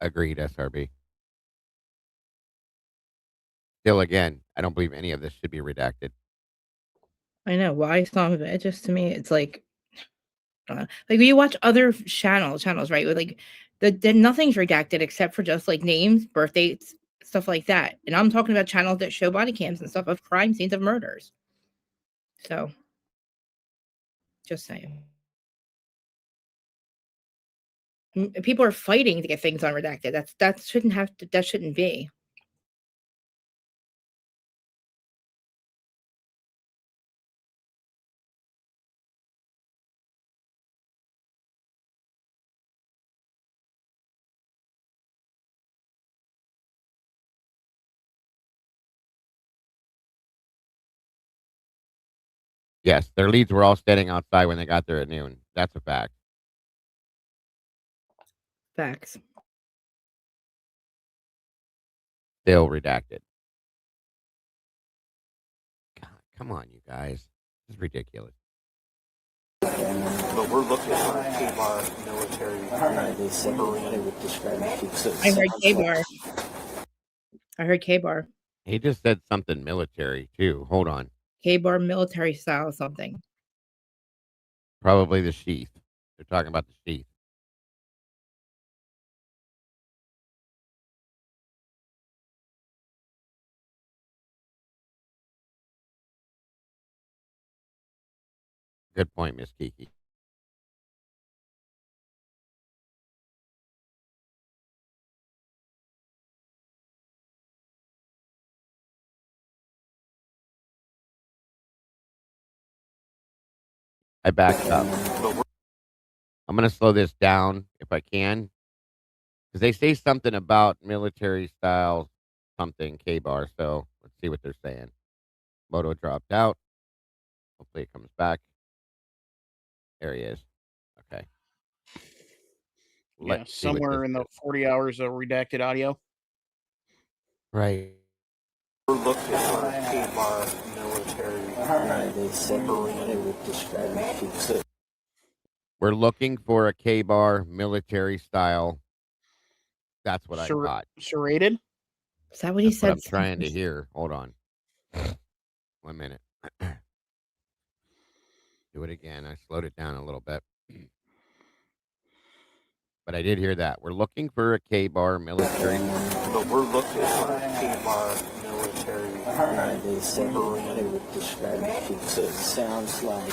Agreed, SRB. Still, again, I don't believe any of this should be redacted. I know why some of it. Just to me, it's like when you watch other channels, right? With like the nothing's redacted except for just like names, birth dates, stuff like that. And I'm talking about channels that show body cams and stuff of crime scenes of murders. So, just saying. People are fighting to get things unredacted. That shouldn't be. Yes, their leads were all standing outside when they got there at noon. That's a fact. Facts. Still redacted. God, come on, you guys. This is ridiculous. But we're looking for a K-bar military Marine. I heard K-bar. I heard K-bar. He just said something military, too. Hold on. K-bar military style something. Probably the sheath. They're talking about the sheath. Good point, Miss Kiki. I backed up. I'm going to slow this down if I can. Because they say something about military style something K-bar. So let's see what they're saying. Moto dropped out. Hopefully it comes back. There he is. Okay. Yeah, somewhere in the 40 hours of redacted audio. Right. We're looking for a K-bar military submarine. We're looking for a K-bar military style. That's what I got. Serrated? Is that what he That's what said? I'm trying to hear. Hold on. 1 minute. Do it again. I slowed it down a little bit. But I did hear that. We're looking for a K-bar military. But we're looking for a K-bar military submarine. Sounds like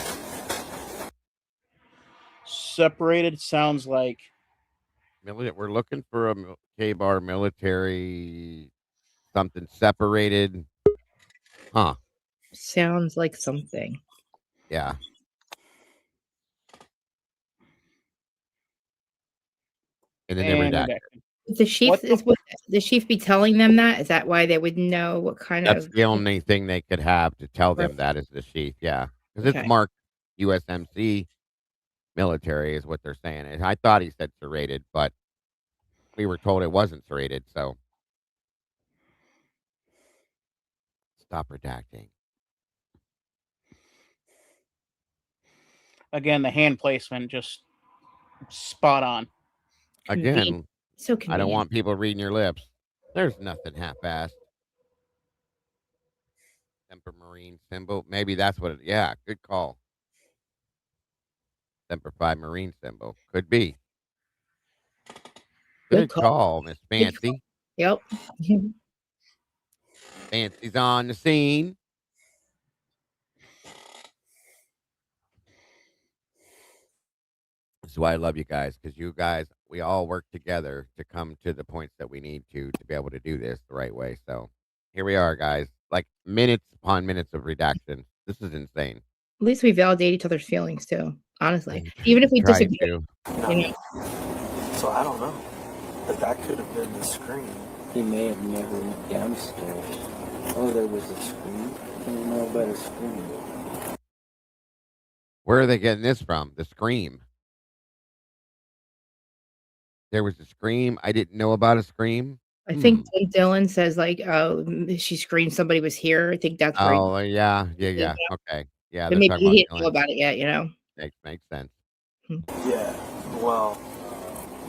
Separated sounds like We're looking for a K-bar military something separated. Huh. Sounds like something. Yeah. And then they redacted. The chief is what the chief be telling them that? Is that why they would know what kind That's of the only thing they could have to tell them that is the chief. Yeah. Because Okay. it's marked USMC military is what they're saying. And I thought he said serrated, but we were told it wasn't serrated. So stop redacting. again the hand placement just spot on. Again, so I convenient. don't want people reading your lips. There's nothing half-assed. Semper Marine symbol. Maybe that's what it. Yeah, good call. Semper Fi Marine symbol. Could be. Good call, Miss Fancy. Yep. Fancy's on the scene. This is why I love you guys, because you guys, we all work together to come to the points that we need to be able to do this the right way. So here we are, guys. Like minutes upon minutes of redaction. This is insane. At least we validate each other's feelings too. Honestly, even if we Try disagree. to. You know? So I don't know. But that could have been the screen. he may have never went downstairs. Oh, there was a screen. I don't know about a screen. Where are they getting this from? The Scream. There was a Scream. I didn't know about a Scream. I think Dylan says like, "Oh, she screamed somebody was here." I think that's where. Oh, yeah. Okay. Yeah, But they're maybe talking he about didn't know about it yet. You know. Makes sense. Yeah, well,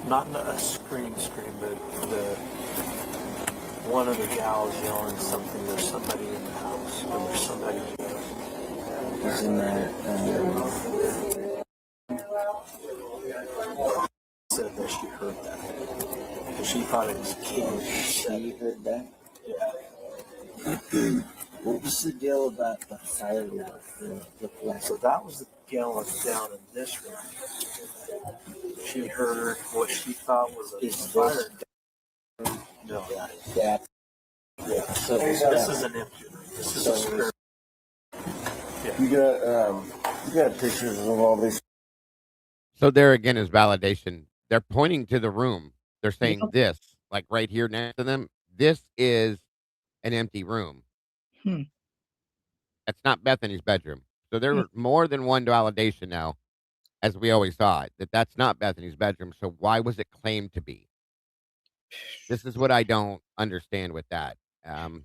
not a scream, but one of the gals yelling something. There's somebody in the house. Or there's somebody. He's in that. Said that she heard that. She thought it was kids. She heard that. Yeah. What was the deal about the firework? So that was the gal that's down in this room. She heard what she thought was a fire. No, yeah. So this is an empty room. This is a square. You got pictures of all these. So there again is validation. They're pointing to the room. They're saying this, like right here next to them. This is an empty room. That's not Bethany's bedroom. So there was more than one validation now, as we always saw it, that's not Bethany's bedroom. So why was it claimed to be? This is what I don't understand with that. Do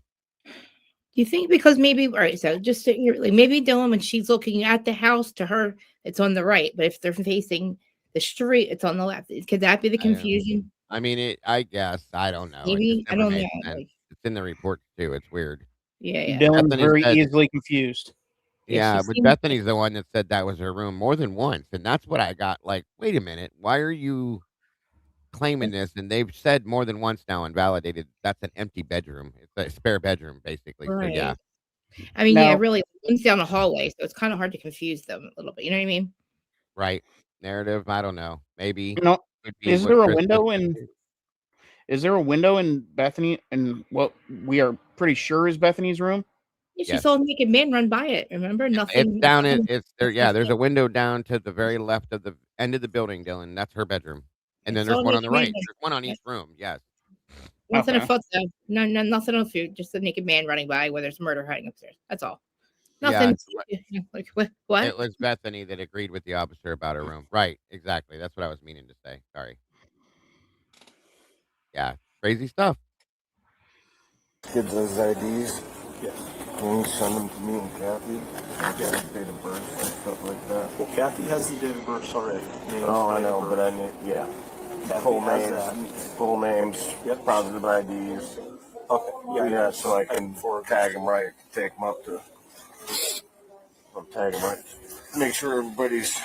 you think because maybe all right? So just like maybe Dylan, when she's looking at the house, to her it's on the right, but if they're facing the street, it's on the left. Could that be the confusion? I mean, I guess I don't know. Maybe I don't know. Like, it's in the report too. It's weird. Yeah. Dylan's very easily confused. Yeah, but Bethany's the one that said that was her room more than once, and that's what I got. Like, wait a minute, why are you claiming this? And they've said more than once now and validated that's an empty bedroom. It's a spare bedroom, basically. Right. So yeah. I mean, yeah, really, one's down the hallway, so it's kind of hard to confuse them a little bit. You know what I mean? Right. Narrative. I don't know. Maybe. No. Is there a window in? Is there a window in Bethany and what we are pretty sure is Bethany's room? Yeah, she Yes. saw a naked man run by it. Remember, nothing. It's down at it's there. Yeah, there's a window down to the very left of the end of the building, Dylan. That's her bedroom. And then Saw there's a one on naked the man. right. There's one on each room. Yes. Nothing Okay. afoot though. No, nothing on food. Just a naked man running by where there's murder hiding upstairs. That's all. Yeah, Nothing. Like what? it was Bethany that agreed with the officer about her room. Right, exactly. That's what I was meaning to say. Sorry. Yeah, crazy stuff. Kids those IDs. Yes. Can you send them to me and Kathy? Yeah, date of birth and stuff like that. Well, Kathy has the date of birth already. Oh, I know, but I need, yeah. Kathy Full has names, full names, Yep. positive IDs. Okay. Yeah, so I can tag them right, take them up to, I'll tag them right. Make sure everybody's.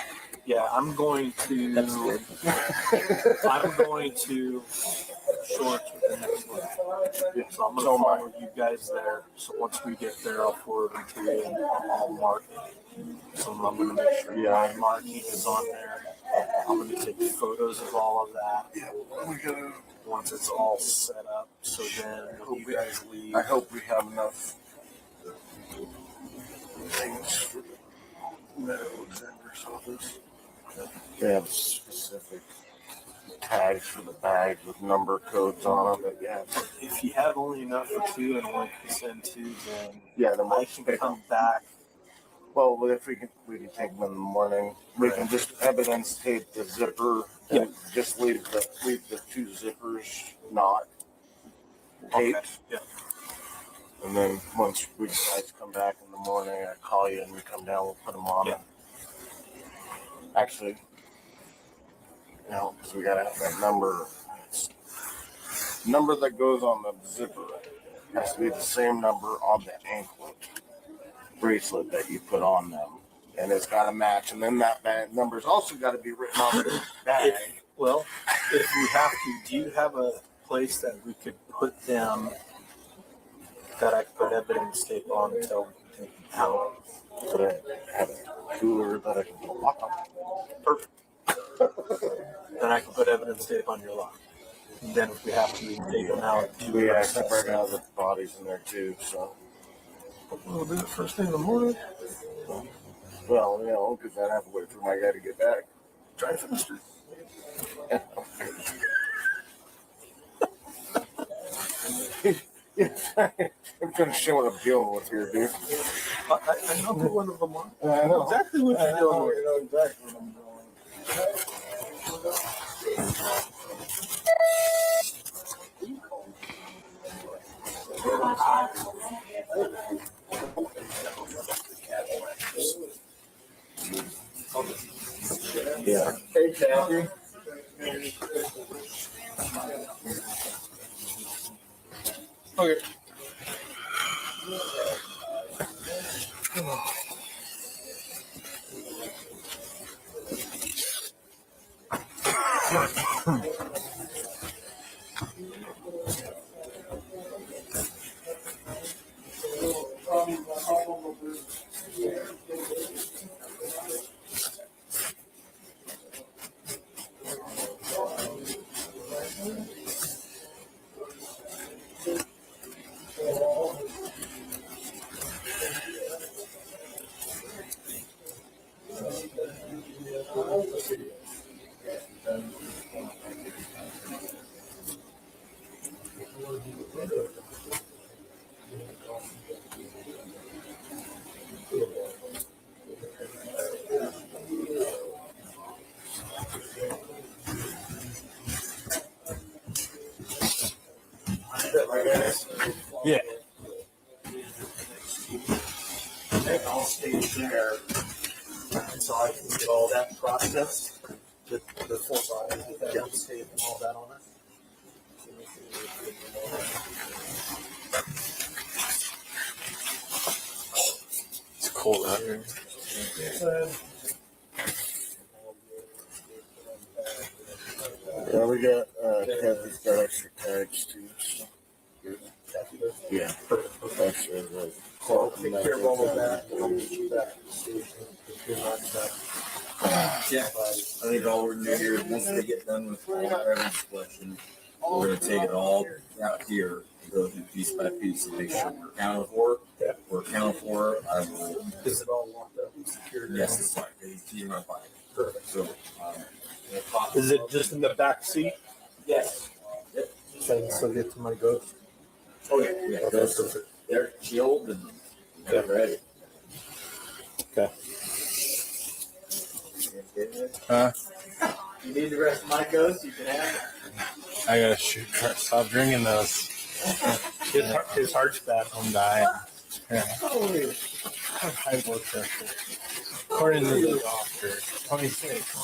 Yeah, I'm going to. That's good. I'm going to short with the next one. Yeah, so I'm going to follow you guys there. So once we get there, I'll forward them to you and I'll mark it. So I'm going to make sure my marking is on there. I'm going to take photos of all of that. Yeah, once it's all set up. So then when you guys leave. I hope we have enough things for the medical examiner's office. They have specific tags for the bags with number codes on them. But yeah, if you have only enough for two and only can send two, then yeah, I can come back. Well, if we can take them in the morning. We can just evidence tape the zipper and just leave the two zippers not taped. Okay. Yeah. And then once we guys come back in the morning, I call you and we come down. We'll put them on. Yeah. Actually, because we gotta have that number. Number that goes on the zipper has to be the same number on the anklet bracelet that you put on them, and it's got to match. And then that number's also got to be written on the bag. Well, if we have to, do you have a place that we could put them that I could put evidence tape on until we can take them out? Could I have a cooler that I can put a lock on? Perfect. Then I can put evidence tape on your lock. And then if we have to, we can take them out. We actually right now the body's in there too, so. We'll do it first thing in the morning. Well, because I'd have to wait for my guy to get back. Drive to the street. I'm trying to show what I'm dealing with here, dude. I know who one of them are. I know exactly what you're dealing with. You know exactly what I'm doing. Yeah. Hey, Kathy. Okay. Yeah. I'll stay there until I can get all that processed. The full body, get that tape and all that on it. It's cold out here. Yeah, we got Kathy's got extra tags too. So. Yeah. Extra I'll take care of all of that. Yeah, I think all we're gonna do here is once they get done with all the evidence collection, we're gonna take it all out here, go through piece by piece and make sure we're accounted for. Yeah. or account for, I will. Is it all locked up and secured? Yes, it's fine. You're not fine. Perfect. So, Is it just in the back seat? yes. Yep. So I can still get to my ghost? Oh, yeah. They're chilled and they're ready. Okay. You need the rest of my ghost, you can have it. I gotta stop drinking those. His heart's bad. I'm dying. Holy. High blood pressure. According to the doctor, 26.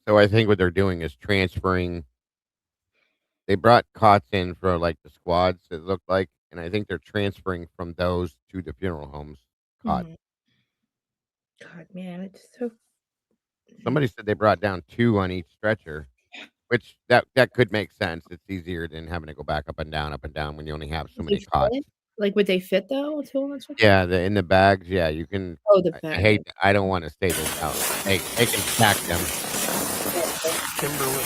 So I think what they're doing is transferring. They brought cots in for like the squads. It looked like, and I think they're transferring from those to the funeral homes cot. Mhm. God, man, it's so. Somebody said they brought down 2 on each stretcher, which that could make sense. It's easier than having to go back up and down when you only have so Would many they cots. fit? Like, would they fit though? Two on each? Yeah, in the bags. Yeah, you can. Oh, the I bag. hate. I don't want to say this out. They can stack them. Kimberly,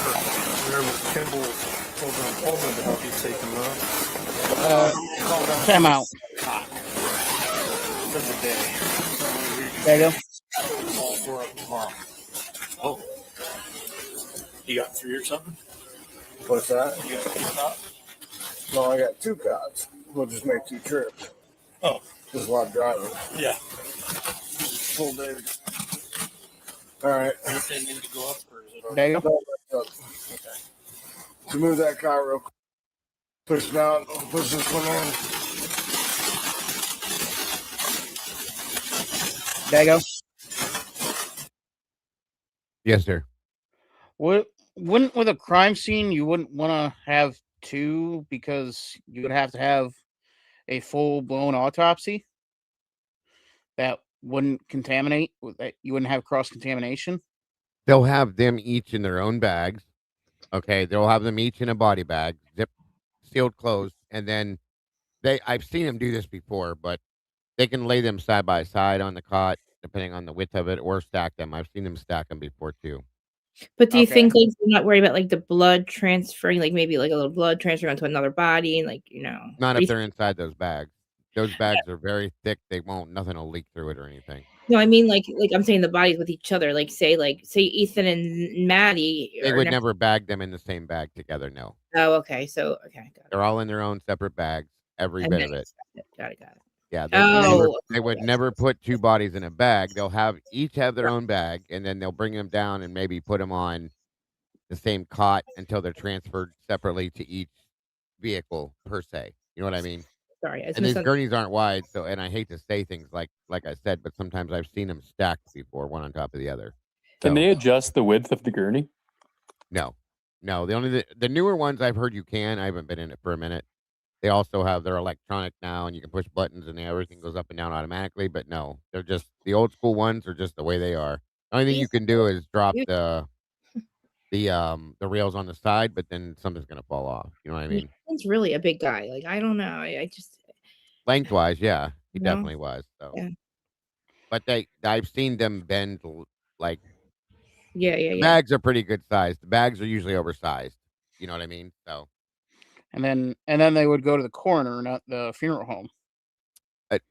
Kimball told me to help you take them out. Time out. For the day. There you go. All 4 of them tomorrow. Oh. You got 3 or something? What's that? You got 3 cots? No, I got 2 cots. We'll just make 2 trips. Oh. Just a lot of driving. Yeah. Full day. All right. Anything need to go up or is it all There you go. Okay. So move that car real quick. Push it out. Push this one in. There you go. Yes, sir. Wouldn't with a crime scene you wouldn't want to have 2 because you would have to have a full blown autopsy that wouldn't contaminate. That you wouldn't have cross contamination. They'll have them each in their own bags. Okay, they'll have them each in a body bag, zip, sealed, closed, and then I've seen them do this before, but they can lay them side by side on the cot, depending on the width of it, or stack them. I've seen them stack them before too. But do you Okay. think like you're not worried about like the blood transferring, like maybe like a little blood transferring onto another body, and like Not what do if you they're inside those bags. Those bags are very thick. They won't. Nothing will leak through it or anything. No, I mean like I'm saying the bodies with each other. Like say Ethan and Maddie. They are would next- never bag them in the same bag together. No, Oh, okay. So okay, got it. they're all in their own separate bags. Every And bit then of it. got it. Yeah. Oh, They would never put 2 bodies in a bag. They'll each have their own bag, and then they'll bring them down and maybe put them on the same cot until they're transferred separately to each vehicle per se. You know what I mean? sorry. And these gurneys aren't wide, so and I hate to say things like I said, but sometimes I've seen them stacked before, one on top of the other. Can So, they adjust the width of the gurney? no. The newer ones I've heard you can. I haven't been in it for a minute. They also have their electronic now, and you can push buttons, and everything goes up and down automatically. But no, they're just the old school ones are just the way they are. The only thing you can do is drop the rails on the side, but then something's gonna fall off. You know what I mean? He's really a big guy. Like I don't know. I just Lengthwise, yeah, he No. definitely was. So, yeah. but I've seen them bend like Yeah. the bags are pretty good size. The bags are usually oversized. You know what I mean? So, And then they would go to the coroner, not the funeral home.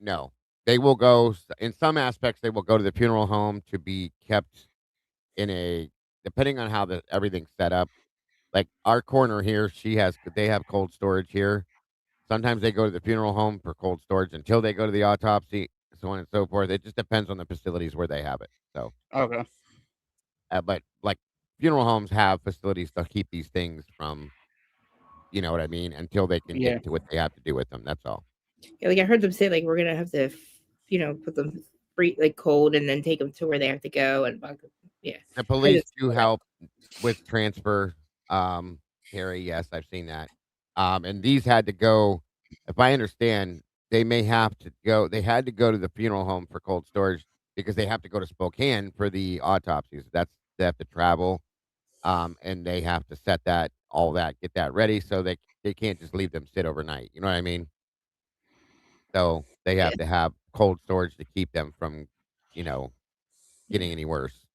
no, they will go in some aspects. They will go to the funeral home to be kept in a depending on how everything's set up. Like our coroner here, they have cold storage here. Sometimes they go to the funeral home for cold storage until they go to the autopsy, so on and so forth. It just depends on the facilities where they have it. So, Okay. but like funeral homes have facilities to keep these things from, you know what I mean, until they can Yeah. get to what they have to do with them. That's all. Yeah, like I heard them say, like we're gonna have to, put them like cold and then take them to where they have to go, and yeah. The police do help with transfer. Harry, yes, I've seen that. And these had to go. If I understand, they may have to go. They had to go to the funeral home for cold storage because they have to go to Spokane for the autopsies. They have to travel, and they have to set that all that get that ready, so they can't just leave them sit overnight. You know what I mean? So they Yeah. have to have cold storage to keep them from, you know, getting any worse.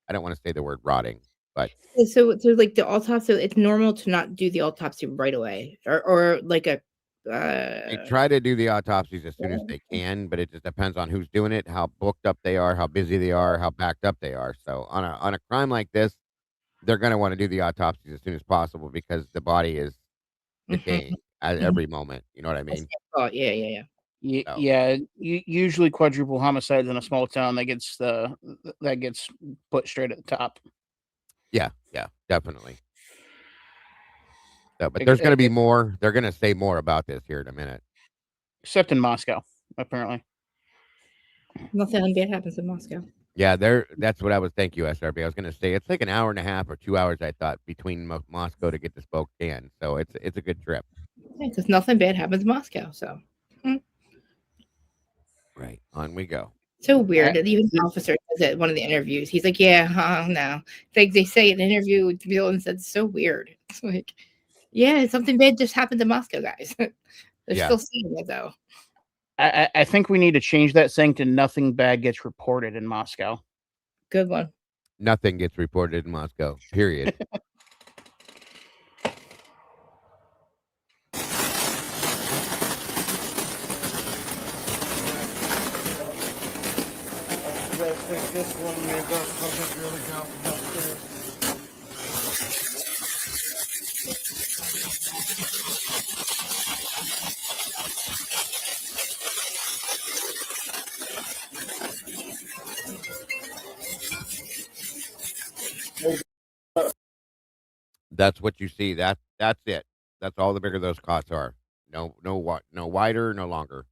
I don't want to say the word rotting, but So like the autopsy, it's normal to not do the autopsy right away, or like a. they try to do the autopsies as soon as they can, but it just depends on who's doing it, how booked up they are, how busy they are, how backed up they are. So on a crime like this, they're going to want to do the autopsies as soon as possible because the body is Mhm. decaying at Mhm. every moment. You know what I That's mean? what I thought. Yeah. So Yeah, usually quadruple homicides in a small town that gets put straight at the top. yeah, definitely. So, but Ex- there's going to be ex- more. They're going to say more about this here in a minute. Except in Moscow, apparently. Nothing bad happens in Moscow. Yeah, that's what I was. Thank you, SRB. I was going to say it's like an hour and a half or 2 hours. I thought between Moscow to get to Spokane, so it's a good trip. Yeah, because nothing bad happens in Moscow. So. Right on we go. So weird that even the officer says it at one of the interviews. He's like, "Yeah, no." Like they say in an interview with Bill and said, "So weird." It's like, yeah, something bad just happened to Moscow, guys. They're Yeah. still seeing it though. I think we need to change that saying to "nothing bad gets reported in Moscow." Good one. Nothing gets reported in Moscow. Period. I think this one may go something really go upstairs. That's what you see. That's it. That's all the bigger those cots are. No wider, no longer.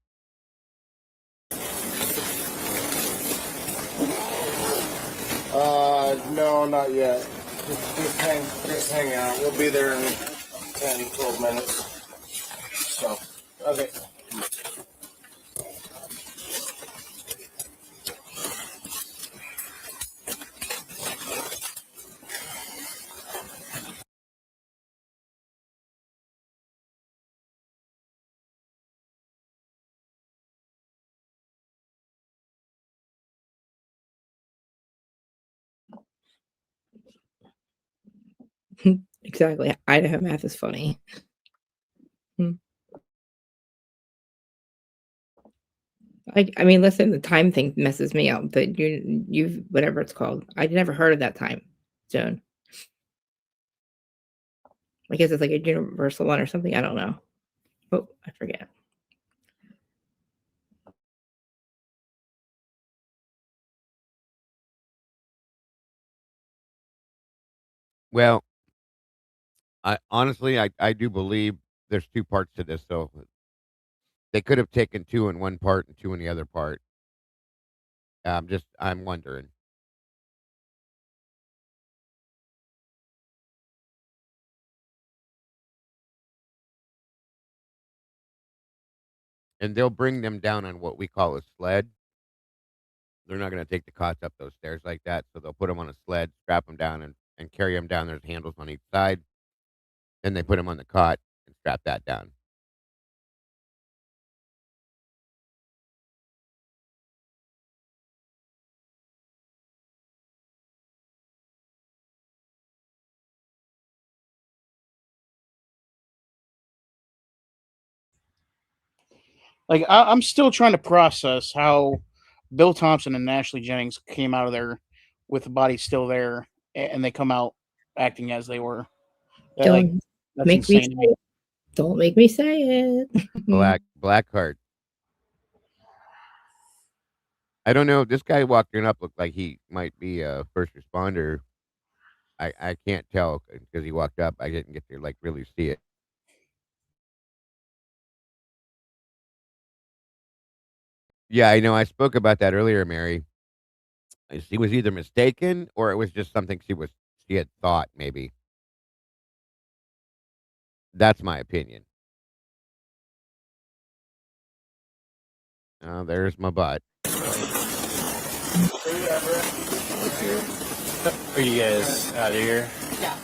No, not yet. Just hang out. We'll be there in 10, 12 minutes. So, okay. Exactly. Idaho math is funny. I mean, listen, the time thing messes me up, but you've whatever it's called. I'd never heard of that time zone. I guess it's like a universal one or something. I don't know. Oh, I forget. Well, I honestly, I do believe there's two parts to this. So they could have taken two in one part and two in the other part. I'm wondering. And they'll bring them down on what we call a sled. They're not going to take the cots up those stairs like that, so they'll put them on a sled, strap them down, and carry them down. There's handles on each side. Then they put them on the cot and strap that down. Like I'm still trying to process how Bill Thompson and Ashley Jennings came out of there with the body still there, and they come out acting as they were. Like Don't that's make me insane say to me. it. Don't make me say it. Black card. I don't know. This guy walking up looked like he might be a first responder. I can't tell because he walked up. I didn't get to like really see it. Yeah, I know. I spoke about that earlier, Mary. She was either mistaken or it was just something she had thought maybe. That's my opinion. There's my butt. Are you guys out of here? Yeah.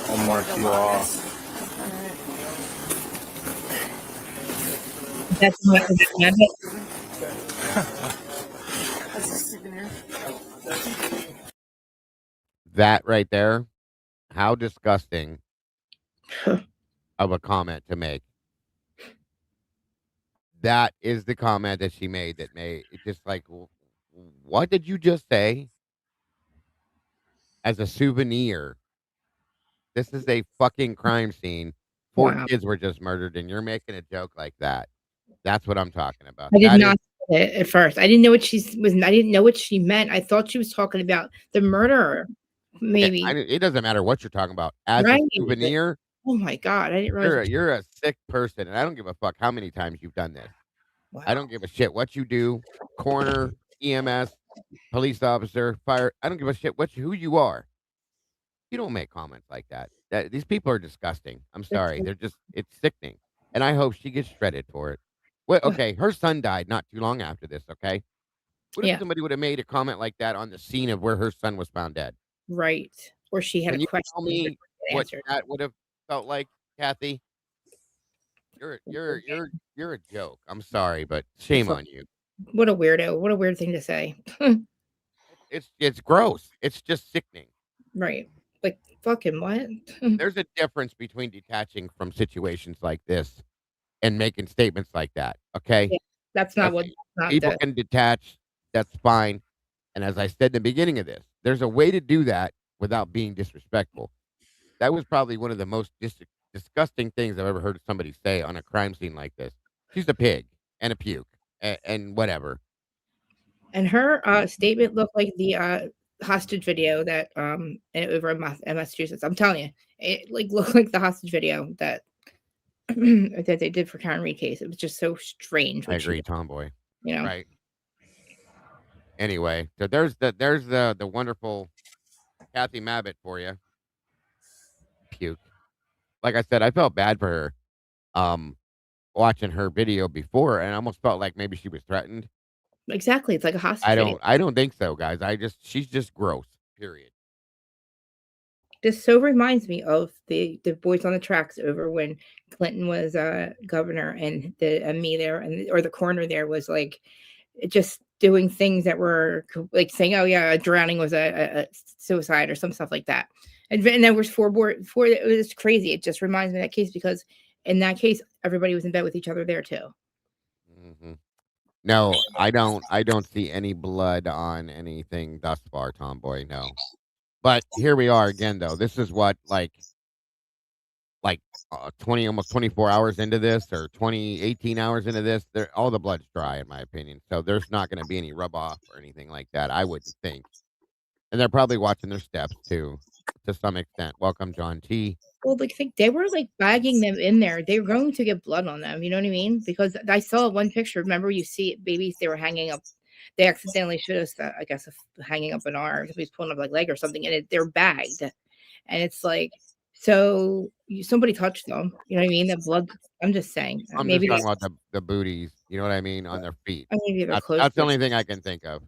I'll mark you off. That's not That's a souvenir. That right there, how disgusting of a comment to make. That is the comment that she made that made it just like, what did you just say? As a souvenir, this is a fucking crime scene. 4 Wow. kids were just murdered, and you're making a joke like that. That's what I'm talking about. I did That not get it at first. I didn't know what I didn't know what she meant. I thought she was talking about the murderer, maybe. It doesn't matter what you're talking about. As Right. a souvenir, Oh my god, I didn't realize. you're a sick person, and I don't give a fuck how many times you've done this. I don't give a shit what you do, coroner, EMS, police officer, fire. I don't give a shit who you are. You don't make comments like that. These people are disgusting. I'm sorry. It's sickening. And I hope she gets shredded for it. Well, okay, her son died not too long after this, okay? What if Yeah. somebody would have made a comment like that on the scene of where her son was found dead? Right. Or she had Can a you question tell me what answered. that would have felt like, Kathy? You're a joke. I'm sorry, but shame on you. What a weirdo. What a weird thing to say. It's gross. It's just sickening. Right. Like fucking what? There's a difference between detaching from situations like this and making statements like that, okay? Yeah, that's not what People can detach, that's fine. And as I said in the beginning of this, there's a way to do that without being disrespectful. That was probably one of the most disgusting things I've ever heard somebody say on a crime scene like this. She's a pig and a puke and whatever. And her statement looked like the hostage video that over in Massachusetts. I'm telling you, it like looked like the hostage video that that they did for Karen Reed case. It was just so strange. I agree, Tomboy. You know, right? Anyway, so there's the wonderful Kathy Mabbitt for you. Puke. Like I said, I felt bad for her. Watching her video before, and I almost felt like maybe she was threatened. Exactly, it's like a hostage video. I don't think so, guys. She's just gross. Period. This so reminds me of the Boys on the Tracks over when Clinton was governor, and me there, or the coroner there was like just doing things that were like saying, "Oh yeah, drowning was a suicide" or some stuff like that. And there was four. It was crazy. It just reminds me of that case because in that case, everybody was in bed with each other there too. Mm-hmm. No, I don't see any blood on anything thus far, Tomboy. No, but here we are again, though. This is what like 20, almost 24 hours into this, or 18 hours into this. All the blood's dry, in my opinion. So there's not going to be any rub off or anything like that. I wouldn't think. And they're probably watching their steps too, to some extent. Welcome, John T. Well, like they were like bagging them in there. They were going to get blood on them. You know what I mean? Because I saw one picture. Remember, you see babies. They were hanging up. They accidentally showed us that, I guess, hanging up an arm. Somebody's pulling up like leg or something, and they're bagged. And it's like, so somebody touched them. You know what I mean? The blood. I'm just saying. I'm maybe just talking about the booties. You know what I mean? On their feet. Maybe they're close. That's the only thing I can think of.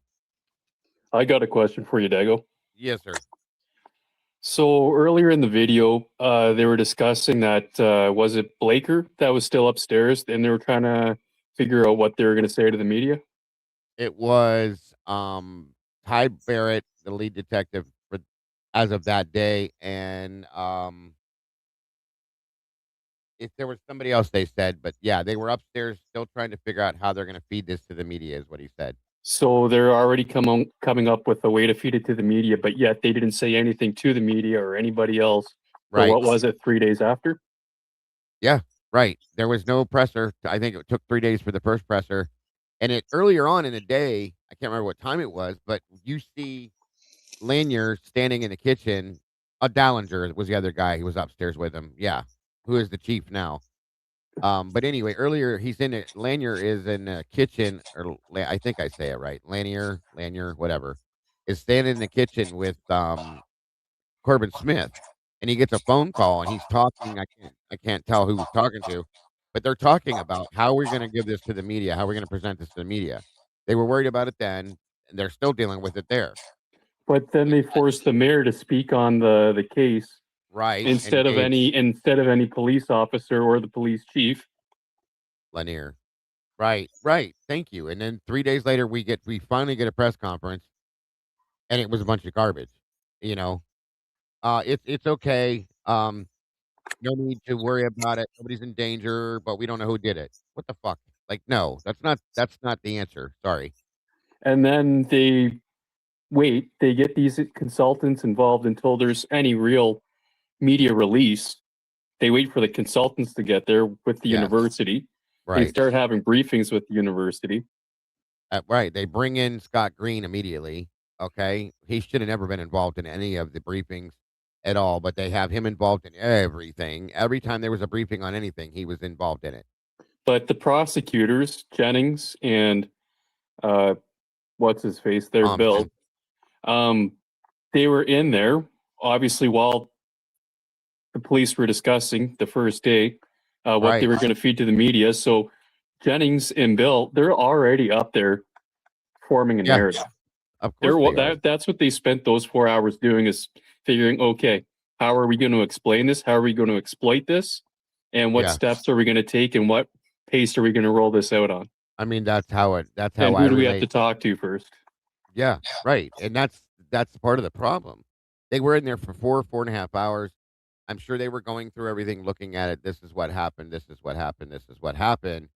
I got a question for you, Dago. Yes, sir. So earlier in the video, they were discussing that was it Blaker that was still upstairs, and they were trying to figure out what they were going to say to the media. It was Ty Barrett, the lead detective, as of that day, and if there was somebody else they said, but yeah, they were upstairs still trying to figure out how they're going to feed this to the media, is what he said. So they're already coming up with a way to feed it to the media, but yet they didn't say anything to the media or anybody else. Right. What was it, 3 days after? Yeah, right. There was no presser. I think it took 3 days for the first presser. And it earlier on in the day, I can't remember what time it was, but you see Lanier standing in the kitchen. Dallinger was the other guy who was upstairs with him. Yeah, who is the chief now. But anyway, earlier he's in it. Lanier is in the kitchen, or I think I say it right. Lanier, whatever, is standing in the kitchen with Corbin Smith, and he gets a phone call, and he's talking. I can't tell who he's talking to, But they're talking about how we're going to give this to the media, how we're going to present this to the media. They were worried about it then, and they're still dealing with it there. But then they forced the mayor to speak on the case, right? Instead of any police officer or the police chief. Lanier, right. Thank you. And then 3 days later, we finally get a press conference, and it was a bunch of garbage. You know, it's okay. No need to worry about it. Nobody's in danger, but we don't know who did it. What the fuck? Like, no, that's not the answer. Sorry. And then they get these consultants involved until there's any real media release. They wait for the consultants to get there with the university. They Right. start having briefings with the university. Right. They bring in Scott Green immediately. Okay. He should have never been involved in any of the briefings at all, but they have him involved in everything. Every time there was a briefing on anything, he was involved in it. But the prosecutors, Jennings and what's his face there, Bill, they were in there, obviously, while the police were discussing the first day what they were going to feed to the media. So Jennings and Bill, they're already up there forming a narrative. Of course that's what they spent those 4 hours doing, is figuring, okay, how are we going to explain this? How are we going to exploit this? And what steps are we going to take? And what pace are we going to roll this out on? I mean, that's how and who do we have to talk to first? Yeah, right. And that's part of the problem. They were in there for 4.5 hours. I'm sure they were going through everything, looking at it. This is what happened. This is what happened. This is what happened.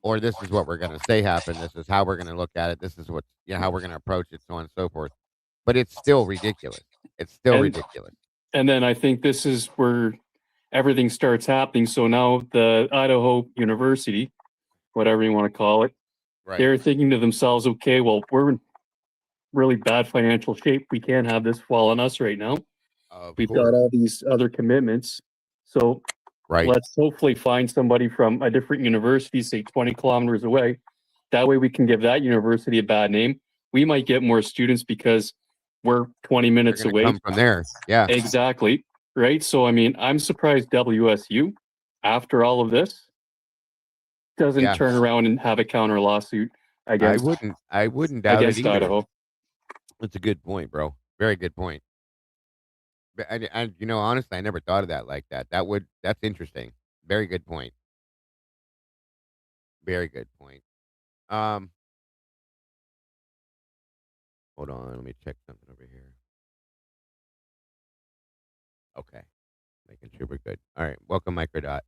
Or this is what we're going to say happened. This is how we're going to look at it. This is what, how we're going to approach it, so on and so forth. But it's still ridiculous. It's still ridiculous. And then I think this is where everything starts happening. So now the Idaho University, whatever you want to call it, they're thinking to themselves, okay, well, we're in really bad financial shape. We can't have this fall on us right now. We've got all these other commitments. So let's hopefully find somebody from a different university, say 20 kilometers away. That way we can give that university a bad name. We might get more students because we're 20 minutes away. Come from there. Yeah. Exactly. Right. So, I mean, I'm surprised WSU, after all of this, doesn't turn around and have a counter lawsuit against I wouldn't doubt against it either. Idaho. That's a good point, bro. Very good point. But I honestly, I never thought of that like that. That's interesting. Very good point. Very good point. Hold on, let me check something over here. Okay. Making sure we're good. All right. Welcome, Microdot.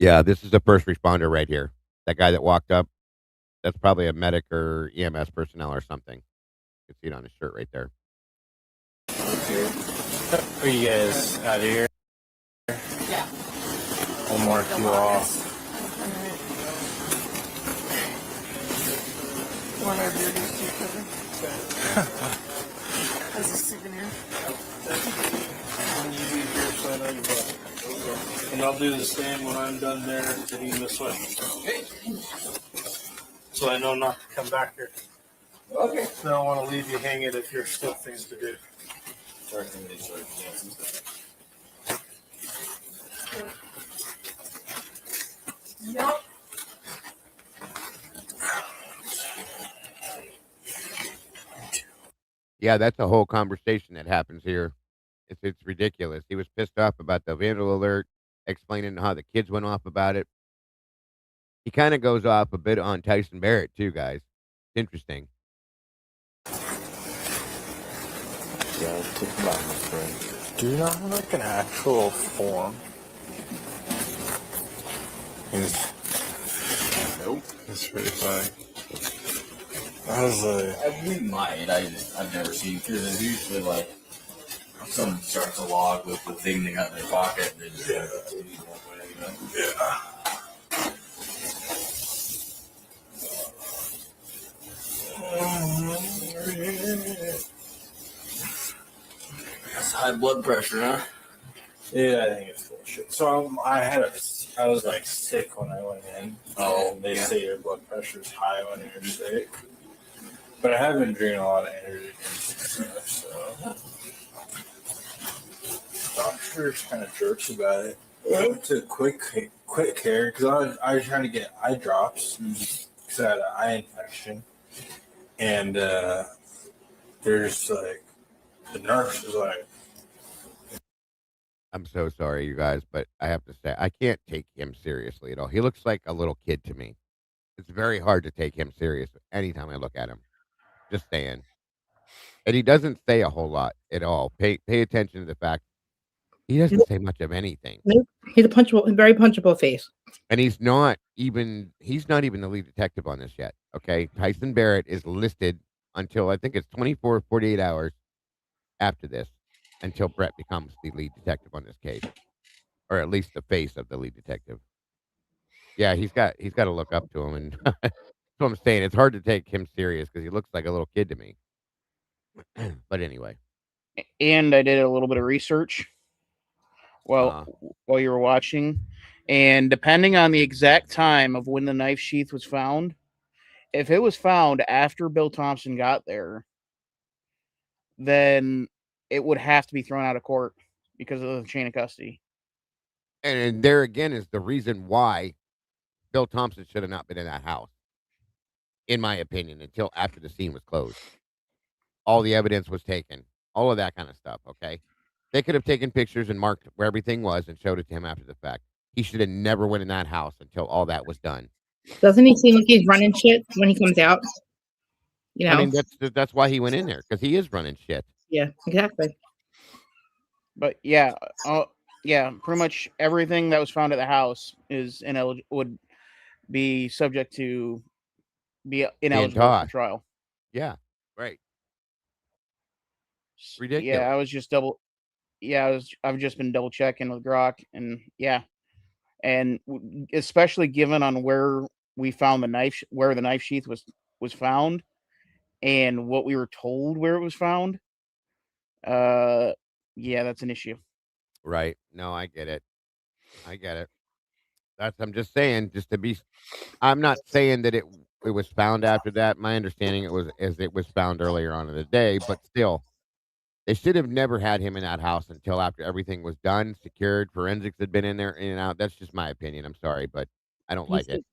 Yeah, this is a first responder right here. That guy that walked up, that's probably a medic or EMS personnel or something. You can see it on his shirt right there. Are you guys out of here? Yeah. We'll mark you off. Want our duties to cover? As a souvenir. When you leave here, so I know you're back. And I'll do the same when I'm done there, heading this way. So I know not to come back here. Okay. I don't want to leave you hanging if there's still things to do. Yep. Yeah, that's a whole conversation that happens here. It's ridiculous. He was pissed off about the vandal alert, explaining how the kids went off about it. He kind of goes off a bit on Tyson Barrett too, guys. It's interesting. Yeah, take them out, my friend. Do you not have like an actual form? Nope. That's pretty funny. I was like, We might. I've never seen, because it's usually like someone starts a log with the thing they got in their pocket. And then That's high blood pressure, huh? yeah, I think it's bullshit. So I had a I was like sick when I went in. And they say your blood pressure's high when you're sick. But I have been drinking a lot of energy drinks and stuff, so. Doctor's kind of jerks about it. I went to quick care because I was trying to get eye drops because I had an eye infection. And there's like, the nurse was like, I'm so sorry, you guys, but I have to say, I can't take him seriously at all. He looks like a little kid to me. It's very hard to take him serious anytime I look at him. Just saying. And he doesn't say a whole lot at all. Pay attention to the fact he doesn't say much of anything. He's a very punchable face. And he's not even the lead detective on this yet. Okay. Tyson Barrett is listed until I think it's 24, 48 hours after this until Brett becomes the lead detective on this case. Or at least the face of the lead detective. Yeah, he's got to look up to him, and that's what I'm saying. It's hard to take him serious because he looks like a little kid to me. But anyway. And I did a little bit of research while you were watching, and depending on the exact time of when the knife sheath was found, if it was found after Bill Thompson got there, then it would have to be thrown out of court because of the chain of custody. And there again is the reason why Bill Thompson should have not been in that house, in my opinion, until after the scene was closed. All the evidence was taken, all of that kind of stuff, okay? They could have taken pictures and marked where everything was and showed it to him after the fact. He should have never went in that house until all that was done. Doesn't he seem like he's running shit when he comes out? You know? I mean, that's why he went in there, because he is running shit. Yeah, exactly. But yeah, pretty much everything that was found at the house would be subject to be ineligible for trial. Yeah, right. Ridiculous. Yeah, I've just been double checking with Grok, and and especially given on where we found the knife, where the knife sheath was found, and what we were told where it was found. That's an issue. Right. No, I get it. I'm just saying, I'm not saying that it was found after that. My understanding it was found earlier on in the day, but still, they should have never had him in that house until after everything was done, secured, forensics had been in there, in and out. That's just my opinion. I'm sorry, but I don't like it.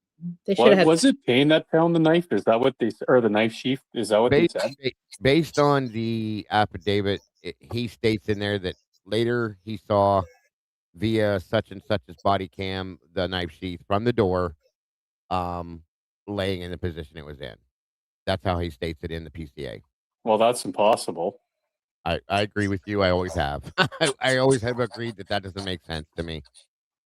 Was it Payne that found the knife? Is that what or the knife sheath? Is that what they said? Based on the affidavit, he states in there that later he saw via such and such's body cam the knife sheath from the door, laying in the position it was in. That's how he states it in the PCA. Well, that's impossible. I agree with you. I always have. I always have agreed that doesn't make sense to me.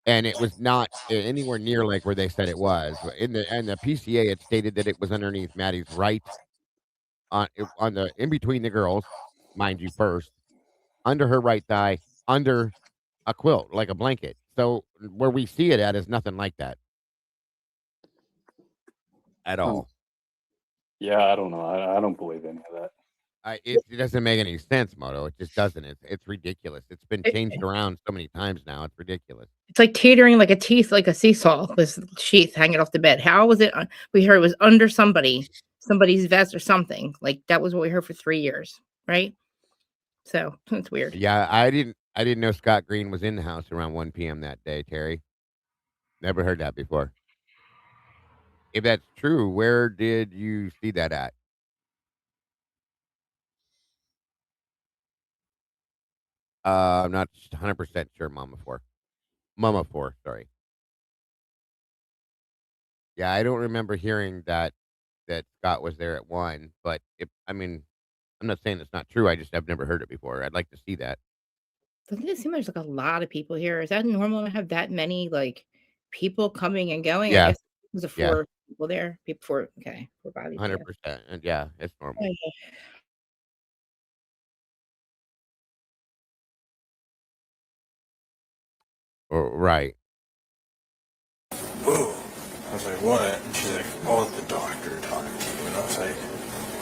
And it was not anywhere near like where they said it was. In the PCA, it stated that it was underneath Maddie's right, in between the girls, mind you, first, under her right thigh, under a quilt, like a blanket. So where we see it at is nothing like that at all. Yeah, I don't know. I don't believe any of that. It doesn't make any sense, Moto. It just doesn't. It's ridiculous. It's been changed around so many times now. It's ridiculous. It's like teetering like a teeth, like a seesaw. This sheath hanging off the bed. How was it? We heard it was under somebody's vest or something. Like that was what we heard for 3 years, right? So it's weird. Yeah, I didn't know Scott Green was in the house around 1 p.m. that day, Terry. Never heard that before. If that's true, where did you see that at? I'm not 100% sure. Mama 4, sorry. Yeah, I don't remember hearing that Scott was there at 1, but I'm not saying it's not true. I've never heard it before. I'd like to see that. Doesn't it seem like there's like a lot of people here? Is that normal to have that many like people coming and going? Yeah. I guess it was 4 people there. 4 bodies. 100%. And yeah, it's normal. Okay. Right. Whoa. I was like, what? And she's like, oh, the doctor talking to you. And I was like,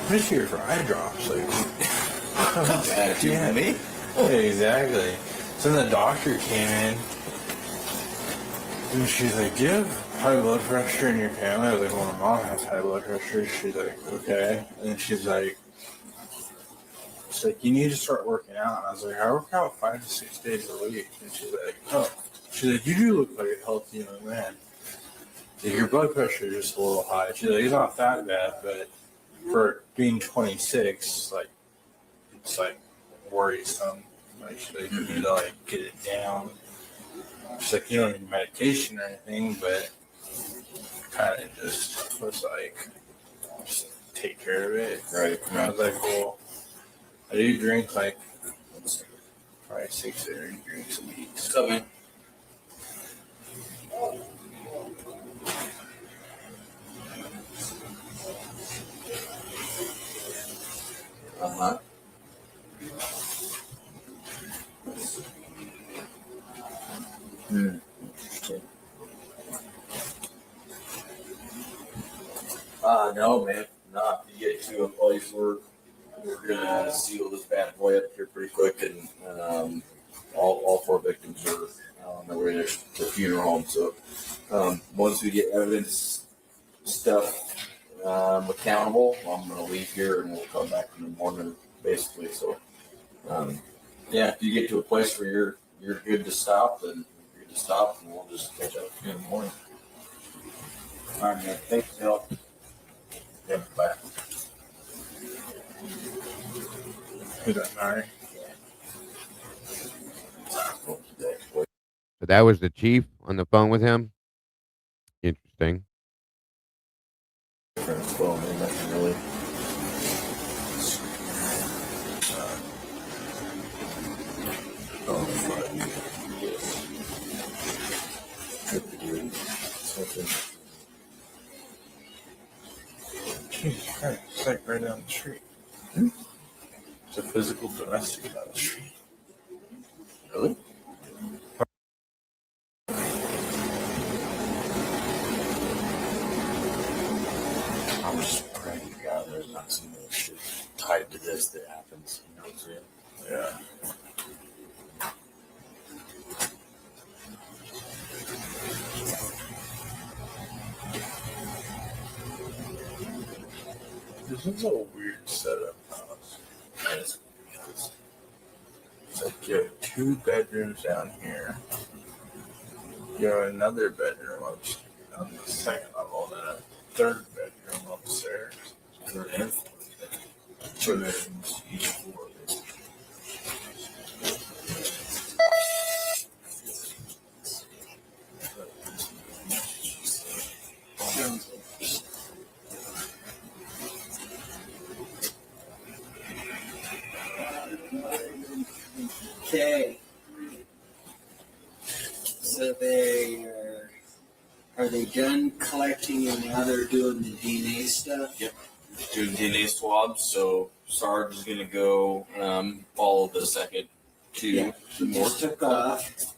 I'm just here for eye drops. Like, attitude me? Yeah, exactly. So then the doctor came in And she's like, do you have high blood pressure in your family? I was like, well, my mom has high blood pressure. She's like, okay. And then she's like, you need to start working out. And I was like, I work out 5 to 6 days a week. And she's like, oh. She's like, you do look like a healthy young man. Your blood pressure is just a little high. She's like, it's not that bad, but for being 26, like, it's like worrisome. Like, she's like, you need to like get it down. She's like, you don't need medication or anything, but kind of just was like, just take care of it. Right. And I was like, well, I do drink like probably 6 or 8 drinks a week. What's up, man? Uh-huh. Interesting. No, man. Not to get to a place where we're gonna seal this bad boy up here pretty quick, and all 4 victims are on their way to the funeral home. So once we get evidence stuff accountable, I'm gonna leave here and we'll come back in the morning, basically. So yeah, if you get to a place where you're good to stop, then you're good to stop, and we'll just catch up in the morning. All right, man. Thanks, Bill. Yeah, bye. Who's that, Mary? So that was the chief on the phone with him. Interesting. Well, man, that's really. Oh, fuck. Jesus Christ, it's like right down the street. It's a physical domestic down the street. Really? I'm just praying to God there's not some more shit tied to this that happens. You know what I'm saying? Yeah. This is a weird setup house. It's like you have 2 bedrooms down here. You have another bedroom on the second level, and then a 3rd bedroom upstairs. 3rd and 4th. 2 bedrooms each floor. Okay. So are they done collecting and now they're doing the DNA stuff? Yep. Doing DNA swabs. So Sarge is going to go follow the second 2 more. Just took off.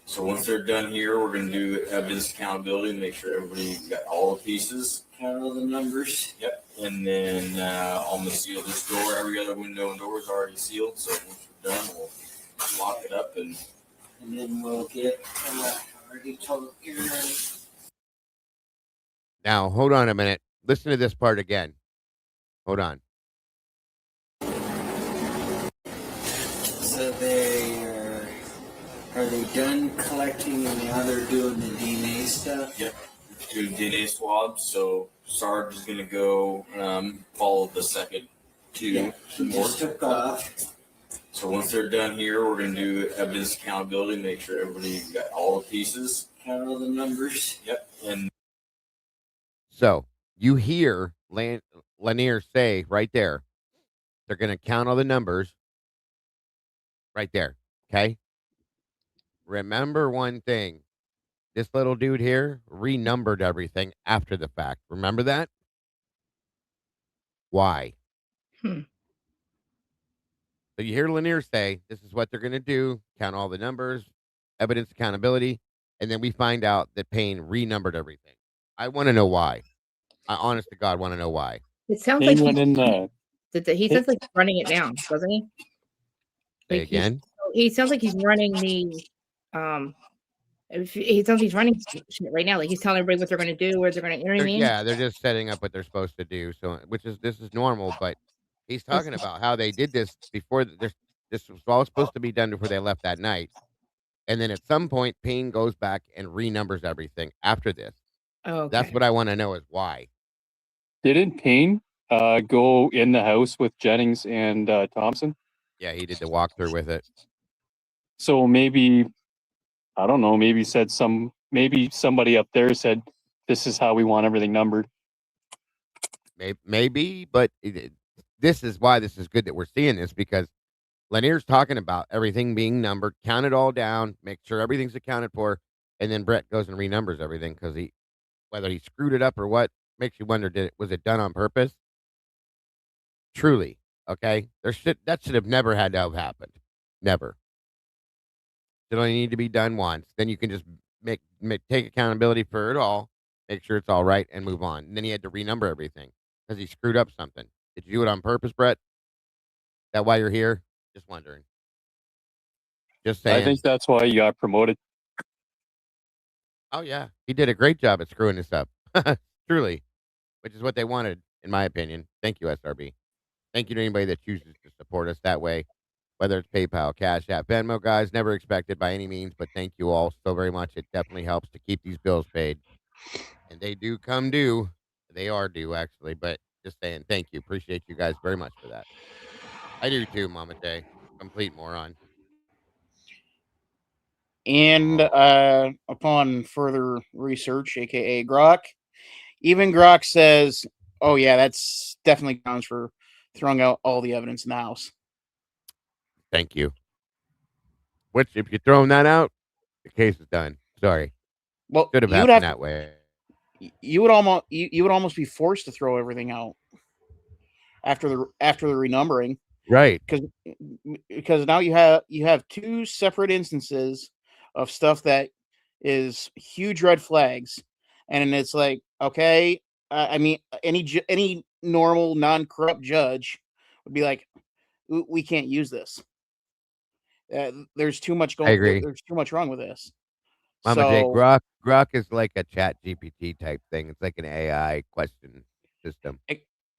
So once they're done here, we're going to do evidence accountability and make sure everybody got all the pieces. Count all the numbers. Yep. And then I'm going to seal this door. Every other window and door is already sealed. So once we're done, we'll lock it up and then we'll get already told here. Now, hold on a minute. Listen to this part again. Hold on. So are they done collecting and now they're doing the DNA stuff? Yep. Doing DNA swabs. So Sarge is going to go follow the second 2 more. Just took off. So once they're done here, we're going to do evidence accountability and make sure everybody got all the pieces. Count all the numbers. Yep. And So you hear Lanier say right there, they're going to count all the numbers right there. Okay. Remember one thing. This little dude here renumbered everything after the fact. Remember that? Why? So you hear Lanier say, this is what they're going to do. Count all the numbers, evidence accountability. And then we find out that Payne renumbered everything. I want to know why. I honest to God want to know why. It sounds Payne like went in the. he sounds like he's running it down, doesn't he? Say Like again? he sounds like he's running the He sounds he's running shit right now. Like he's telling everybody what they're going to do, where they're going to. You know what I mean? Yeah, they're just setting up what they're supposed to do. So, this is normal. But he's talking about how they did this before. This was all supposed to be done before they left that night. And then at some point, Payne goes back and renumbers everything after this. Oh, That's okay. what I want to know is why. Didn't Payne go in the house with Jennings and Thompson? Yeah, he did the walkthrough with it. So maybe, I don't know, maybe somebody up there said, this is how we want everything numbered. Maybe, but this is why this is good that we're seeing this, because Lanier's talking about everything being numbered, count it all down, make sure everything's accounted for, and then Brett goes and renumbers everything because whether he screwed it up or what, makes you wonder, was it done on purpose? Truly, okay? That should have never had to have happened. Never. It only need to be done once. Then you can just take accountability for it all, make sure it's all right, and move on. And then he had to renumber everything because he screwed up something. Did you do it on purpose, Brett? Is that why you're here? Just wondering. Just saying. I think that's why he got promoted. Oh, yeah. He did a great job at screwing this up. Truly. Which is what they wanted, in my opinion. Thank you, SRB. Thank you to anybody that chooses to support us that way. Whether it's PayPal, Cash App, Venmo, guys. Never expected by any means, but thank you all so very much. It definitely helps to keep these bills paid. And they do come due. They are due, actually. But just saying, thank you. Appreciate you guys very much for that. I do too, Mama J. Complete moron. And upon further research, aka Grok, even Grok says, "Oh yeah, that's definitely grounds for throwing out all the evidence in the house." Thank you. Which, if you're throwing that out, the case is done. Sorry. Well, should have happened that way. You would almost be forced to throw everything out after the renumbering, right? Because now you have two separate instances of stuff that is huge red flags, and it's like, okay, I mean, any normal non-corrupt judge would be like, we can't use this. There's too much I agree. There's too much wrong with this. Mama J, Grok is like a chat GPT type thing. It's like an AI question system.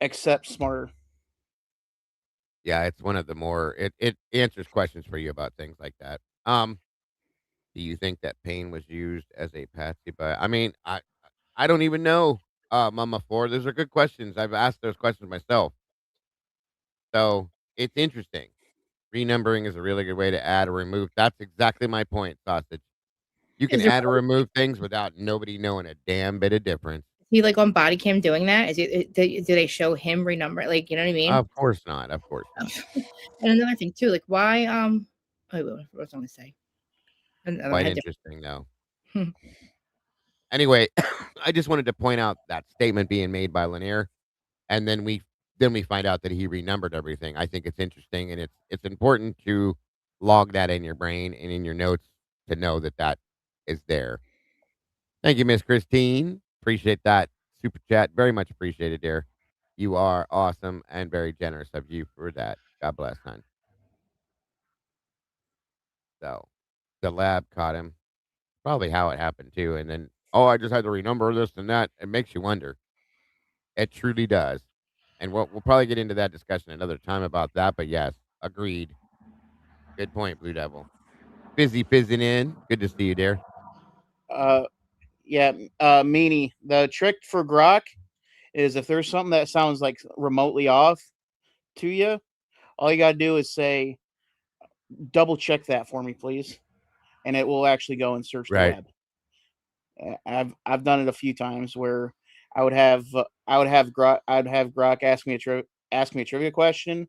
Except smarter. Yeah, it's one of the more it answers questions for you about things like that. Do you think that Payne was used as a patsy? But I mean, I don't even know, Mama Four. Those are good questions. I've asked those questions myself. So it's interesting. Renumbering is a really good way to add or remove. That's exactly my point, Sausage. You can add or remove things without nobody knowing a damn bit of difference. Is he like on Bodycam doing that? Do they show him renumber? Like, you know what I mean? Of course not. Of course not. And another thing too, like why? What was I going to say? Quite interesting, though. Anyway, I just wanted to point out that statement being made by Lanier, and then we find out that he renumbered everything. I think it's interesting, and it's important to log that in your brain and in your notes to know that is there. Thank you, Miss Christine. Appreciate that super chat. Very much appreciated, dear. You are awesome and very generous of you for that. God bless, hon. So, the lab caught him. Probably how it happened too. And then, I just had to renumber this and that. It makes you wonder. It truly does. And we'll probably get into that discussion another time about that. But yes, agreed. Good point, Blue Devil. Busy fizzing in. Good to see you, dear. Yeah, Meanie. The trick for Grok is if there's something that sounds like remotely off to you, all you gotta do is say, double check that for me, please. And it will actually go and search the web. I've done it a few times where I would have Grok ask me a trivia question.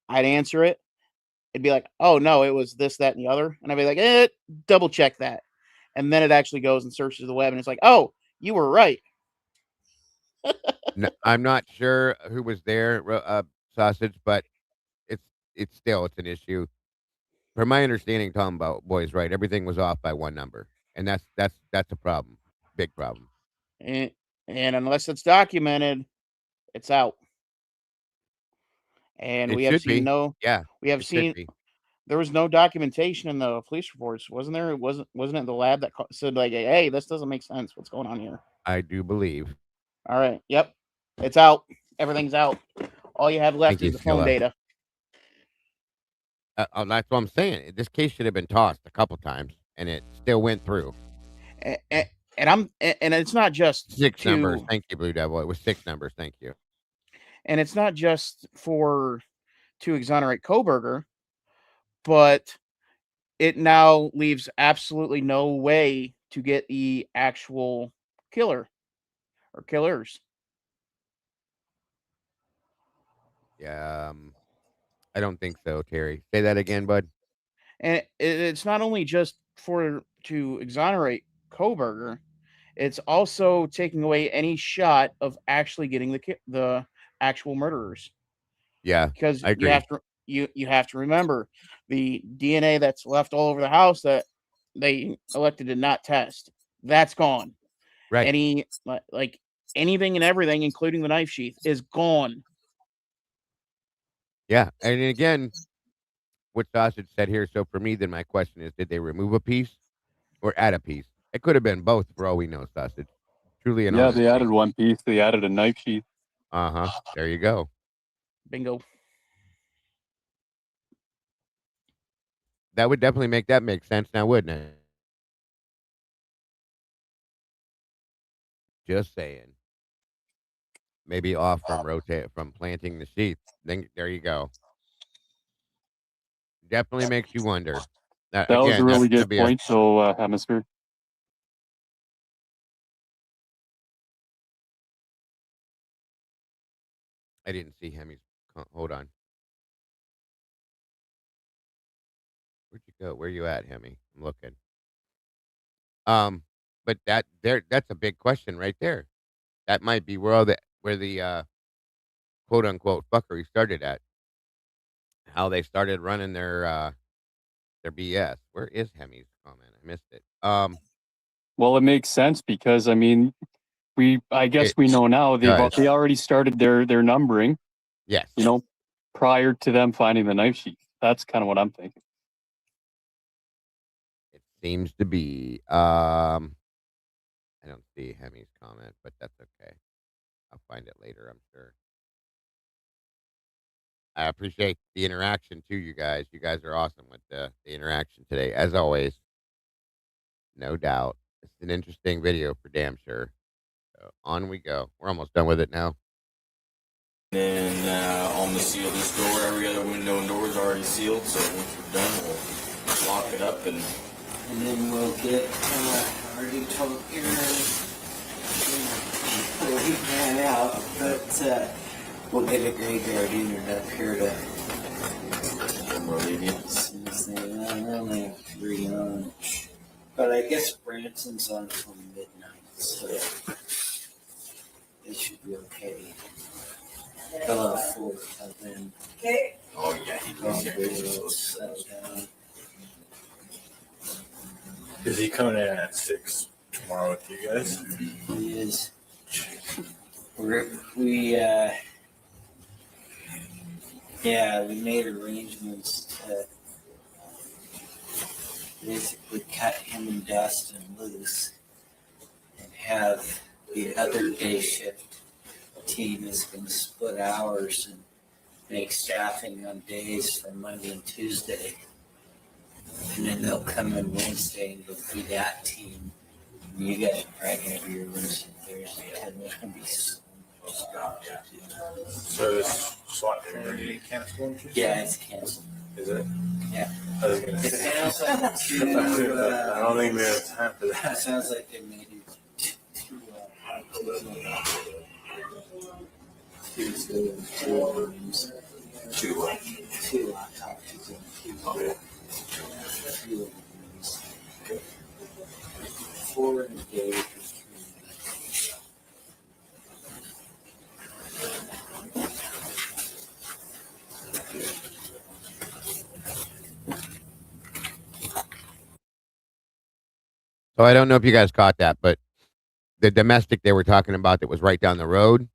I'd answer it. It'd be like, oh no, it was this, that, and the other. And I'd be like, double check that. And then it actually goes and searches the web and it's like, oh, you were right. No, I'm not sure who was there, Sausage, but it's still an issue. From my understanding, Tom Boy's right. Everything was off by one number, and that's a problem, big problem. And unless it's documented, it's out. And we have seen there was no documentation in the police reports, wasn't there? It wasn't it the lab that said like, hey, this doesn't make sense. What's going on here? I do believe. All right. Yep. It's out. Everything's out. All you have left is the phone data. That's what I'm saying. This case should have been tossed a couple times, and it still went through. And it's not just 6 numbers. Thank you, Blue Devil. It was 6 numbers. Thank you. And it's not just to exonerate Koberger, but it now leaves absolutely no way to get the actual killer or killers. Yeah, I don't think so, Terry. Say that again, bud. And it's not only just to exonerate Koberger, it's also taking away any shot of actually getting the actual murderers. Yeah, because I agree. you have to remember the DNA that's left all over the house that they elected to not test. That's gone. Right. Any anything and everything, including the knife sheath, is gone. Yeah, and again, what Sausage said here. So for me, then my question is, did they remove a piece or add a piece? It could have been both for all we know, Sausage. Truly an honest they added thing. one piece. They added a knife sheath. There you go. Bingo. That would definitely make sense now, wouldn't it? Just saying. Maybe off from planting the sheath. Then there you go. Definitely makes you wonder. That was a really good point. So, Hemisphere. I didn't see Hemi's. Hold on. Where'd you go? Where you at, Hemi? I'm looking. But that's a big question right there. That might be where the quote unquote fuckery started at. How they started running their BS. Where is Hemi's comment? I missed it. Well, it makes sense because I mean, I guess we know now they already started their numbering. Yes. Prior to them finding the knife sheath. That's kind of what I'm thinking. It seems to be. I don't see Hemi's comment, but that's okay. I'll find it later, I'm sure. I appreciate the interaction too, you guys. You guys are awesome with the interaction today, as always. No doubt. It's an interesting video for damn sure. So on we go. We're almost done with it now. And on the seal of this door, every other window and door is already sealed. So once we're done, we'll lock it up and then we'll get already told Aaron he ran out, but we'll get a graveyard unit up here to relieve you. Since they only free lunch. But I guess Branson's on from midnight, so it should be okay. Fill out full of then. Okay. Oh yeah, he goes down. Is he coming in at 6 tomorrow with you guys? He is. We made arrangements to basically cut him and Dustin loose and have the other day shift team is going to split hours and make staffing on days for Monday and Tuesday. And then they'll come in Wednesday and it'll be that team. And you guys are probably going to be your Wednesday, Thursday. There's going to be so much stuff to do. So this SWAT team are getting canceled? Yeah, it's canceled. Is it? Yeah. I was going to say. It sounds like I don't think we have time for that. It sounds like they made it two autopsies and two. Four in a day. So I don't know if you guys caught that, but the domestic they were talking about that was right down the road,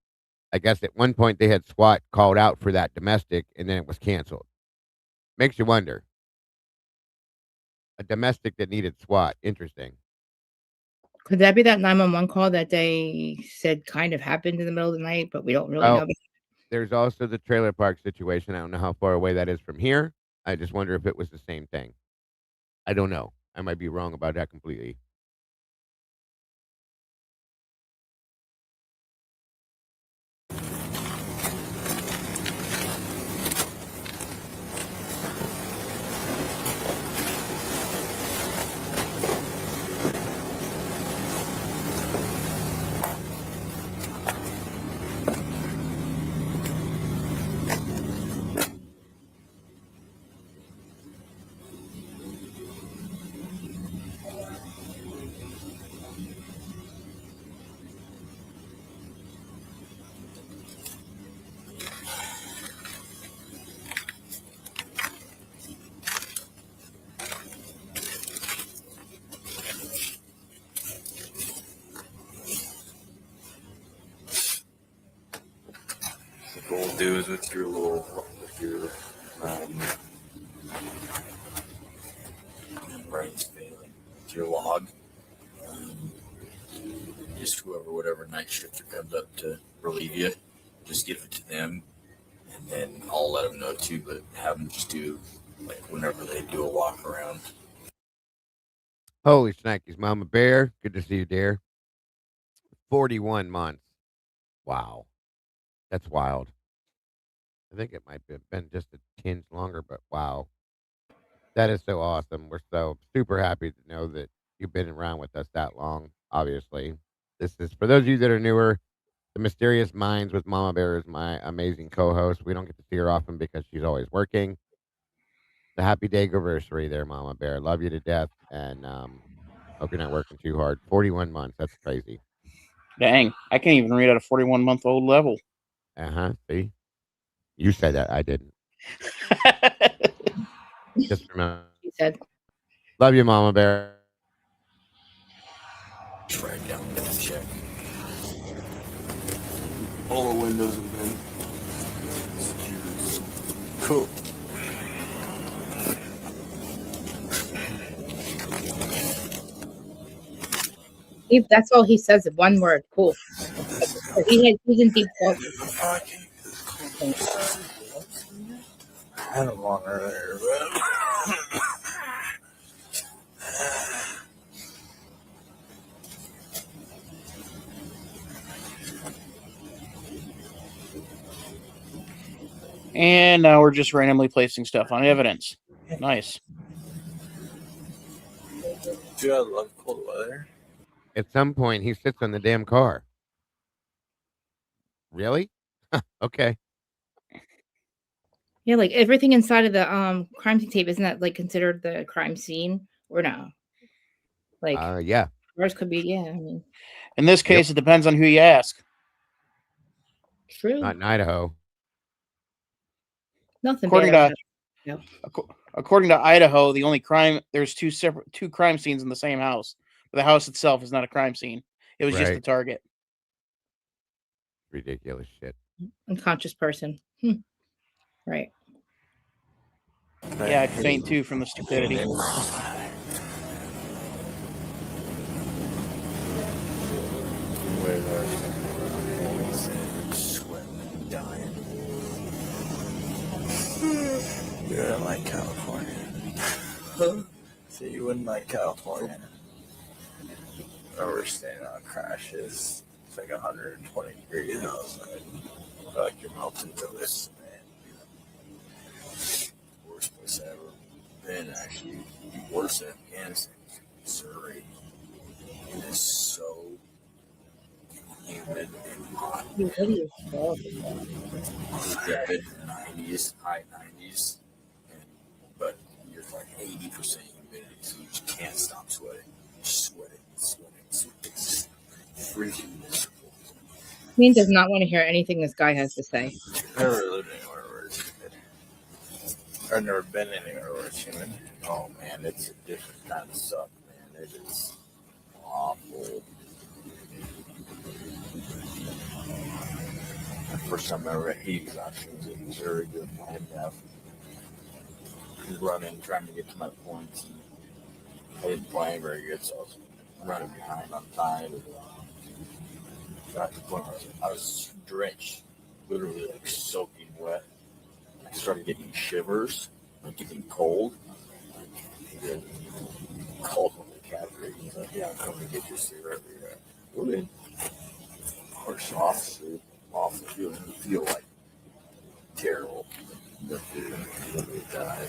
I guess at one point they had SWAT called out for that domestic and then it was canceled. Makes you wonder. A domestic that needed SWAT. Interesting. Could that be that 911 call that they said kind of happened in the middle of the night, but we don't really know? Oh, there's also the trailer park situation. I don't know how far away that is from here. I just wonder if it was the same thing. I don't know. I might be wrong about that completely. What we'll do is with your brain's failing, with your log, just whatever night shifter comes up to relieve you, just give it to them, and then I'll let them know too, but have them just do, like, whenever they do a walk around. Holy shnikes, Mama Bear. Good to see you, dear. 41 months. Wow. That's wild. I think it might have been just a tinge longer, but wow. That is so awesome. We're so super happy to know that you've been around with us that long, obviously. This is, for those of you that are newer, The Mysterious Minds with Mama Bear is my amazing co-host. We don't get to see her often because she's always working. The happy day anniversary there, Mama Bear. Love you to death, and hope you're not working too hard. 41 months. That's crazy. Dang, I can't even read at a 41-month-old level. See? You said that. I didn't. Just remember. She said. Love you, Mama Bear. Just write down and check. All the windows have been secured. Cool. That's all he says. One word. Cool. He's in deep thought. I had them on earlier, but And now we're just randomly placing stuff on evidence. Nice. do I love cold weather? At some point, he sits on the damn car. Really? Okay. Yeah, like everything inside of the crime scene tape, isn't that like considered the crime scene or no? Like, yeah. Ours could be, yeah. I mean, in this case, it depends on who you ask. True. Not in Idaho. Nothing According bad. to according to Idaho, the only crime there's two crime scenes in the same house. But the house itself is not a crime scene. It was just the target. Ridiculous shit. Unconscious person. Right. Yeah, I'd faint too from the stupidity. Sweating, dying. You don't like California. So you wouldn't like California. We're standing on crashes. It's like 120 degrees outside. I feel like you're melting to this, man. Worst place I've ever been, actually. Worse than Afghanistan. Missouri. It is so humid and hot. It's mid 90s, high 90s, but you're like 80% humidity, so you just can't stop sweating. You're sweating. It's freaking miserable. Mean does not want to hear anything this guy has to say. I've never lived anywhere where it's humid. I've never been anywhere where it's humid. Oh man, it's a different kind of suck, man. It is awful. The first time I ever had heat exhaustion was in Missouri doing my head down. Running, trying to get to my points. I didn't play very good, so I was running behind on time. Got to the point where I was drenched, literally like soaking wet. I started getting shivers, like getting cold. And called one of the cavalry. He's like, "Yeah, I'm coming to get you, see wherever you're at." Really? Of course, off the field, and you feel like terrible. You're going to die.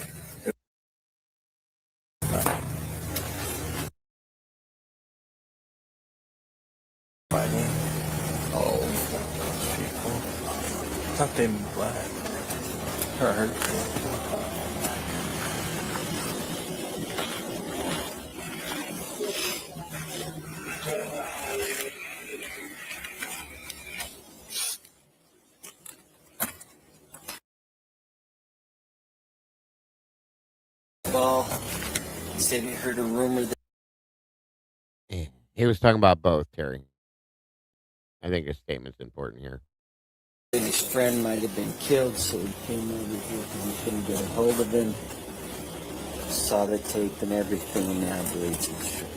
Oh, people. I thought they were black. I heard. Well, he said he heard a rumor that He was talking about both, Terry. I think his statement's important here. his friend might have been killed, so he came over here because he couldn't get a hold of him. Saw the tape and everything, and now believes he's true.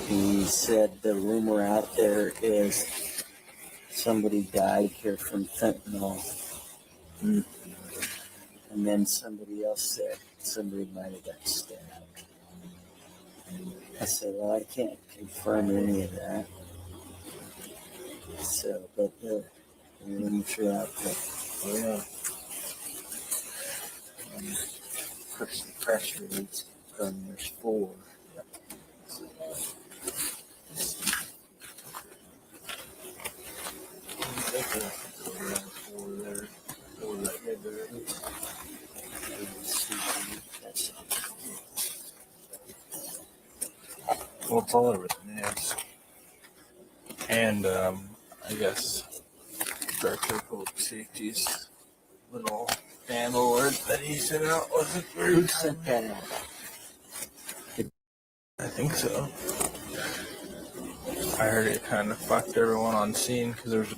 He said the rumor out there is somebody died here from fentanyl. And then somebody else said somebody might have got stabbed. I said, well, I can't confirm any of that. So, but the rumors are out there. Oh, yeah. Press release from there's 4. Well, it's all over the news. And I guess Director of Public Safety's little fan alert that he sent out wasn't very Who sent that out? I think so. I heard it kind of fucked everyone on scene because there was